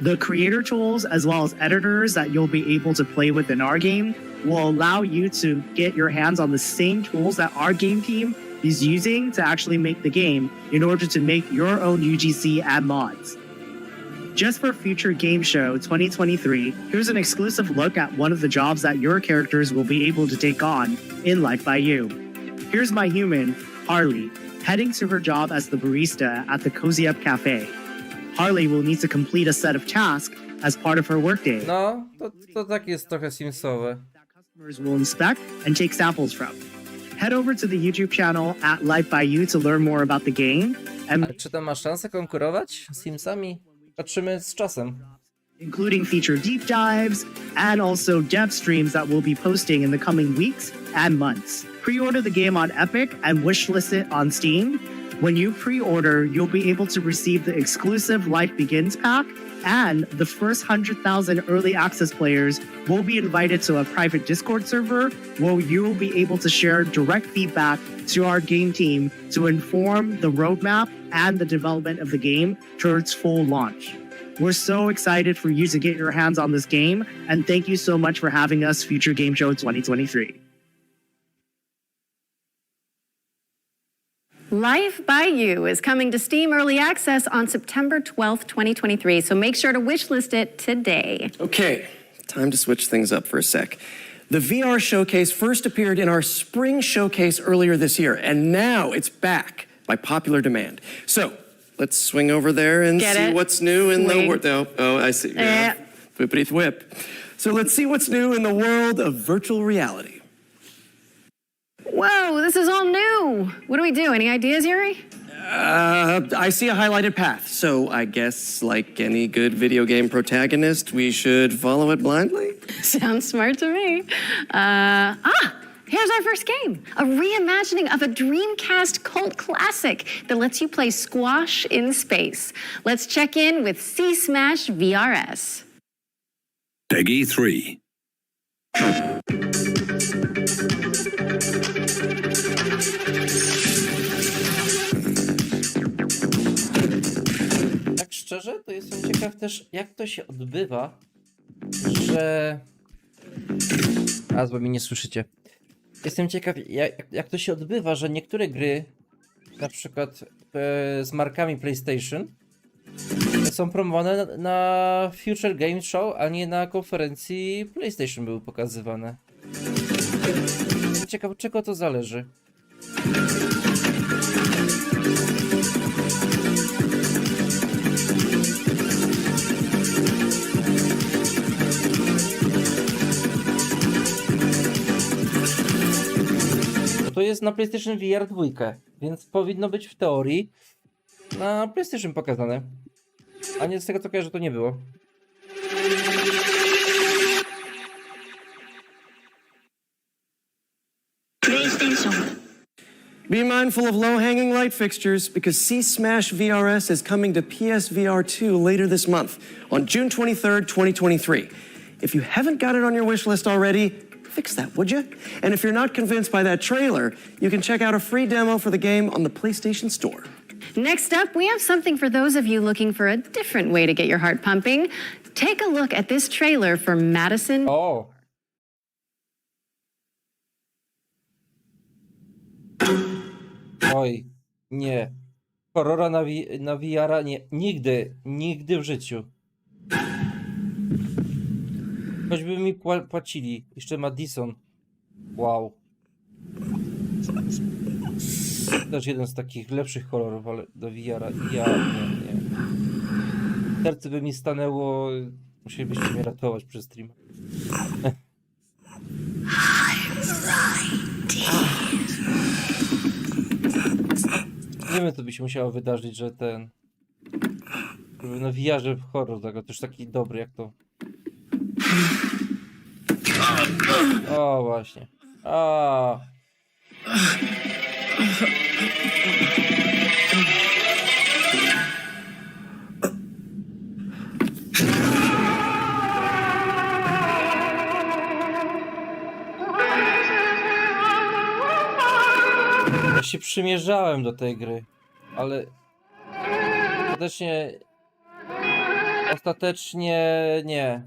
Speaker 8: The creator tools, as well as editors that you'll be able to play with in our game, will allow you to get your hands on the same tools that our game team is using to actually make the game in order to make your own UGC and mods. Just for Future Game Show 2023, here's an exclusive look at one of the jobs that your characters will be able to take on in Life by You. Here's my human, Harley, heading to her job as the barista at the Cozy Up Cafe. Harley will need to complete a set of tasks as part of her workday.
Speaker 2: No, to tak jest trochę simsowe.
Speaker 8: Customers will inspect and take samples from. Head over to the YouTube channel at Life by You to learn more about the game. And
Speaker 2: A czy to ma szansę konkurować z Simsami? Patrzymy z czasem.
Speaker 8: including feature deep dives and also dev streams that we'll be posting in the coming weeks and months. Pre-order the game on Epic and wishlist it on Steam. When you pre-order, you'll be able to receive the exclusive Life Begins pack, and the first 100,000 early access players will be invited to a private Discord server where you will be able to share direct feedback to our game team to inform the roadmap and the development of the game towards full launch. We're so excited for you to get your hands on this game, and thank you so much for having us, Future Game Show 2023.
Speaker 7: Life by You is coming to Steam Early Access on September 12th, 2023, so make sure to wishlist it today.
Speaker 18: Okay, time to switch things up for a sec. The VR showcase first appeared in our spring showcase earlier this year, and now it's back by popular demand. So let's swing over there and
Speaker 7: Get
Speaker 18: see
Speaker 7: it?
Speaker 18: what's new in the
Speaker 7: Swing.
Speaker 18: world. Oh, I see. Yeah. Whippity whip. So let's see what's new in the world of virtual reality.
Speaker 7: Whoa, this is all new. What do we do? Any ideas, Yuri?
Speaker 18: I see a highlighted path, so I guess, like any good video game protagonist, we should follow it blindly?
Speaker 7: Sounds smart to me. Here's our first game, a reimagining of a Dreamcast cult classic that lets you play squash in space. Let's check in with C-Smash VRS.
Speaker 16: Peggy 3.
Speaker 2: Tak szczerze, to jestem ciekaw też, jak to się odbywa, że... Bo mnie nie słyszycie. Jestem ciekaw, jak to się odbywa, że niektóre gry, na przykład z markami PlayStation, są promowane na Future Game Show, a nie na konferencji PlayStation były pokazywane. Jestem ciekaw, od czego to zależy. To jest na PlayStation VR 2, więc powinno być w teorii na PlayStation pokazane. A nie z tego co kojarzę, to nie było.
Speaker 18: Be mindful of low-hanging light fixtures because C-Smash VRS is coming to PSVR 2 later this month on June 23rd, 2023. If you haven't got it on your wish list already, fix that, would you? And if you're not convinced by that trailer, you can check out a free demo for the game on the PlayStation Store.
Speaker 7: Next up, we have something for those of you looking for a different way to get your heart pumping. Take a look at this trailer for Madison.
Speaker 2: O! Oj, nie. Horrora na VR-a nie. Nigdy. Nigdy w życiu. Choćby mi płacili. Jeszcze Madison. Wow. Też jeden z takich lepszych horrorów, ale do VR-a ja nie. Serce by mi stanęło. Musielibyście mnie ratować przez stream. Wiemy, co by się musiało wydarzyć, że ten... Na VR-ze horror, tego też taki dobry jak to. O, właśnie. A. Ja się przymierzałem do tej gry, ale ostatecznie nie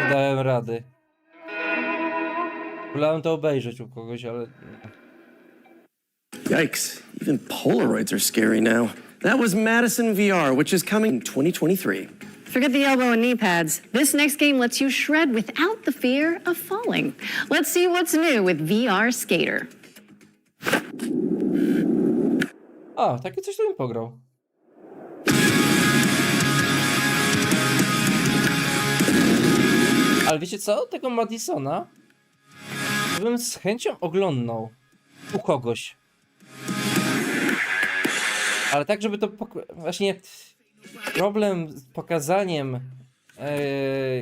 Speaker 2: dałem rady. Wolałem to obejrzeć u kogoś, ale...
Speaker 18: Yikes, even Polaroids are scary now. That was Madison VR, which is coming in 2023.
Speaker 7: Forget the elbow and knee pads. This next game lets you shred without the fear of falling. Let's see what's new with VR Skater.
Speaker 2: A, takie coś to bym pograł. Ale wiecie co? Tego Madisona bym z chęcią oglądał u kogoś. Ale tak, żeby to... Właśnie problem z pokazaniem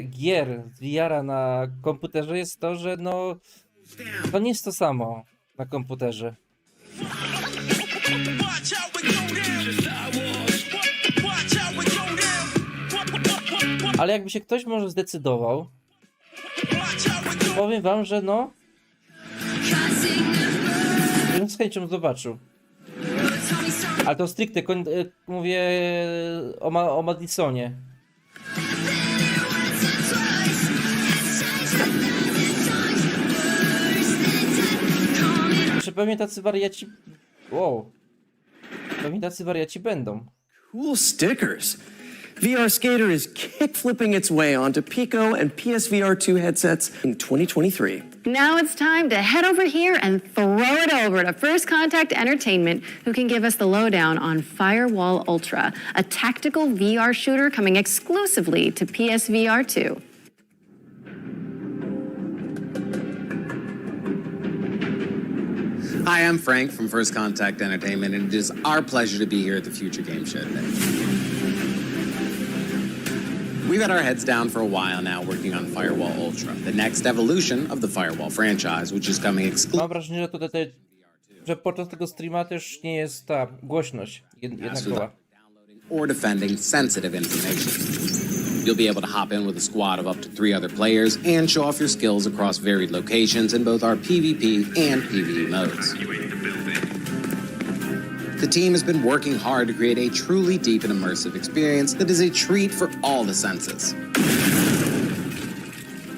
Speaker 2: gier z VR-a na komputerze jest to, że no... To nie jest to samo na komputerze. Ale jakby się ktoś może zdecydował, powiem wam, że no... bym z chęcią zobaczył. Ale to stricte mówię o Madisonie. Czy pewnie tacy wariaci... Wow. Pewnie tacy wariaci będą.
Speaker 18: Cool stickers. VR Skater is kick-flipping its way onto Pico and PSVR 2 headsets in 2023.
Speaker 7: Now it's time to head over here and throw it over to First Contact Entertainment, who can give us the lowdown on Firewall Ultra, a tactical VR shooter coming exclusively to PSVR 2.
Speaker 13: Hi, I'm Frank from First Contact Entertainment, and it is our pleasure to be here at the Future Game Show today. We've had our heads down for a while now working on Firewall Ultra, the next evolution of the Firewall franchise, which is coming exclusively.
Speaker 2: Mam wrażenie, że tutaj, że podczas tego streama też nie jest ta głośność jednakowa.
Speaker 13: Or defending sensitive information. You'll be able to hop in with a squad of up to 3 other players and show off your skills across varied locations in both our PvP and PvE modes. The team has been working hard to create a truly deep and immersive experience that is a treat for all the senses.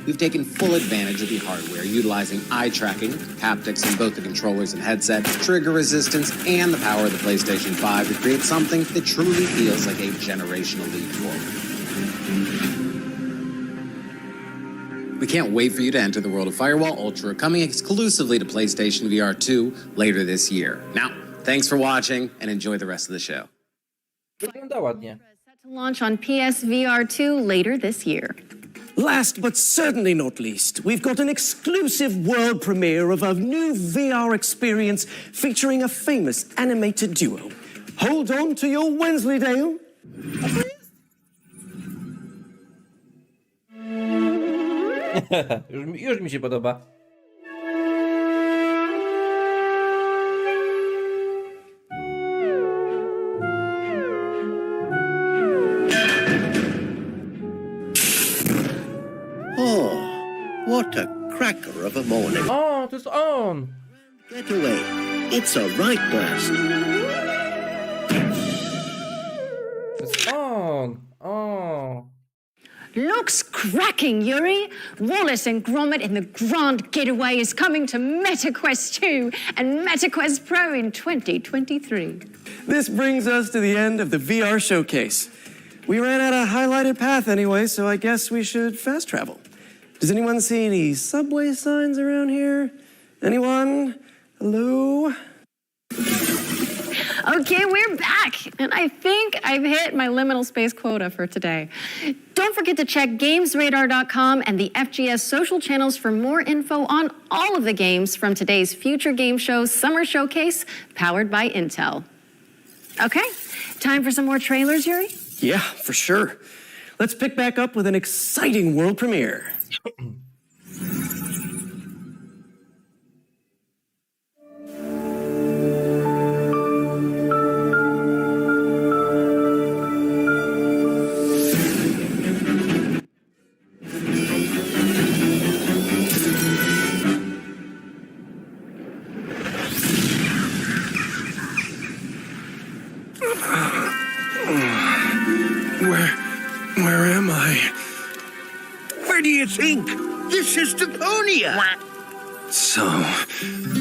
Speaker 13: We've taken full advantage of the hardware, utilizing eye tracking, haptics in both the controllers and headset, trigger resistance, and the power of the PlayStation 5 to create something that truly feels like a generational leap forward. We can't wait for you to enter the world of Firewall Ultra, coming exclusively to PlayStation VR 2 later this year. Now, thanks for watching and enjoy the rest of the show.
Speaker 2: Wygląda ładnie.
Speaker 7: Set to launch on PSVR 2 later this year.
Speaker 18: Last but certainly not least, we've got an exclusive world premiere of a new VR experience featuring a famous animated duo. Hold on to your Wensleydale.
Speaker 2: Już mi się podoba.
Speaker 10: What a cracker of a morning.
Speaker 2: O, to jest on!
Speaker 10: Get away. It's a right blast.
Speaker 2: To jest on! O!
Speaker 7: Looks cracking, Yuri. Wallace and Gromit in the Grand Getaway is coming to MetaQuest 2 and MetaQuest Pro in 2023.
Speaker 18: This brings us to the end of the VR showcase. We ran out of highlighted path anyway, so I guess we should fast travel. Does anyone see any subway signs around here? Anyone? Hello?
Speaker 7: Okay, we're back, and I think I've hit my liminal space quota for today. Don't forget to check gamesradar.com and the FGS social channels for more info on all of the games from today's Future Game Show Summer Showcase, powered by Intel. Okay, time for some more trailers, Yuri?
Speaker 18: Yeah, for sure. Let's pick back up with an exciting world premiere.
Speaker 10: Where am I? Where do you think? This is Deponia.
Speaker 27: So,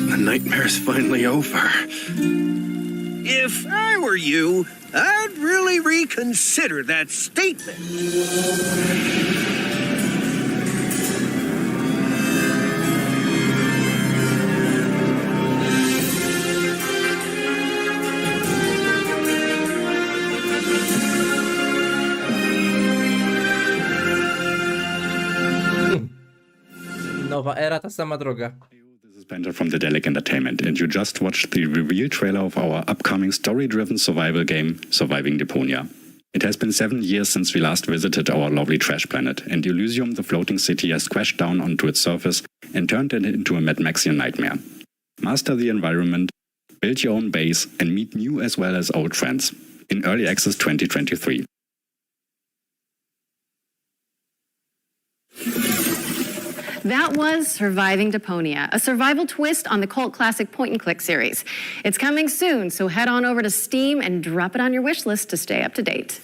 Speaker 27: the nightmare's finally over.
Speaker 10: If I were you, I'd really reconsider that statement.
Speaker 2: Nowa era, ta sama droga.
Speaker 14: This is Benja from the Delic Entertainment, and you just watched the reveal trailer of our upcoming story-driven survival game, Surviving Deponia. It has been 7 years since we last visited our lovely trash planet, and Elysium, the floating city, has crashed down onto its surface and turned it into a Mad Maxian nightmare. Master the environment, build your own base, and meet new as well as old friends. In Early Access 2023.
Speaker 7: That was Surviving Deponia, a survival twist on the cult classic point-and-click series. It's coming soon, so head on over to Steam and drop it on your wish list to stay up to date.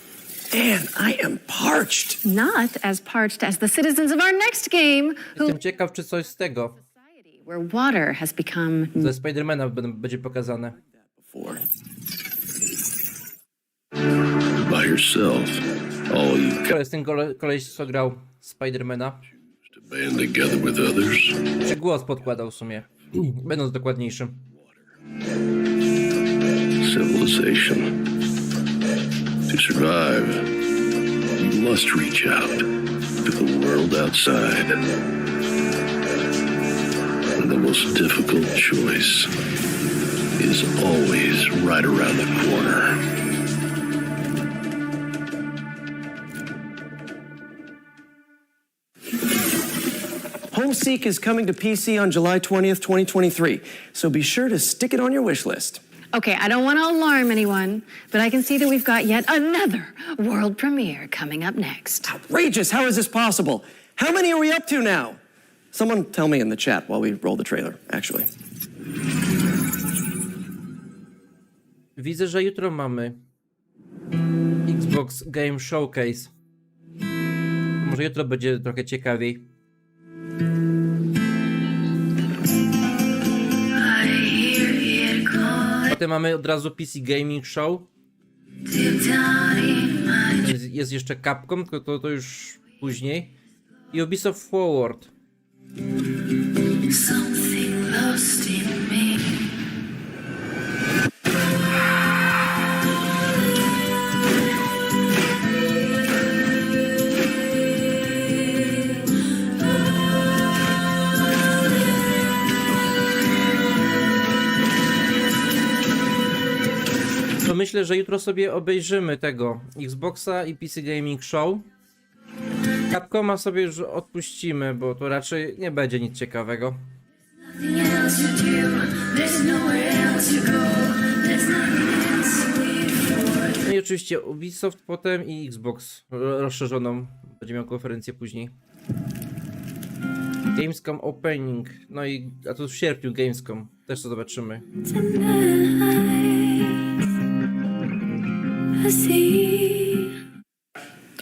Speaker 18: Man, I am parched.
Speaker 7: Not as parched as the citizens of our next game, who...
Speaker 2: Jestem ciekaw, czy coś z tego.
Speaker 7: Where water has become...
Speaker 2: Ze Spidermana będzie pokazane.
Speaker 27: By yourself, all you
Speaker 2: To jest ten koleś, co grał Spidermana.
Speaker 27: band together with others.
Speaker 2: Czy głos podkładał w sumie, będąc dokładniejszym.
Speaker 27: Civilization. To survive, you must reach out to the world outside. And the most difficult choice is always right around the corner.
Speaker 18: Homeseek is coming to PC on July 20th, 2023, so be sure to stick it on your wish list.
Speaker 7: Okay, I don't want to alarm anyone, but I can see that we've got yet another world premiere coming up next.
Speaker 18: Outrageous! How is this possible? How many are we up to now? Someone tell me in the chat while we roll the trailer, actually.
Speaker 2: Widzę, że jutro mamy Xbox Game Showcase. Może jutro będzie trochę ciekawiej. Potem mamy od razu PC Gaming Show. Jest jeszcze Capcom, tylko to już później. I Ubisoft Forward. To myślę, że jutro sobie obejrzymy tego Xboxa i PC Gaming Show. Capcoma sobie już odpuścimy, bo to raczej nie będzie nic ciekawego. No i oczywiście Ubisoft potem i Xbox rozszerzoną. Będzie miał konferencję później. Gamescom Opening. No i a to w sierpniu Gamescom. Też to zobaczymy.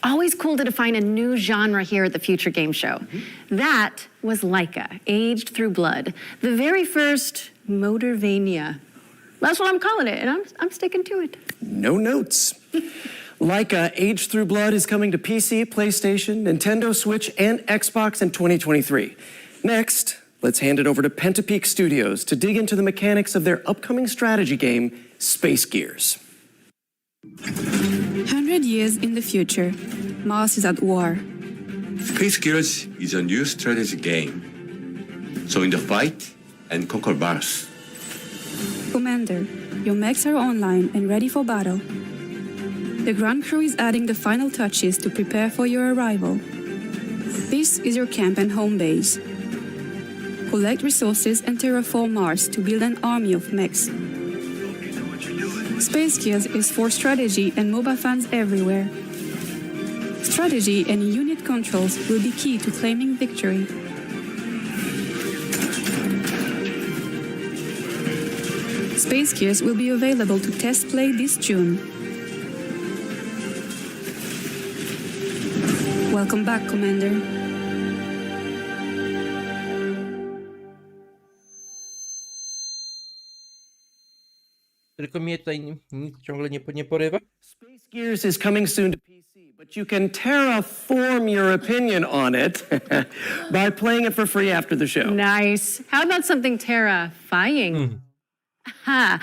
Speaker 7: Always cool to define a new genre here at the Future Game Show. That was Laika, aged through blood. The very first Motorvania. That's what I'm calling it, and I'm sticking to it.
Speaker 18: No notes. Laika, Aged Through Blood is coming to PC, PlayStation, Nintendo Switch, and Xbox in 2023. Next, let's hand it over to Pentapeak Studios to dig into the mechanics of their upcoming strategy game, Space Gears.
Speaker 11: 100 years in the future, Mars is at war.
Speaker 16: Space Gears is a new strategy game. So in the fight and conquer Mars.
Speaker 11: Commander, your mechs are online and ready for battle. The ground crew is adding the final touches to prepare for your arrival. This is your camp and home base. Collect resources and terraform Mars to build an army of mechs. Space Gears is for strategy and MOBA fans everywhere. Strategy and unit controls will be key to claiming victory. Space Gears will be available to test play this June. Welcome back, Commander.
Speaker 2: Tylko mnie tutaj nic ciągle nie porywa.
Speaker 18: Space Gears is coming soon to PC, but you can terraform your opinion on it by playing it for free after the show.
Speaker 7: Nice. How about something terrifying? Ha!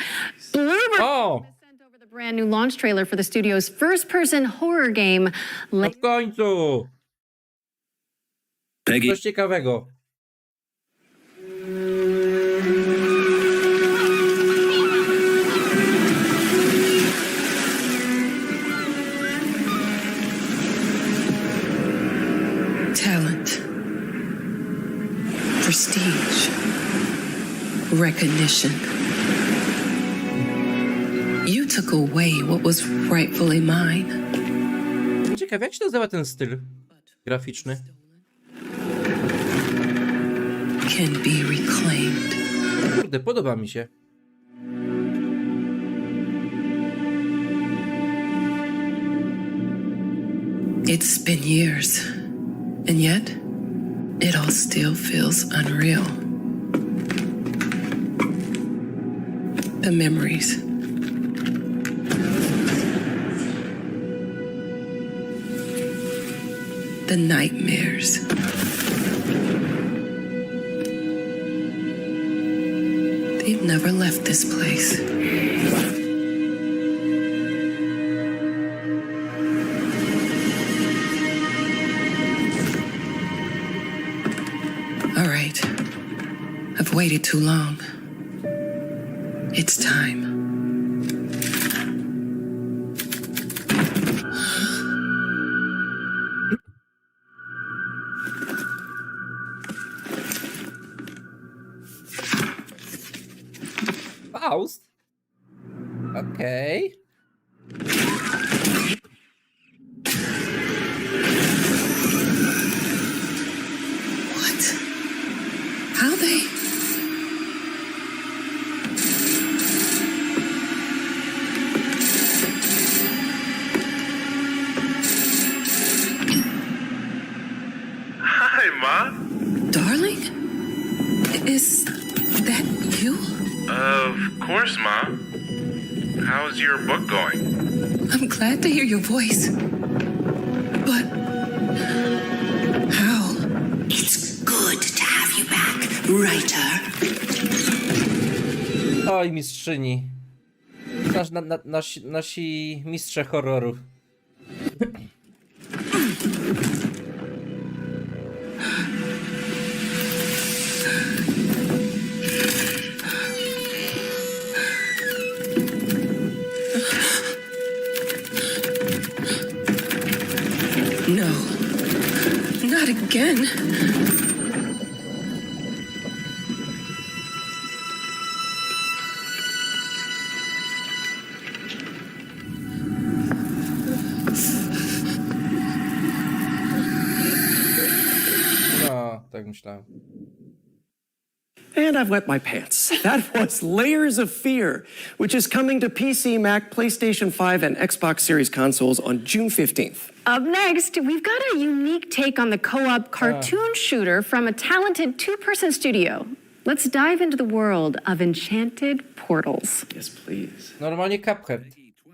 Speaker 7: Bloober sent over the brand new launch trailer for the studio's first-person horror game.
Speaker 2: W końcu! Coś ciekawego.
Speaker 15: Talent, prestige, recognition. You took away what was rightfully mine.
Speaker 2: Ciekawe, jak się nazywa ten styl graficzny?
Speaker 15: Can be reclaimed.
Speaker 2: Kurde, podoba mi się.
Speaker 15: It's been years, and yet it all still feels unreal. The memories. The nightmares. They've never left this place. All right. I've waited too long. It's time.
Speaker 2: Faust? Okay.
Speaker 15: What? How they?
Speaker 17: Hi, Ma.
Speaker 15: Darling? Is that you?
Speaker 17: Of course, Ma. How's your book going?
Speaker 15: I'm glad to hear your voice. But how?
Speaker 19: It's good to have you back, writer.
Speaker 2: Oj, mistrzyni. Nasi mistrze horrorów.
Speaker 15: No, not again.
Speaker 2: No, tak myślałem.
Speaker 18: And I've wet my pants. That was Layers of Fear, which is coming to PC, Mac, PlayStation 5, and Xbox Series consoles on June 15th.
Speaker 7: Up next, we've got a unique take on the co-op cartoon shooter from a talented two-person studio. Let's dive into the world of enchanted portals.
Speaker 18: Yes, please.
Speaker 2: Normalnie Cuphead.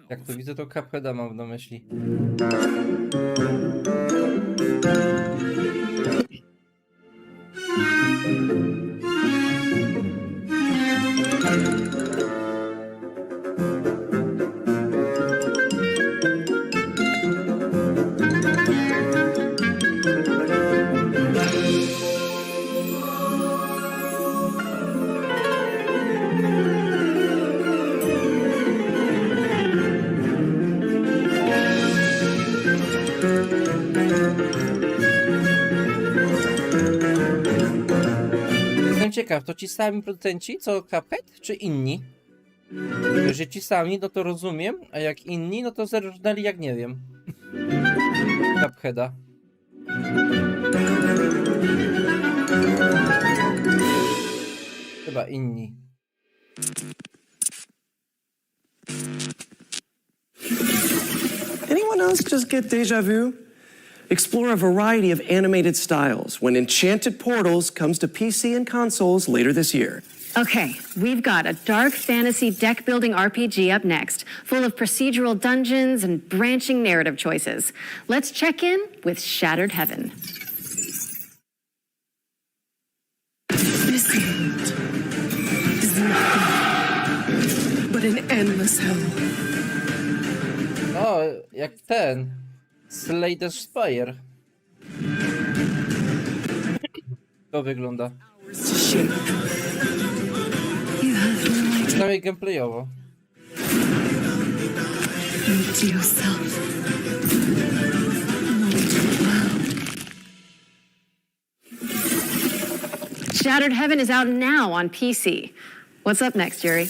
Speaker 2: Jak to widzę, to Cupheada mam na myśli. Jestem ciekaw, to ci sami producenci co Cuphead, czy inni? Jeżeli ci sami, no to rozumiem, a jak inni, no to zerżnęli jak nie wiem. Cupheada. Chyba inni.
Speaker 18: Anyone else just get deja vu? Explore a variety of animated styles when Enchanted Portals comes to PC and consoles later this year.
Speaker 7: Okay, we've got a dark fantasy deck-building RPG up next, full of procedural dungeons and branching narrative choices. Let's check in with Shattered Heaven.
Speaker 15: This world is nothing but an endless hell.
Speaker 2: O, jak ten. Slay the Spire. To wygląda. Przynajmniej gameplayowo.
Speaker 7: Shattered Heaven is out now on PC. What's up next, Yuri?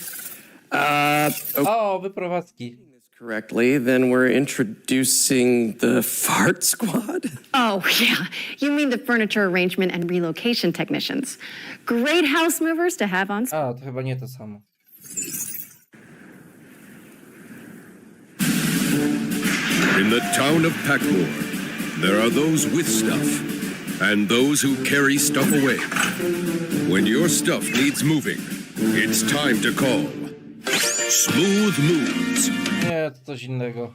Speaker 2: O, wyprowadzki.
Speaker 18: Correctly, then we're introducing the Fart Squad?
Speaker 7: Oh, yeah. You mean the furniture arrangement and relocation technicians. Great house movers to have on.
Speaker 2: A, to chyba nie to samo.
Speaker 1: In the town of Packmore, there are those with stuff and those who carry stuff away. When your stuff needs moving, it's time to call Smooth Moves.
Speaker 2: Nie, to coś innego.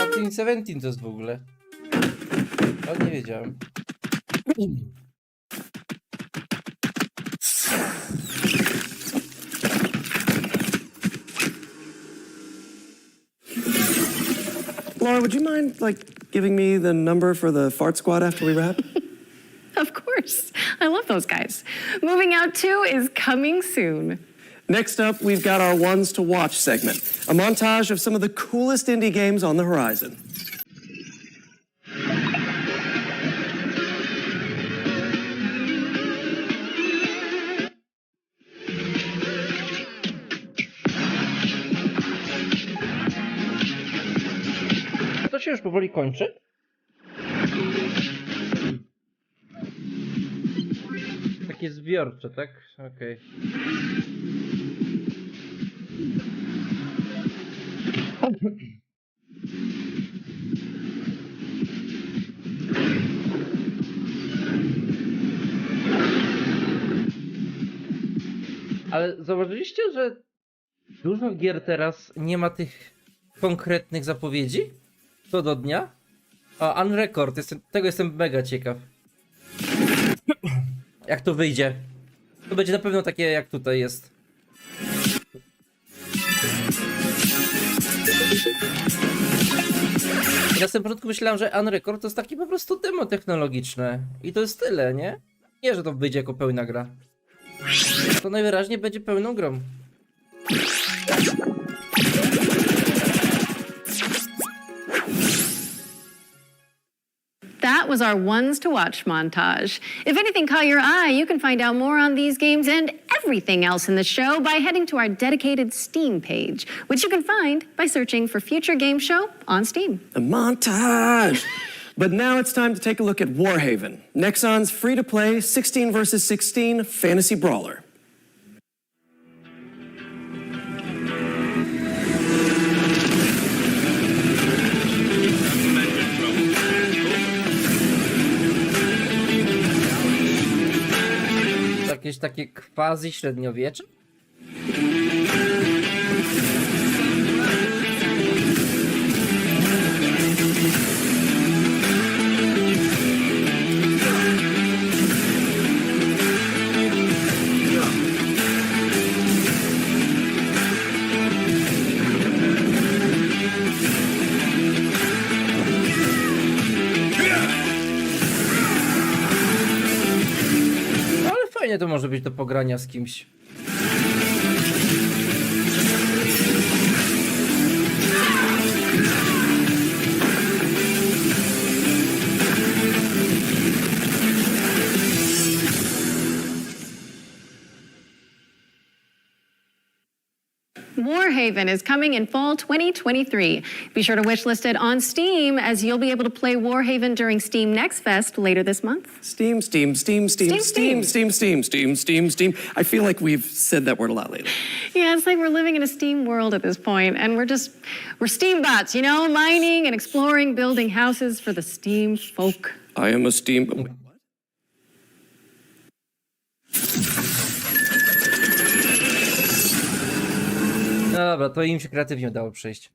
Speaker 2: A Team 17 to jest w ogóle. O, nie wiedziałem.
Speaker 18: Laura, would you mind, giving me the number for the Fart Squad after we wrap?
Speaker 7: Of course. I love those guys. Moving Out 2 is coming soon.
Speaker 18: Next up, we've got our Ones to Watch segment, a montage of some of the coolest indie games on the horizon.
Speaker 2: To się już powoli kończy. Takie zbiorcze, tak? Okej. Ale zauważyliście, że dużo gier teraz nie ma tych konkretnych zapowiedzi? Co do dnia? O, Unrecord, tego jestem mega ciekaw. Jak to wyjdzie? To będzie na pewno takie jak tutaj jest. Na samym początku myślałem, że Unrecord to jest taki po prostu demo technologiczne. I to jest tyle, nie? Nie, że to wyjdzie jako pełna gra. To najwyraźniej będzie pełną grą.
Speaker 7: That was our ones to watch montage. If anything caught your eye, you can find out more on these games and everything else in the show by heading to our dedicated Steam page, which you can find by searching for Future Game Show on Steam.
Speaker 18: A montage! But now it's time to take a look at Warhaven, Nexon's free-to-play 16 versus 16 fantasy brawler.
Speaker 2: Jakieś takie quasi średniowiecze? Fajnie to może być do pogrania z kimś.
Speaker 7: Warhaven is coming in fall 2023. Be sure to wishlist it on Steam, as you'll be able to play Warhaven during Steam Next Fest later this month.
Speaker 18: Steam. I feel like we've said that word a lot lately.
Speaker 7: Yeah, it's like we're living in a Steam world at this point, and we're Steam bots, you know, mining and exploring, building houses for the Steam folk.
Speaker 18: I am a Steam... Wait, what?
Speaker 2: No dobra, to im się kreatywnie udało przejść.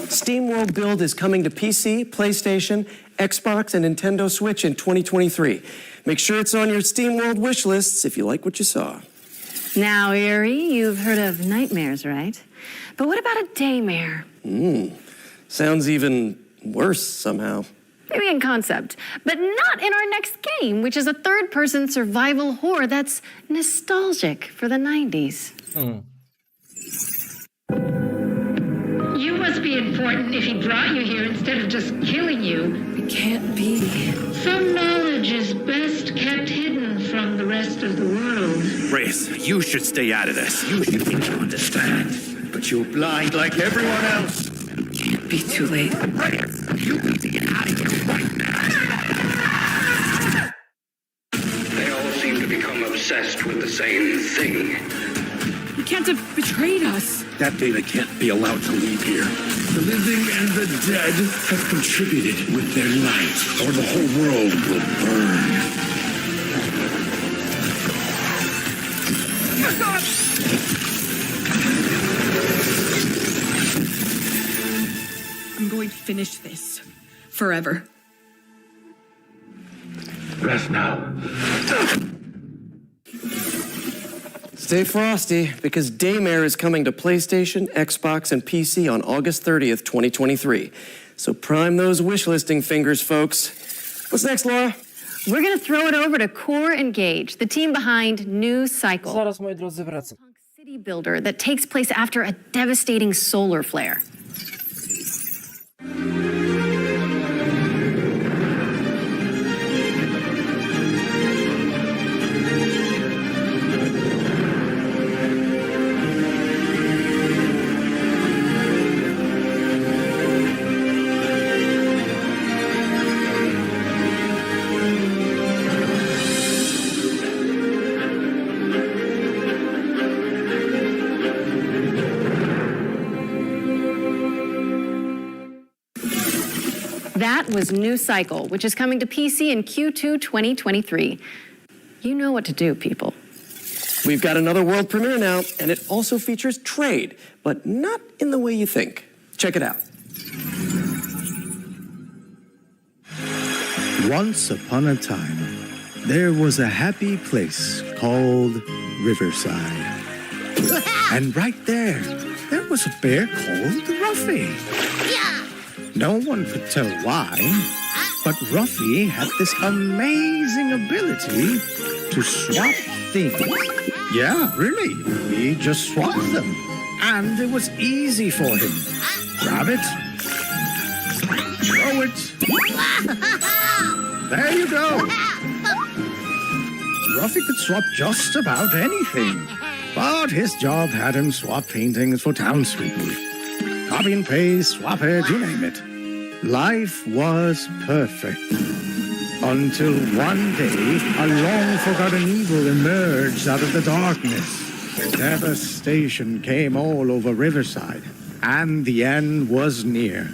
Speaker 18: Steam World Build is coming to PC, PlayStation, Xbox, and Nintendo Switch in 2023. Make sure it's on your Steam World wish lists if you like what you saw.
Speaker 7: Now, Erie, you've heard of nightmares, right? But what about a daymare?
Speaker 18: Sounds even worse somehow.
Speaker 7: Maybe in concept, but not in our next game, which is a third-person survival horror that's nostalgic for the 90s.
Speaker 22: You must be important if he brought you here instead of just killing you.
Speaker 15: It can't be.
Speaker 22: Some knowledge is best kept hidden from the rest of the world.
Speaker 10: Reyes, you should stay out of this. You think you understand, but you're blind like everyone else.
Speaker 15: Can't be too late.
Speaker 10: Reyes, you need to get out of here right now.
Speaker 4: They all seem to become obsessed with the same thing.
Speaker 15: You can't have betrayed us.
Speaker 10: That data can't be allowed to leave here. The living and the dead have contributed with their light, or the whole world will burn.
Speaker 15: I'm going to finish this. Forever.
Speaker 4: Rest now.
Speaker 18: Stay frosty, because Daymare is coming to PlayStation, Xbox, and PC on August 30th, 2023. So prime those wishlisting fingers, folks. What's next, Laura?
Speaker 7: We're going to throw it over to Core Engage, the team behind New Cycle.
Speaker 2: Zaraz, moi drodzy, wracam.
Speaker 7: City builder that takes place after a devastating solar flare. That was New Cycle, which is coming to PC in Q2 2023. You know what to do, people.
Speaker 18: We've got another world premiere now, and it also features trade, but not in the way you think. Check it out.
Speaker 3: Once upon a time, there was a happy place called Riverside. And right there was a bear called Ruffy. No one could tell why, but Ruffy had this amazing ability to swap things. Yeah, really. He just swapped them. And it was easy for him. Grab it. Throw it. There you go. Ruffy could swap just about anything. But his job had him swap paintings for townspeople. Copy and paste, swap it, you name it. Life was perfect. Until one day, a long-forgotten evil emerged out of the darkness. Devastation came all over Riverside, and the end was near.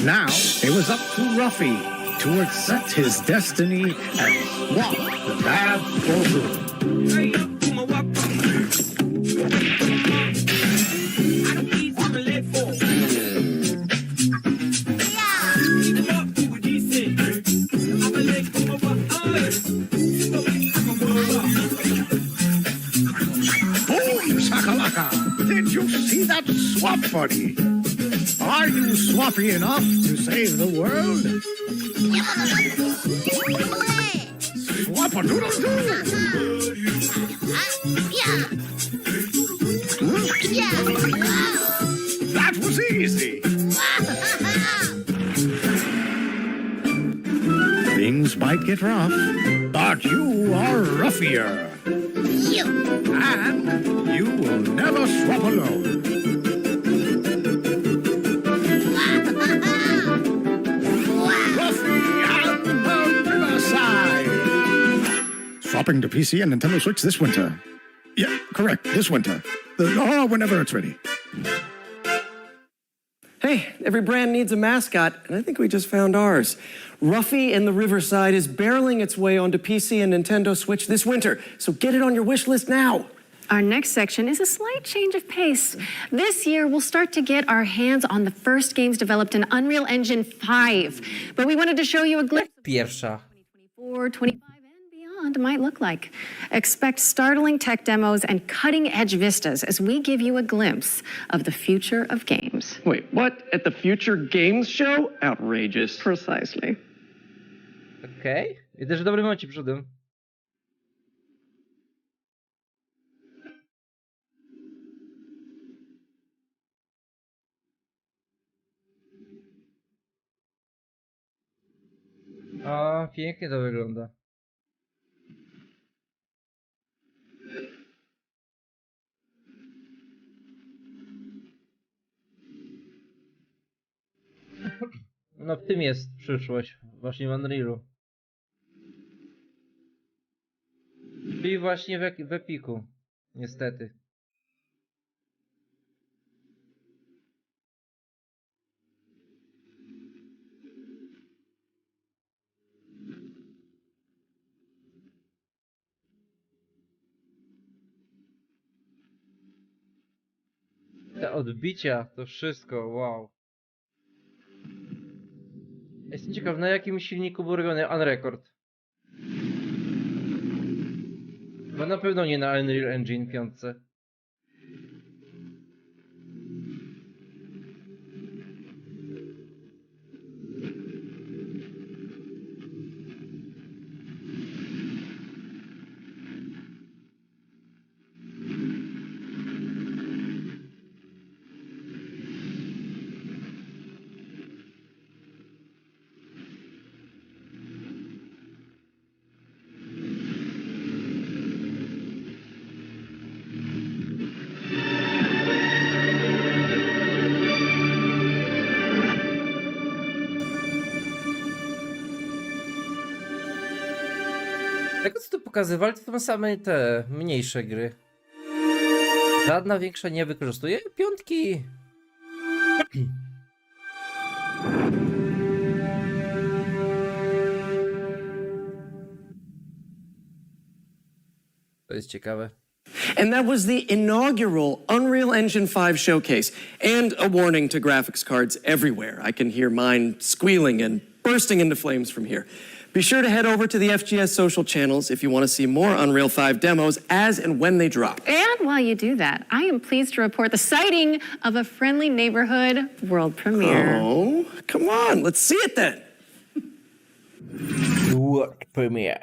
Speaker 3: Now, it was up to Ruffy to accept his destiny and swap the bad for good. Did you see that swap, buddy? Are you swappy enough to save the world? Swap-a-doodle-doo! That was easy! Things might get rough, but you are ruffier. And you will never swap alone. Ruffy and the Riverside! Swapping to PC and Nintendo Switch this winter. Yeah, correct, this winter. Or whenever it's ready.
Speaker 18: Hey, every brand needs a mascot, and I think we just found ours. Ruffy and the Riverside is barreling its way onto PC and Nintendo Switch this winter, so get it on your wish list now.
Speaker 7: Our next section is a slight change of pace. This year, we'll start to get our hands on the first games developed in Unreal Engine 5. But we wanted to show you a glimpse of
Speaker 2: Pierwsza.
Speaker 7: 2024, 25, and beyond might look like. Expect startling tech demos and cutting-edge vistas as we give you a glimpse of the future of games.
Speaker 18: Wait, what? At the Future Games Show? Outrageous.
Speaker 7: Precisely.
Speaker 2: Okej. I też w dobrym momencie przyszedłem. O, pięknie to wygląda. No w tym jest przyszłość, właśnie w Unrealu. Czyli właśnie w Epiku, niestety. Te odbicia, to wszystko, wow. Jestem ciekaw, na jakim silniku był robiony Unrecord. Bo na pewno nie na Unreal Engine 5. Tego co tu pokazywali, to są same te mniejsze gry. Żadna większa nie wykorzystuje piątki. To jest ciekawe.
Speaker 18: And that was the inaugural Unreal Engine 5 showcase. And a warning to graphics cards everywhere. I can hear mine squealing and bursting into flames from here. Be sure to head over to the FGS social channels if you want to see more Unreal 5 demos as and when they drop.
Speaker 7: And while you do that, I am pleased to report the sighting of a Friendly Neighborhood world premiere.
Speaker 18: Oh, come on, let's see it then.
Speaker 2: World premiere.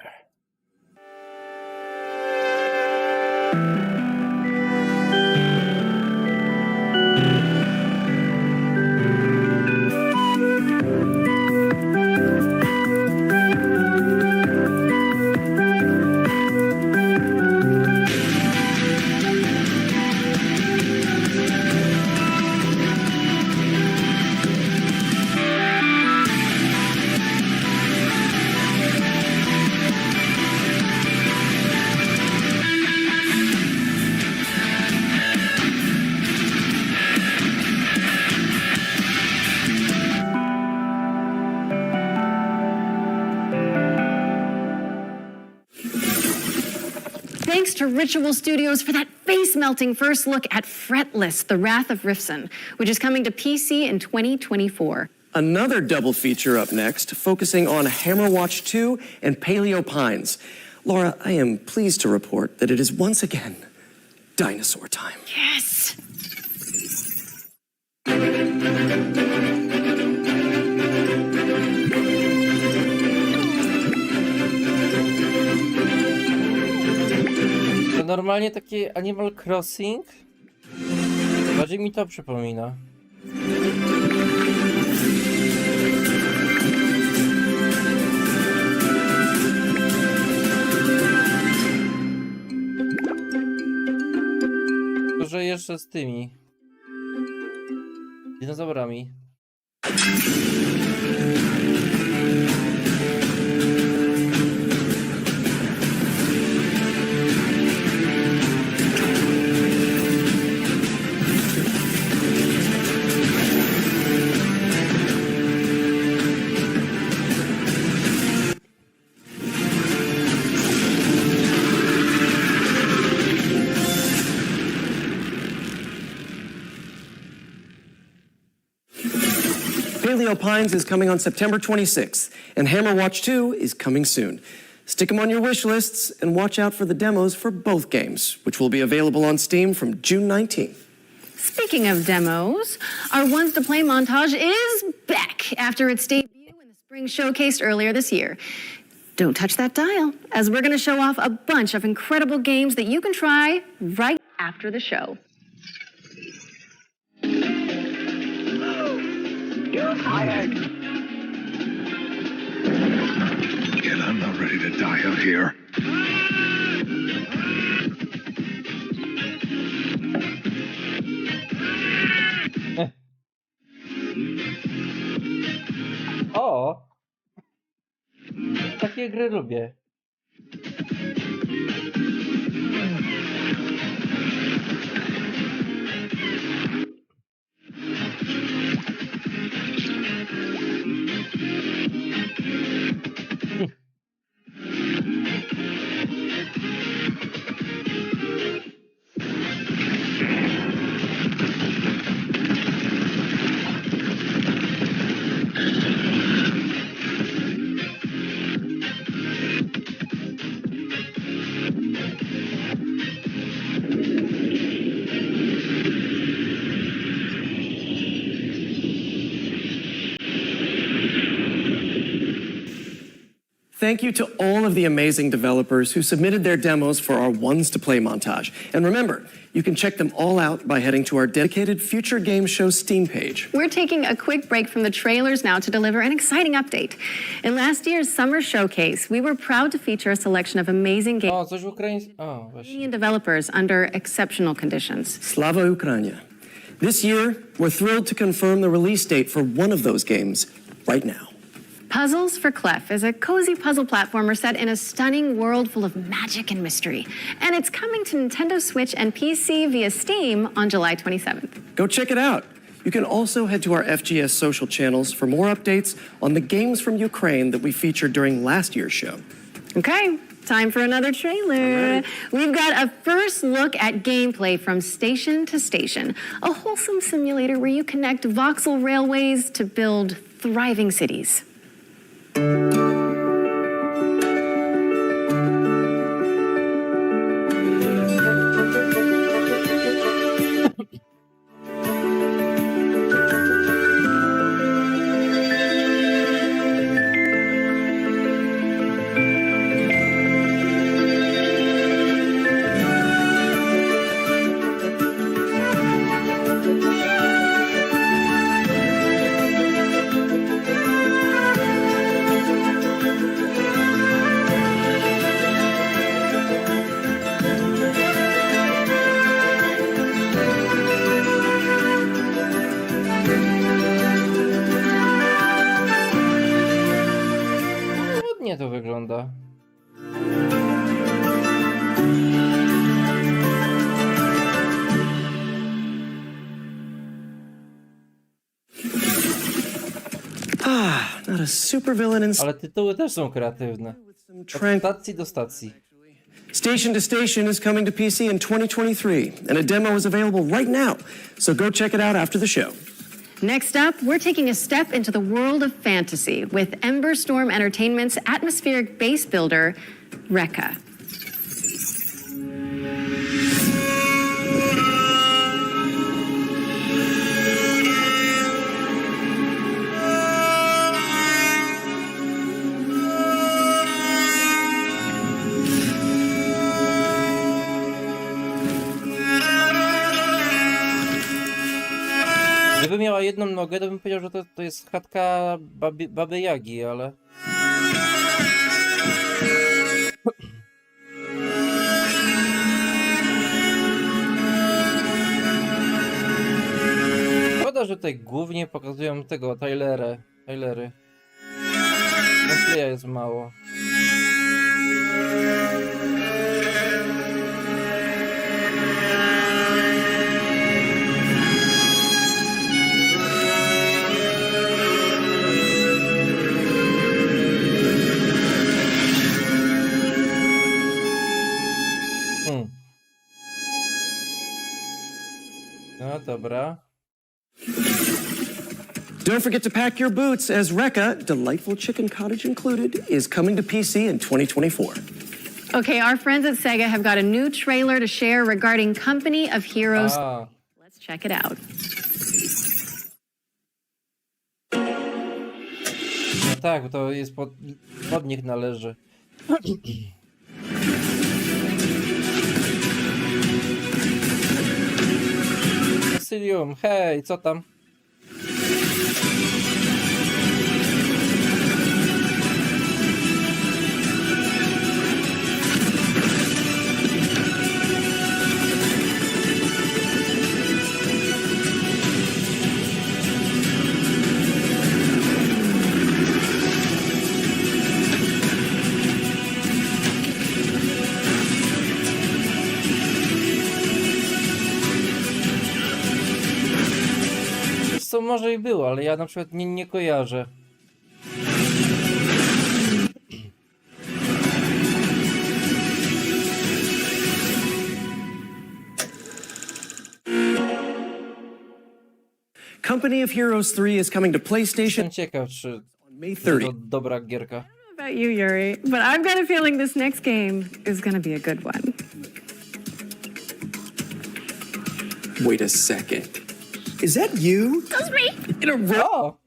Speaker 7: Thanks to Ritual Studios for that face-melting first look at Fretless, The Wrath of Rifson, which is coming to PC in 2024.
Speaker 18: Another double feature up next, focusing on Hammerwatch 2 and Paleo Pines. Laura, I am pleased to report that it is once again dinosaur time.
Speaker 7: Yes!
Speaker 2: To normalnie takie Animal Crossing? Bardziej mi to przypomina. Że jeszcze z tymi dinozaurami.
Speaker 18: Paleo Pines is coming on September 26th, and Hammerwatch 2 is coming soon. Stick them on your wish lists and watch out for the demos for both games, which will be available on Steam from June 19th.
Speaker 7: Speaking of demos, our Ones to Play montage is back after its debut in the spring showcase earlier this year. Don't touch that dial, as we're going to show off a bunch of incredible games that you can try right after the show.
Speaker 3: You're fired. Again, I'm not ready to die out here.
Speaker 2: O! Takie gry lubię.
Speaker 18: Thank you to all of the amazing developers who submitted their demos for our Ones to Play montage. And remember, you can check them all out by heading to our dedicated Future Game Show Steam page.
Speaker 7: We're taking a quick break from the trailers now to deliver an exciting update. In last year's summer showcase, we were proud to feature a selection of amazing games
Speaker 2: O, coś ukraińskie. O, właśnie.
Speaker 7: and developers under exceptional conditions.
Speaker 18: Slava Ukraina. This year, we're thrilled to confirm the release date for one of those games right now.
Speaker 7: Puzzles for Clef is a cozy puzzle platformer set in a stunning world full of magic and mystery. And it's coming to Nintendo Switch and PC via Steam on July 27th.
Speaker 18: Go check it out. You can also head to our FGS social channels for more updates on the games from Ukraine that we featured during last year's show.
Speaker 7: Okay, Time for another trailer. We've got a first look at gameplay from station to station, a wholesome simulator where you connect voxel railways to build thriving cities.
Speaker 2: Ładnie to wygląda.
Speaker 18: Not a supervillain in
Speaker 2: Ale tytuły też są kreatywne. Od stacji do stacji.
Speaker 18: Station to Station is coming to PC in 2023, and a demo is available right now. So go check it out after the show.
Speaker 7: Next up, we're taking a step into the world of fantasy with Ember Storm Entertainment's atmospheric base builder, Rekka.
Speaker 2: Gdyby miała jedną nogę, to bym powiedział, że to jest chatka baby Jagi, ale... Szkoda, że tutaj głównie pokazują tego trailery. Gameplaya jest mało. No dobra.
Speaker 18: Don't forget to pack your boots, as Rekka, delightful chicken cottage included, is coming to PC in 2024.
Speaker 7: Okay, our friends at Sega have got a new trailer to share regarding Company of Heroes. Let's check it out.
Speaker 2: No tak, to jest pod nich należy. Sylium, hej, co tam? Co może i było, ale ja na przykład nie kojarzę.
Speaker 18: Company of Heroes 3 is coming to PlayStation.
Speaker 2: Jestem ciekaw, czy to dobra gierka.
Speaker 7: About you, Yuri, but I've got a feeling this next game is going to be a good one.
Speaker 18: Wait a second. Is that you?
Speaker 7: That's me.
Speaker 18: In a row?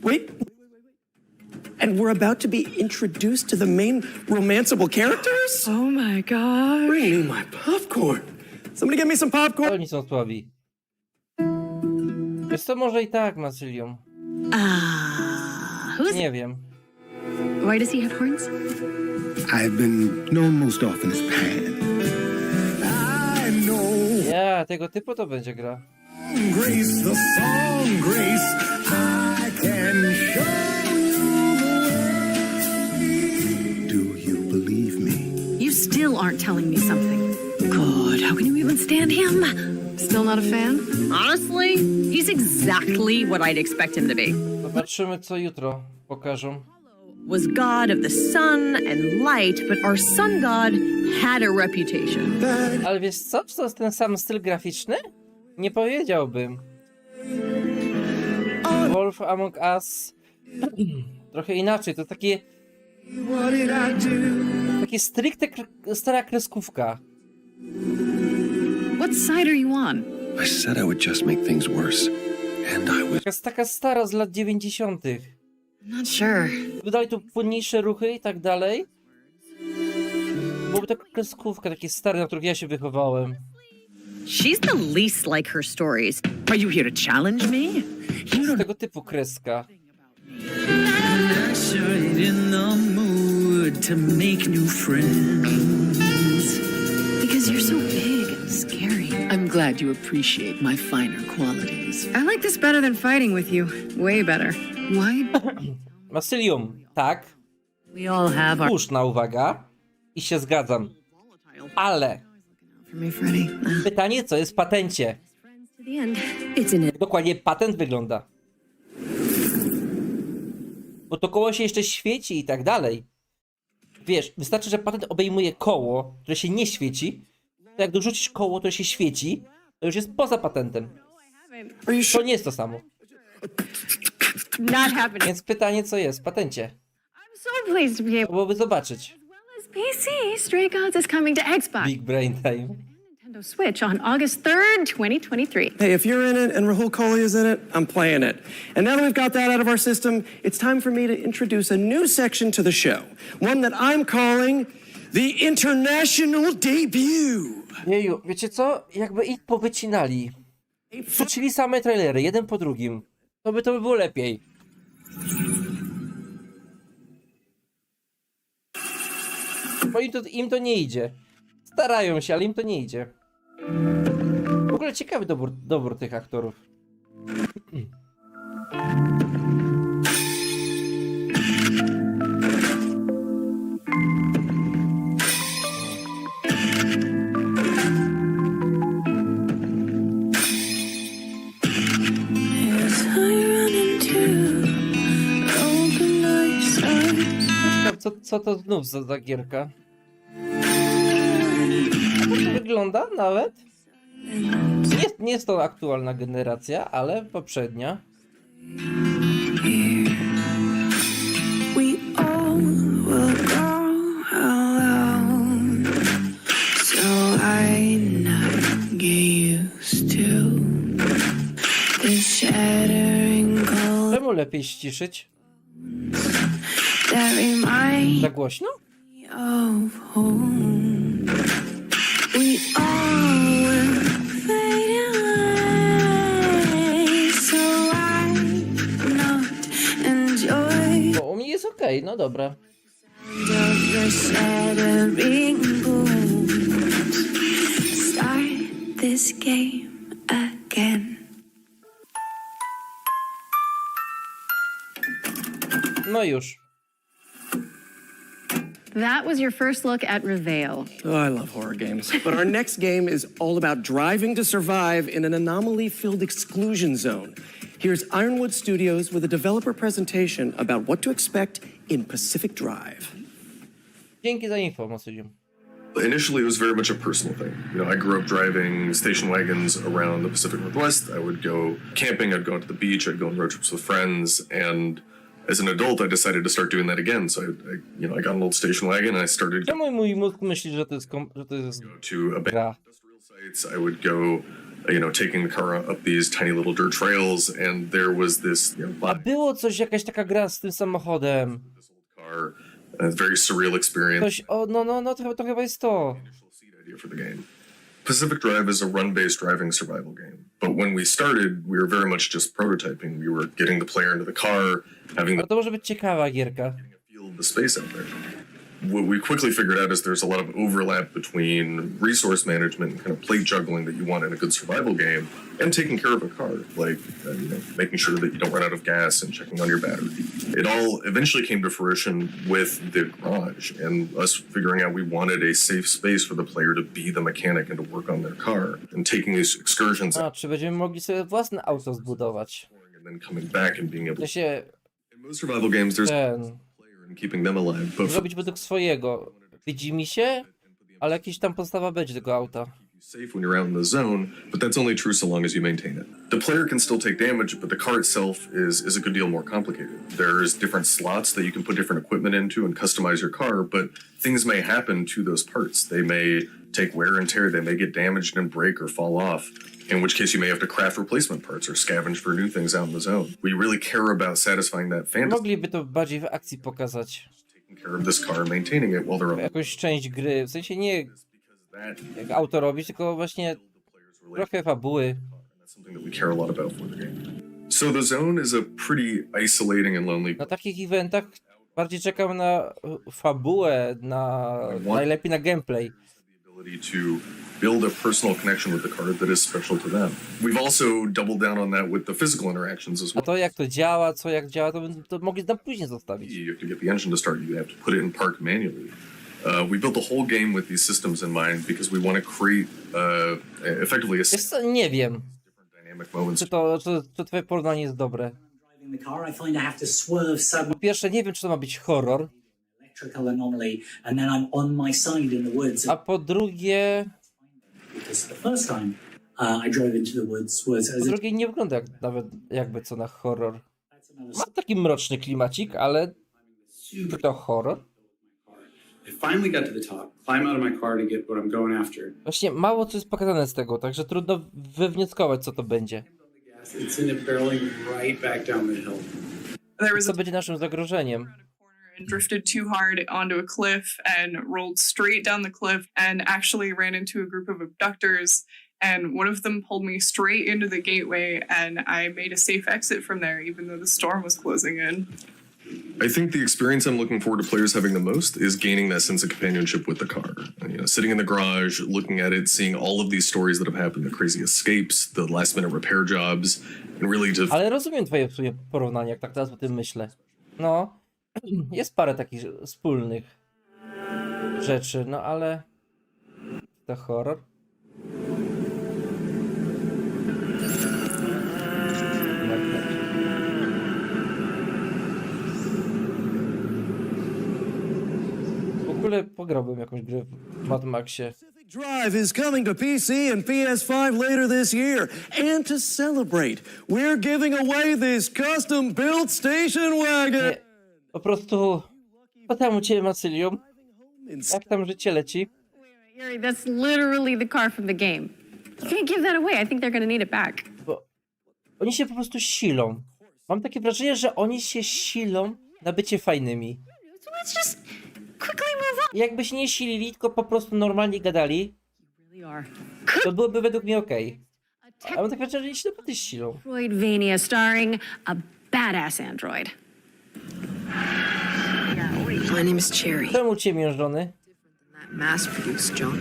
Speaker 18: Wait. And we're about to be introduced to the main romanceable characters?
Speaker 7: Oh my god.
Speaker 18: Bring me my popcorn. Somebody get me some popcorn.
Speaker 2: Oni są słabi. Jest to może i tak, Masylium. Nie wiem.
Speaker 7: Why does he have horns?
Speaker 3: I've been known most often as Pan. I know.
Speaker 2: Ja, tego typu to będzie gra.
Speaker 3: Grace, the song Grace, I can show you the way. Do you believe me?
Speaker 7: You still aren't telling me something. God, how can you even stand him? Still not a fan?
Speaker 5: Honestly, he's exactly what I'd expect him to be.
Speaker 2: Zobaczymy, co jutro pokażą.
Speaker 5: was god of the sun and light, but our sun god had a reputation.
Speaker 2: Ale wiesz co? Czy to jest ten sam styl graficzny? Nie powiedziałbym. Wolf Among Us trochę inaczej, to takie stricte stara kreskówka.
Speaker 7: What side are you on?
Speaker 1: I said I would just make things worse. And I was...
Speaker 2: Taka stara z lat 90.
Speaker 7: Not sure.
Speaker 2: Dodali tu płynniejsze ruchy i tak dalej. Byłoby taka kreskówka, takie stare, na których ja się wychowałem.
Speaker 5: She's the least like her stories. Are you here to challenge me?
Speaker 2: Z tego typu kreska.
Speaker 12: In the mood to make new friends.
Speaker 7: Because you're so big and scary.
Speaker 12: I'm glad you appreciate my finer qualities.
Speaker 7: I like this better than fighting with you. Way better. Why?
Speaker 2: Masylium, tak.
Speaker 5: We all have our...
Speaker 2: Słuszna uwaga. I się zgadzam. Ale pytanie, co jest w patencie? Jak dokładnie patent wygląda? Bo to koło się jeszcze świeci i tak dalej. Wiesz, wystarczy, że patent obejmuje koło, które się nie świeci. To jak dorzucisz koło, które się świeci, to już jest poza patentem. To nie jest to samo. Więc pytanie, co jest w patencie?
Speaker 7: So pleased to be able
Speaker 2: Byłoby zobaczyć.
Speaker 7: PC, Stray Gods is coming to Xbox.
Speaker 2: Big brain time.
Speaker 7: Nintendo Switch on August 3rd, 2023.
Speaker 18: Hey, if you're in it and Rahul Kohli is in it, I'm playing it. And now that we've got that out of our system, it's time for me to introduce a new section to the show. One that I'm calling the International Debut.
Speaker 2: Jeju, wiecie co? Jakby ich powycinali. Wrzucili same trailery, jeden po drugim. To by było lepiej. Bo im to nie idzie. Starają się, ale im to nie idzie. W ogóle ciekawy dobór tych aktorów. Co to znów za gierka? Wygląda nawet. Nie jest to aktualna generacja, ale poprzednia. Czemu lepiej ściszyć? Za głośno? Bo u mnie jest okej, no dobra. No już.
Speaker 7: That was your first look at Reveal.
Speaker 18: Oh, I love horror games. But our next game is all about driving to survive in an anomaly-filled exclusion zone. Here's Ironwood Studios with a developer presentation about what to expect in Pacific Drive.
Speaker 2: Dzięki za info, Masylium.
Speaker 6: Initially, it was very much a personal thing. You know, I grew up driving station wagons around the Pacific Northwest. I would go camping, I'd go out to the beach, I'd go on road trips with friends, and as an adult, I decided to start doing that again. So I got an old station wagon and I started
Speaker 2: Czemu mój mózg myśli, że to jest
Speaker 6: to abandoned industrial sites. I would go, taking the car up these tiny little dirt trails, and there was this,
Speaker 2: A było coś, jakaś taka gra z tym samochodem.
Speaker 6: car, a very surreal experience.
Speaker 2: Coś, to chyba jest to.
Speaker 6: Idea for the game. Pacific Drive is a run-based driving survival game. But when we started, we were very much just prototyping. We were getting the player into the car, having
Speaker 2: to może być ciekawa gierka.
Speaker 6: feel the space out there. What we quickly figured out is there's a lot of overlap between resource management and kind of plate juggling that you want in a good survival game, and taking care of a car, like making sure that you don't run out of gas and checking on your battery. It all eventually came to fruition with the garage and us figuring out we wanted a safe space for the player to be the mechanic and to work on their car, and taking these excursions.
Speaker 2: Czy będziemy mogli sobie własne auto zbudować?
Speaker 6: And then coming back and being able.
Speaker 2: To się...
Speaker 6: In most survival games, there's and keeping them alive. But
Speaker 2: Zrobić według swojego. Widzi mi się, ale jakiś tam podstawa będzie tego auta.
Speaker 6: safe when you're out in the zone, but that's only true so long as you maintain it. The player can still take damage, but the car itself is a good deal more complicated. There's different slots that you can put different equipment into and customize your car, but things may happen to those parts. They may take wear and tear, they may get damaged and break or fall off, in which case you may have to craft replacement parts or scavenge for new things out in the zone. We really care about satisfying that fantasy.
Speaker 2: Mogliby to bardziej w akcji pokazać.
Speaker 6: Taking care of this car and maintaining it while they're
Speaker 2: Jakąś część gry, w sensie nie jak auto robi, tylko właśnie trochę fabuły.
Speaker 6: something that we care a lot about for the game. So the zone is a pretty isolating and lonely.
Speaker 2: Na takich eventach bardziej czekam na fabułę, najlepiej na gameplay.
Speaker 6: Ability to build a personal connection with the car that is special to them. We've also doubled down on that with the physical interactions as
Speaker 2: A
Speaker 6: well.
Speaker 2: to jak to działa, to mogli na później zostawić.
Speaker 6: You have to get the engine to start. You have to put it in park manually. We built the whole game with these systems in mind because we want to create effectively a
Speaker 2: Wiesz co, nie wiem,
Speaker 6: dynamic moments.
Speaker 2: czy twoje porównanie jest dobre. Po pierwsze, nie wiem, czy to ma być horror. A po drugie... Po drugie, nie wygląda nawet jakby co na horror. Ma taki mroczny klimacik, ale... Czy to horror? Właśnie mało co jest pokazane z tego, także trudno wywnioskować, co to będzie. Co będzie naszym zagrożeniem?
Speaker 9: And drifted too hard onto a cliff and rolled straight down the cliff and actually ran into a group of abductors, and one of them pulled me straight into the gateway, and I made a safe exit from there even though the storm was closing in.
Speaker 6: I think the experience I'm looking forward to players having the most is gaining that sense of companionship with the car. You know, sitting in the garage, looking at it, seeing all of these stories that have happened, the crazy escapes, the last minute repair jobs, and really to...
Speaker 2: Ale rozumiem twoje porównanie, jak tak teraz o tym myślę. No, jest parę takich wspólnych rzeczy, no ale... To horror? W ogóle pograłbym jakąś grę w Mad Maxie.
Speaker 18: Drive is coming to PC and PS5 later this year. And to celebrate, we're giving away this custom-built station wagon.
Speaker 2: Nie, po prostu... Co tam u ciebie, Macylium? Jak tam życie leci?
Speaker 7: Yuri, that's literally the car from the game. You can't give that away. I think they're gonna need it back.
Speaker 2: Bo oni się po prostu silą. Mam takie wrażenie, że oni się silą na bycie fajnymi.
Speaker 7: So let's just quickly move on.
Speaker 2: Jakby się nie silili, tylko po prostu normalnie gadali, to byłoby według mnie okej. A mam takie wrażenie, że oni się naprawdę silą.
Speaker 7: Androidvania starring a badass android.
Speaker 19: My name is Cherry.
Speaker 2: Czemu cię miężony?
Speaker 19: That mass-produced junk.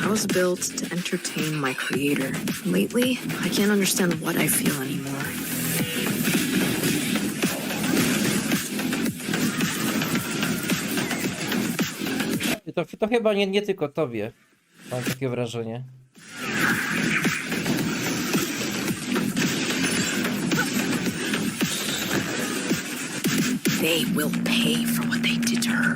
Speaker 19: I was built to entertain my creator. Lately, I can't understand what I feel anymore.
Speaker 2: To chyba nie tylko tobie. Mam takie wrażenie.
Speaker 19: They will pay for what they did to her.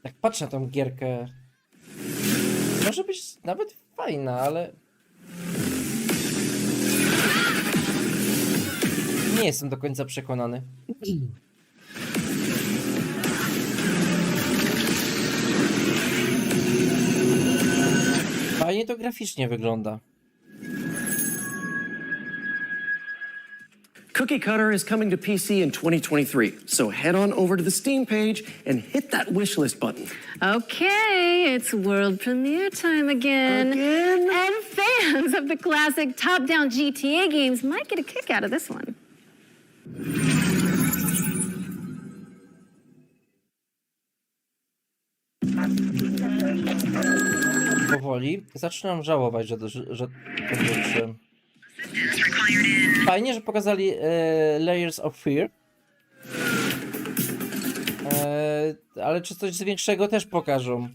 Speaker 2: Jak patrzę na tą gierkę, może być nawet fajna, ale... Nie jestem do końca przekonany. Fajnie to graficznie wygląda.
Speaker 18: Cookie Cutter is coming to PC in 2023, so head on over to the Steam page and hit that wishlist button.
Speaker 7: Okay, it's world premiere time again. And fans of the classic top-down GTA games might get a kick out of this one.
Speaker 2: Powoli zaczynam żałować, że to wróciłem. Fajnie, że pokazali Layers of Fear. Ale czy coś większego też pokażą?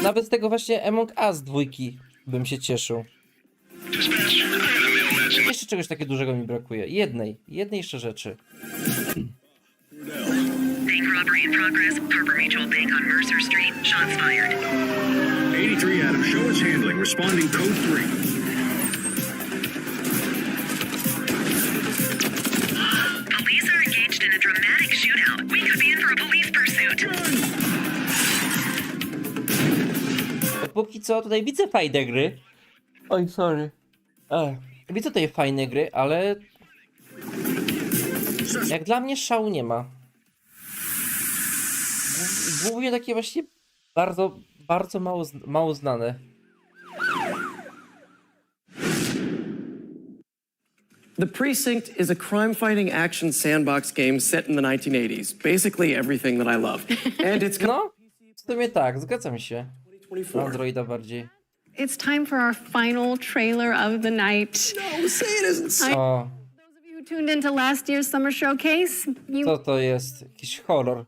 Speaker 2: Nawet z tego właśnie Among Us 2 bym się cieszył. Jeszcze czegoś takiego dużego mi brakuje. Jednej jeszcze rzeczy.
Speaker 8: Bank robbery in progress. Harbor Mutual Bank on Mercer Street. Shots fired.
Speaker 10: 83 Adam, show us handling. Responding code 3.
Speaker 8: Police are engaged in a dramatic shootout. We could be in for a police pursuit.
Speaker 2: Póki co tutaj widzę fajne gry. Oj, sorry. Widzę tutaj fajne gry, ale jak dla mnie szału nie ma. Głównie takie właśnie bardzo mało znane.
Speaker 18: The Precinct is a crime-fighting action sandbox game set in the 1980s. Basically everything that I love. And it's
Speaker 2: no, w sumie tak, zgadzam się. Androida bardziej.
Speaker 7: It's time for our final trailer of the night.
Speaker 18: No, say it isn't so.
Speaker 2: O.
Speaker 7: Those of you who tuned into last year's summer showcase,
Speaker 2: Co to jest? Jakiś horror.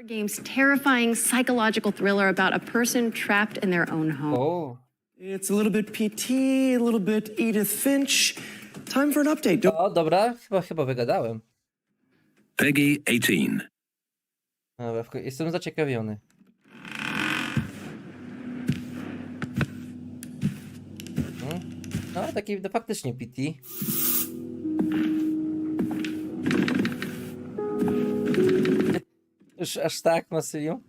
Speaker 7: Game's terrifying psychological thriller about a person trapped in their own home.
Speaker 2: Oh.
Speaker 18: It's a little bit PT, a little bit Edith Finch. Time for an update.
Speaker 2: O, dobra, chyba wygadałem.
Speaker 10: Peggy 18.
Speaker 2: Dobra, jestem zaciekawiony. No, taki faktycznie PT. Już aż tak, Masyliu?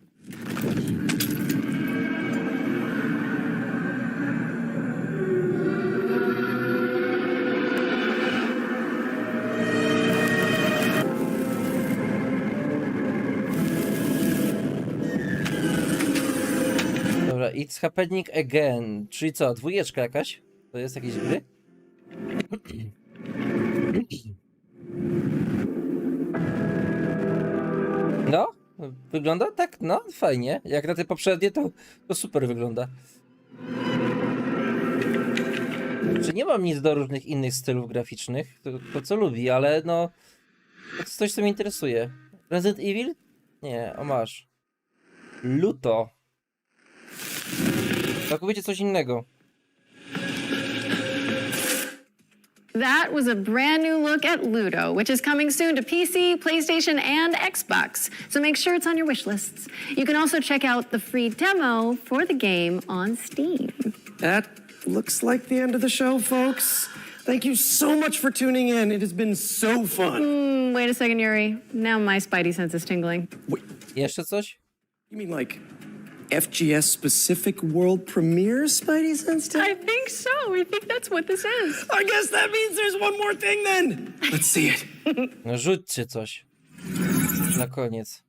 Speaker 2: Dobra, it's happening again. Czyli co, dwójeczka jakaś? To jest jakieś gry? No, wygląda tak, no fajnie. Jak na te poprzednie, to super wygląda. Czy nie mam nic do różnych innych stylów graficznych, to co lubi, ale no to coś, co mnie interesuje. Resident Evil? Nie, o masz. Luto. Całkowicie coś innego.
Speaker 7: That was a brand new look at Ludo, which is coming soon to PC, PlayStation, and Xbox. So make sure it's on your wish lists. You can also check out the free demo for the game on Steam.
Speaker 18: That looks like the end of the show, folks. Thank you so much for tuning in. It has been so fun.
Speaker 7: Wait a second, Yuri. Now my spidey sense is tingling.
Speaker 18: Wait.
Speaker 2: Jeszcze coś?
Speaker 18: You mean like FGS-specific world premiere Spidey Sense?
Speaker 7: I think so. I think that's what this is.
Speaker 18: I guess that means there's one more thing then. Let's see it.
Speaker 2: No rzućcie coś. Na koniec.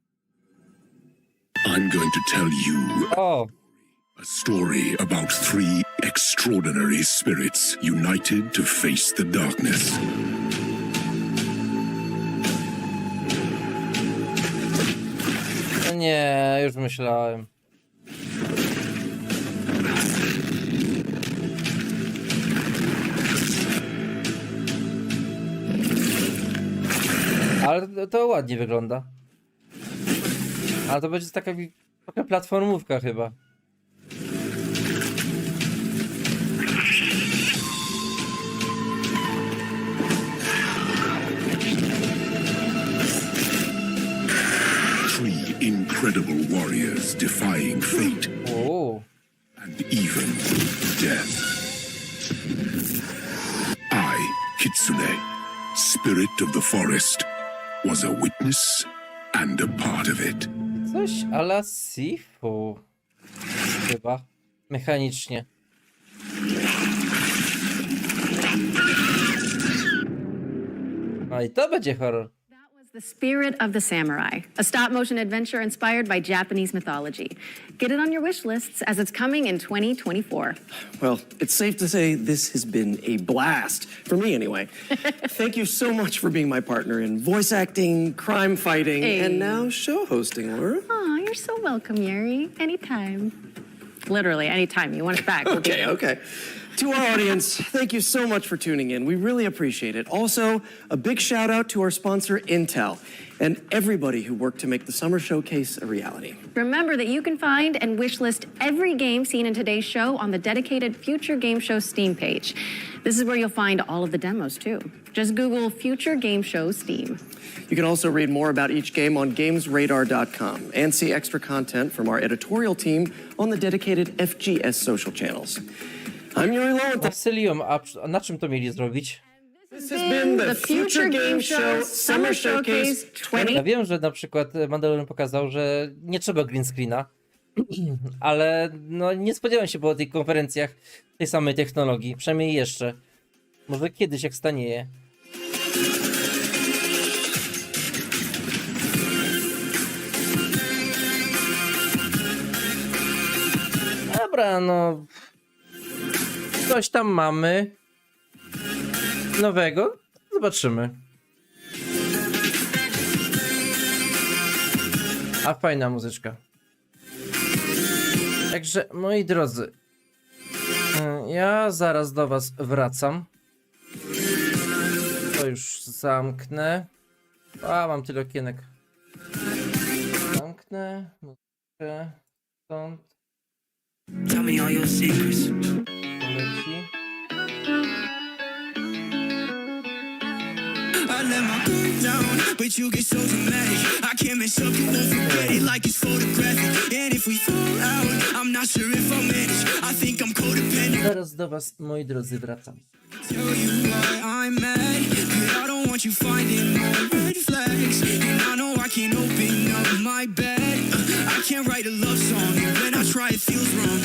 Speaker 10: I'm going to tell you a story about 3 extraordinary spirits united to face the darkness.
Speaker 2: No nie, już myślałem. Ale to ładnie wygląda. Ale to będzie taka trochę platformówka chyba.
Speaker 10: Incredible warriors defying fate and even death. I, Kitsune, spirit of the forest, was a witness and a part of it.
Speaker 2: Coś a la Sifu. Chyba. Mechanicznie. A i to będzie horror.
Speaker 7: The Spirit of the Samurai, a stop-motion adventure inspired by Japanese mythology. Get it on your wish lists as it's coming in 2024.
Speaker 18: Well, it's safe to say this has been a blast, for me anyway. Thank you so much for being my partner in voice acting, crime fighting, and now show hosting, Laura.
Speaker 7: Oh, you're so welcome, Yuri. Anytime. Literally, anytime you want it back. We'll be there.
Speaker 18: Okay. To our audience, thank you so much for tuning in. We really appreciate it. Also, a big shout out to our sponsor, Intel, and everybody who worked to make the Summer Showcase a reality.
Speaker 7: Remember that you can find and wishlist every game seen in today's show on the dedicated Future Game Show Steam page. This is where you'll find all of the demos, too. Just Google Future Game Show Steam.
Speaker 18: You can also read more about each game on gamesradar.com and see extra content from our editorial team on the dedicated FGS social channels. I'm Yuri Lowenthal.
Speaker 2: Sylium, a na czym to mieli zrobić?
Speaker 18: This has been the Future Game Show Summer Showcase 20.
Speaker 2: Ja wiem, że na przykład Mandalorian pokazał, że nie trzeba green screena, ale no nie spodziewałem się po tych konferencjach tej samej technologii, przynajmniej jeszcze. Może kiedyś jak stanieje. Dobra, no... Coś tam mamy nowego. Zobaczymy. A fajna muzyczka. Także, moi drodzy, ja zaraz do was wracam. To już zamknę. A, mam tyle okienek. Zamknę muzykę. Stąd.
Speaker 13: Tell me all your secrets. I let my guard down, but you get so dramatic. I can't mess up, you won't forget it like it's photographic. And if we fall out, I'm not sure if I'll manage. I think I'm codependent.
Speaker 2: Zaraz do was, moi drodzy, wracam.
Speaker 13: Tell you why I'm mad, but I don't want you finding more red flags. And I know I can't open up my bed. I can't write a love song, and when I try it feels wrong.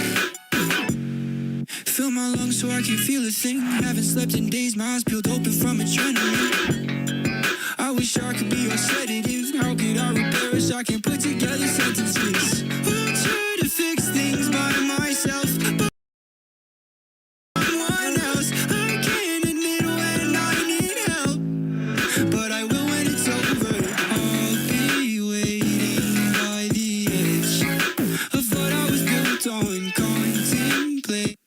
Speaker 13: Fill my lungs so I can feel a thing. Haven't slept in days, my eyes peeled open from adrenaline. I wish I could be your sedative. How could I repair us? I can't put together sentences. I'll try to fix things by myself, but someone else. I can't admit when I need help, but I will when it's over. I'll be waiting by the edge of what I was built on. Contemplate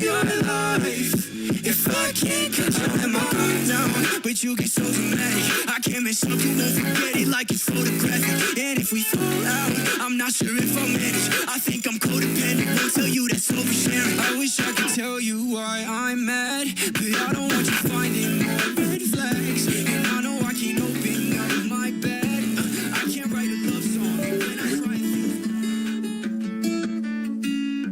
Speaker 13: your life. If I can't control my guard down, but you get so dramatic. I can't mess up, you won't forget it like it's photographic. And if we fall out, I'm not sure if I'll manage. I think I'm codependent, won't tell you that's oversharing. I wish I could tell you why I'm mad, but I don't want you finding more red flags. And I know I can't open up my bed. I can't write a love song when I try to.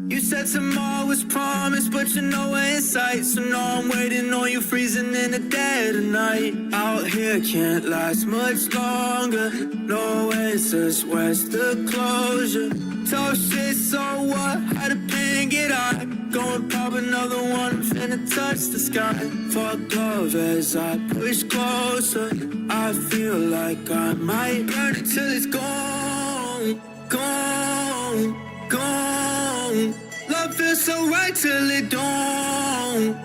Speaker 13: You said tomorrow was promised, but you know we're in sight. So now I'm waiting on you, freezing in the dead of night. Out here can't last much longer. No answers, where's the closure? Tough shit, so what? Had to ping it on. Go and pop another one, I'm finna touch the sky. Fuck love as I push closer. I feel like I might burn it till it's gone, gone, gone. Love feels so right till it don't,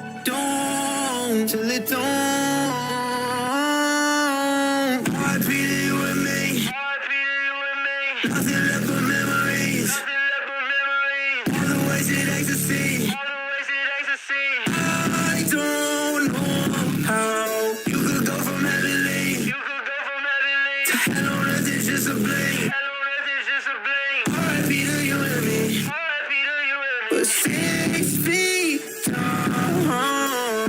Speaker 13: till it don't. R.I.P. to you and me. Nothing left but memories. All the ways in ecstasy. I don't know how you could go from heavenly to hell on earth. It's just a blink. R.I.P. to you and me. But 6 feet down,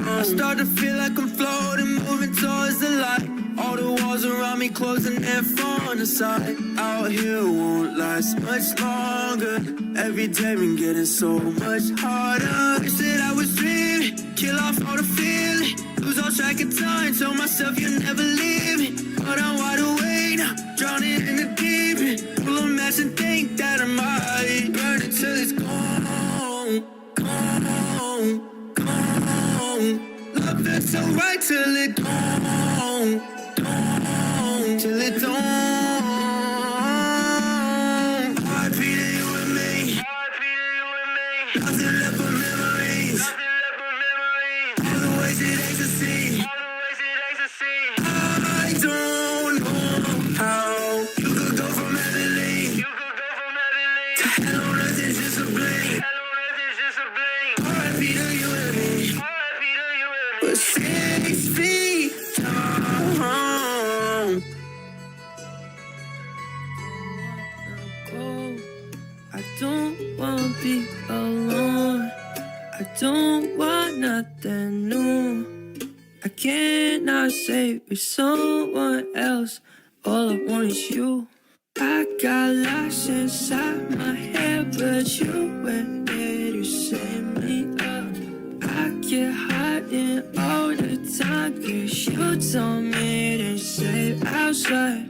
Speaker 13: I start to feel like I'm floating, moving towards the light. All the walls around me closing in from the side. Out here won't last much longer. Every day been getting so much harder. Wish that I was dreaming, kill off all the feeling, lose all track of time, tell myself you'll never leave me. But I'm wide awake now, drowning in the deep end. Pull a match and think that I might burn it till it's gone, gone, gone. Love that's so right till it don't. be alone. I don't want nothing new. I cannot say with someone else. All I want is you. I got lost inside my head, but you went there to set me up. I get hiding all the time, 'cause you told me to stay outside.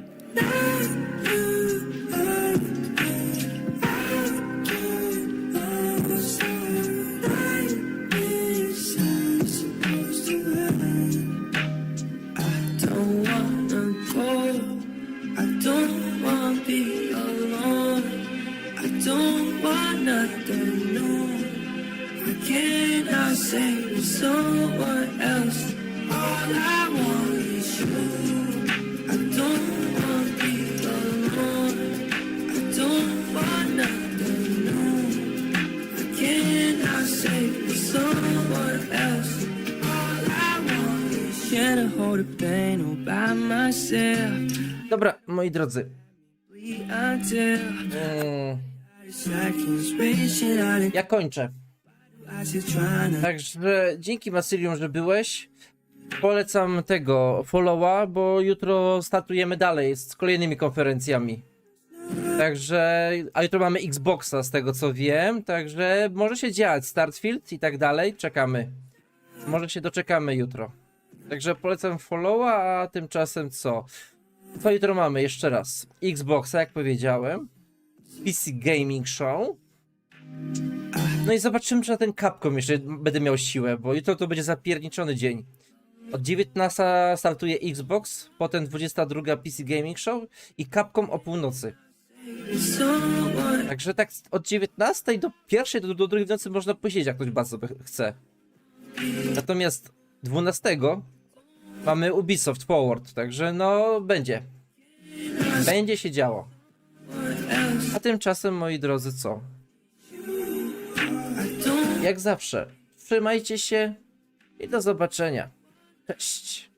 Speaker 13: Nothing new. I cannot say to someone else. All I want is you. I don't want to be alone. I don't want nothing new. I cannot say to someone else. All I want is you. Can't hold the pain all by myself.
Speaker 2: Dobra, moi drodzy. Ja kończę. Także dzięki Masylium, że byłeś. Polecam tego followa, bo jutro startujemy dalej z kolejnymi konferencjami. Także, a jutro mamy Xboxa z tego co wiem, także może się dziać, Startfield i tak dalej, czekamy. Może się doczekamy jutro. Także polecam followa, a tymczasem co? Co jutro mamy? Jeszcze raz. Xboxa, jak powiedziałem. PC Gaming Show. No i zobaczymy, czy na ten Capcom jeszcze będę miał siłę, bo jutro to będzie zapierniczony dzień. Od 19 startuje Xbox, potem 22 PC Gaming Show i Capcom o północy. Także tak od 19 do pierwszej, do drugiej w nocy można posiedzieć, jak ktoś bardzo chce. Natomiast 12 mamy Ubisoft Forward, także no będzie. Będzie się działo. A tymczasem, moi drodzy, co? Jak zawsze, trzymajcie się i do zobaczenia. Cześć!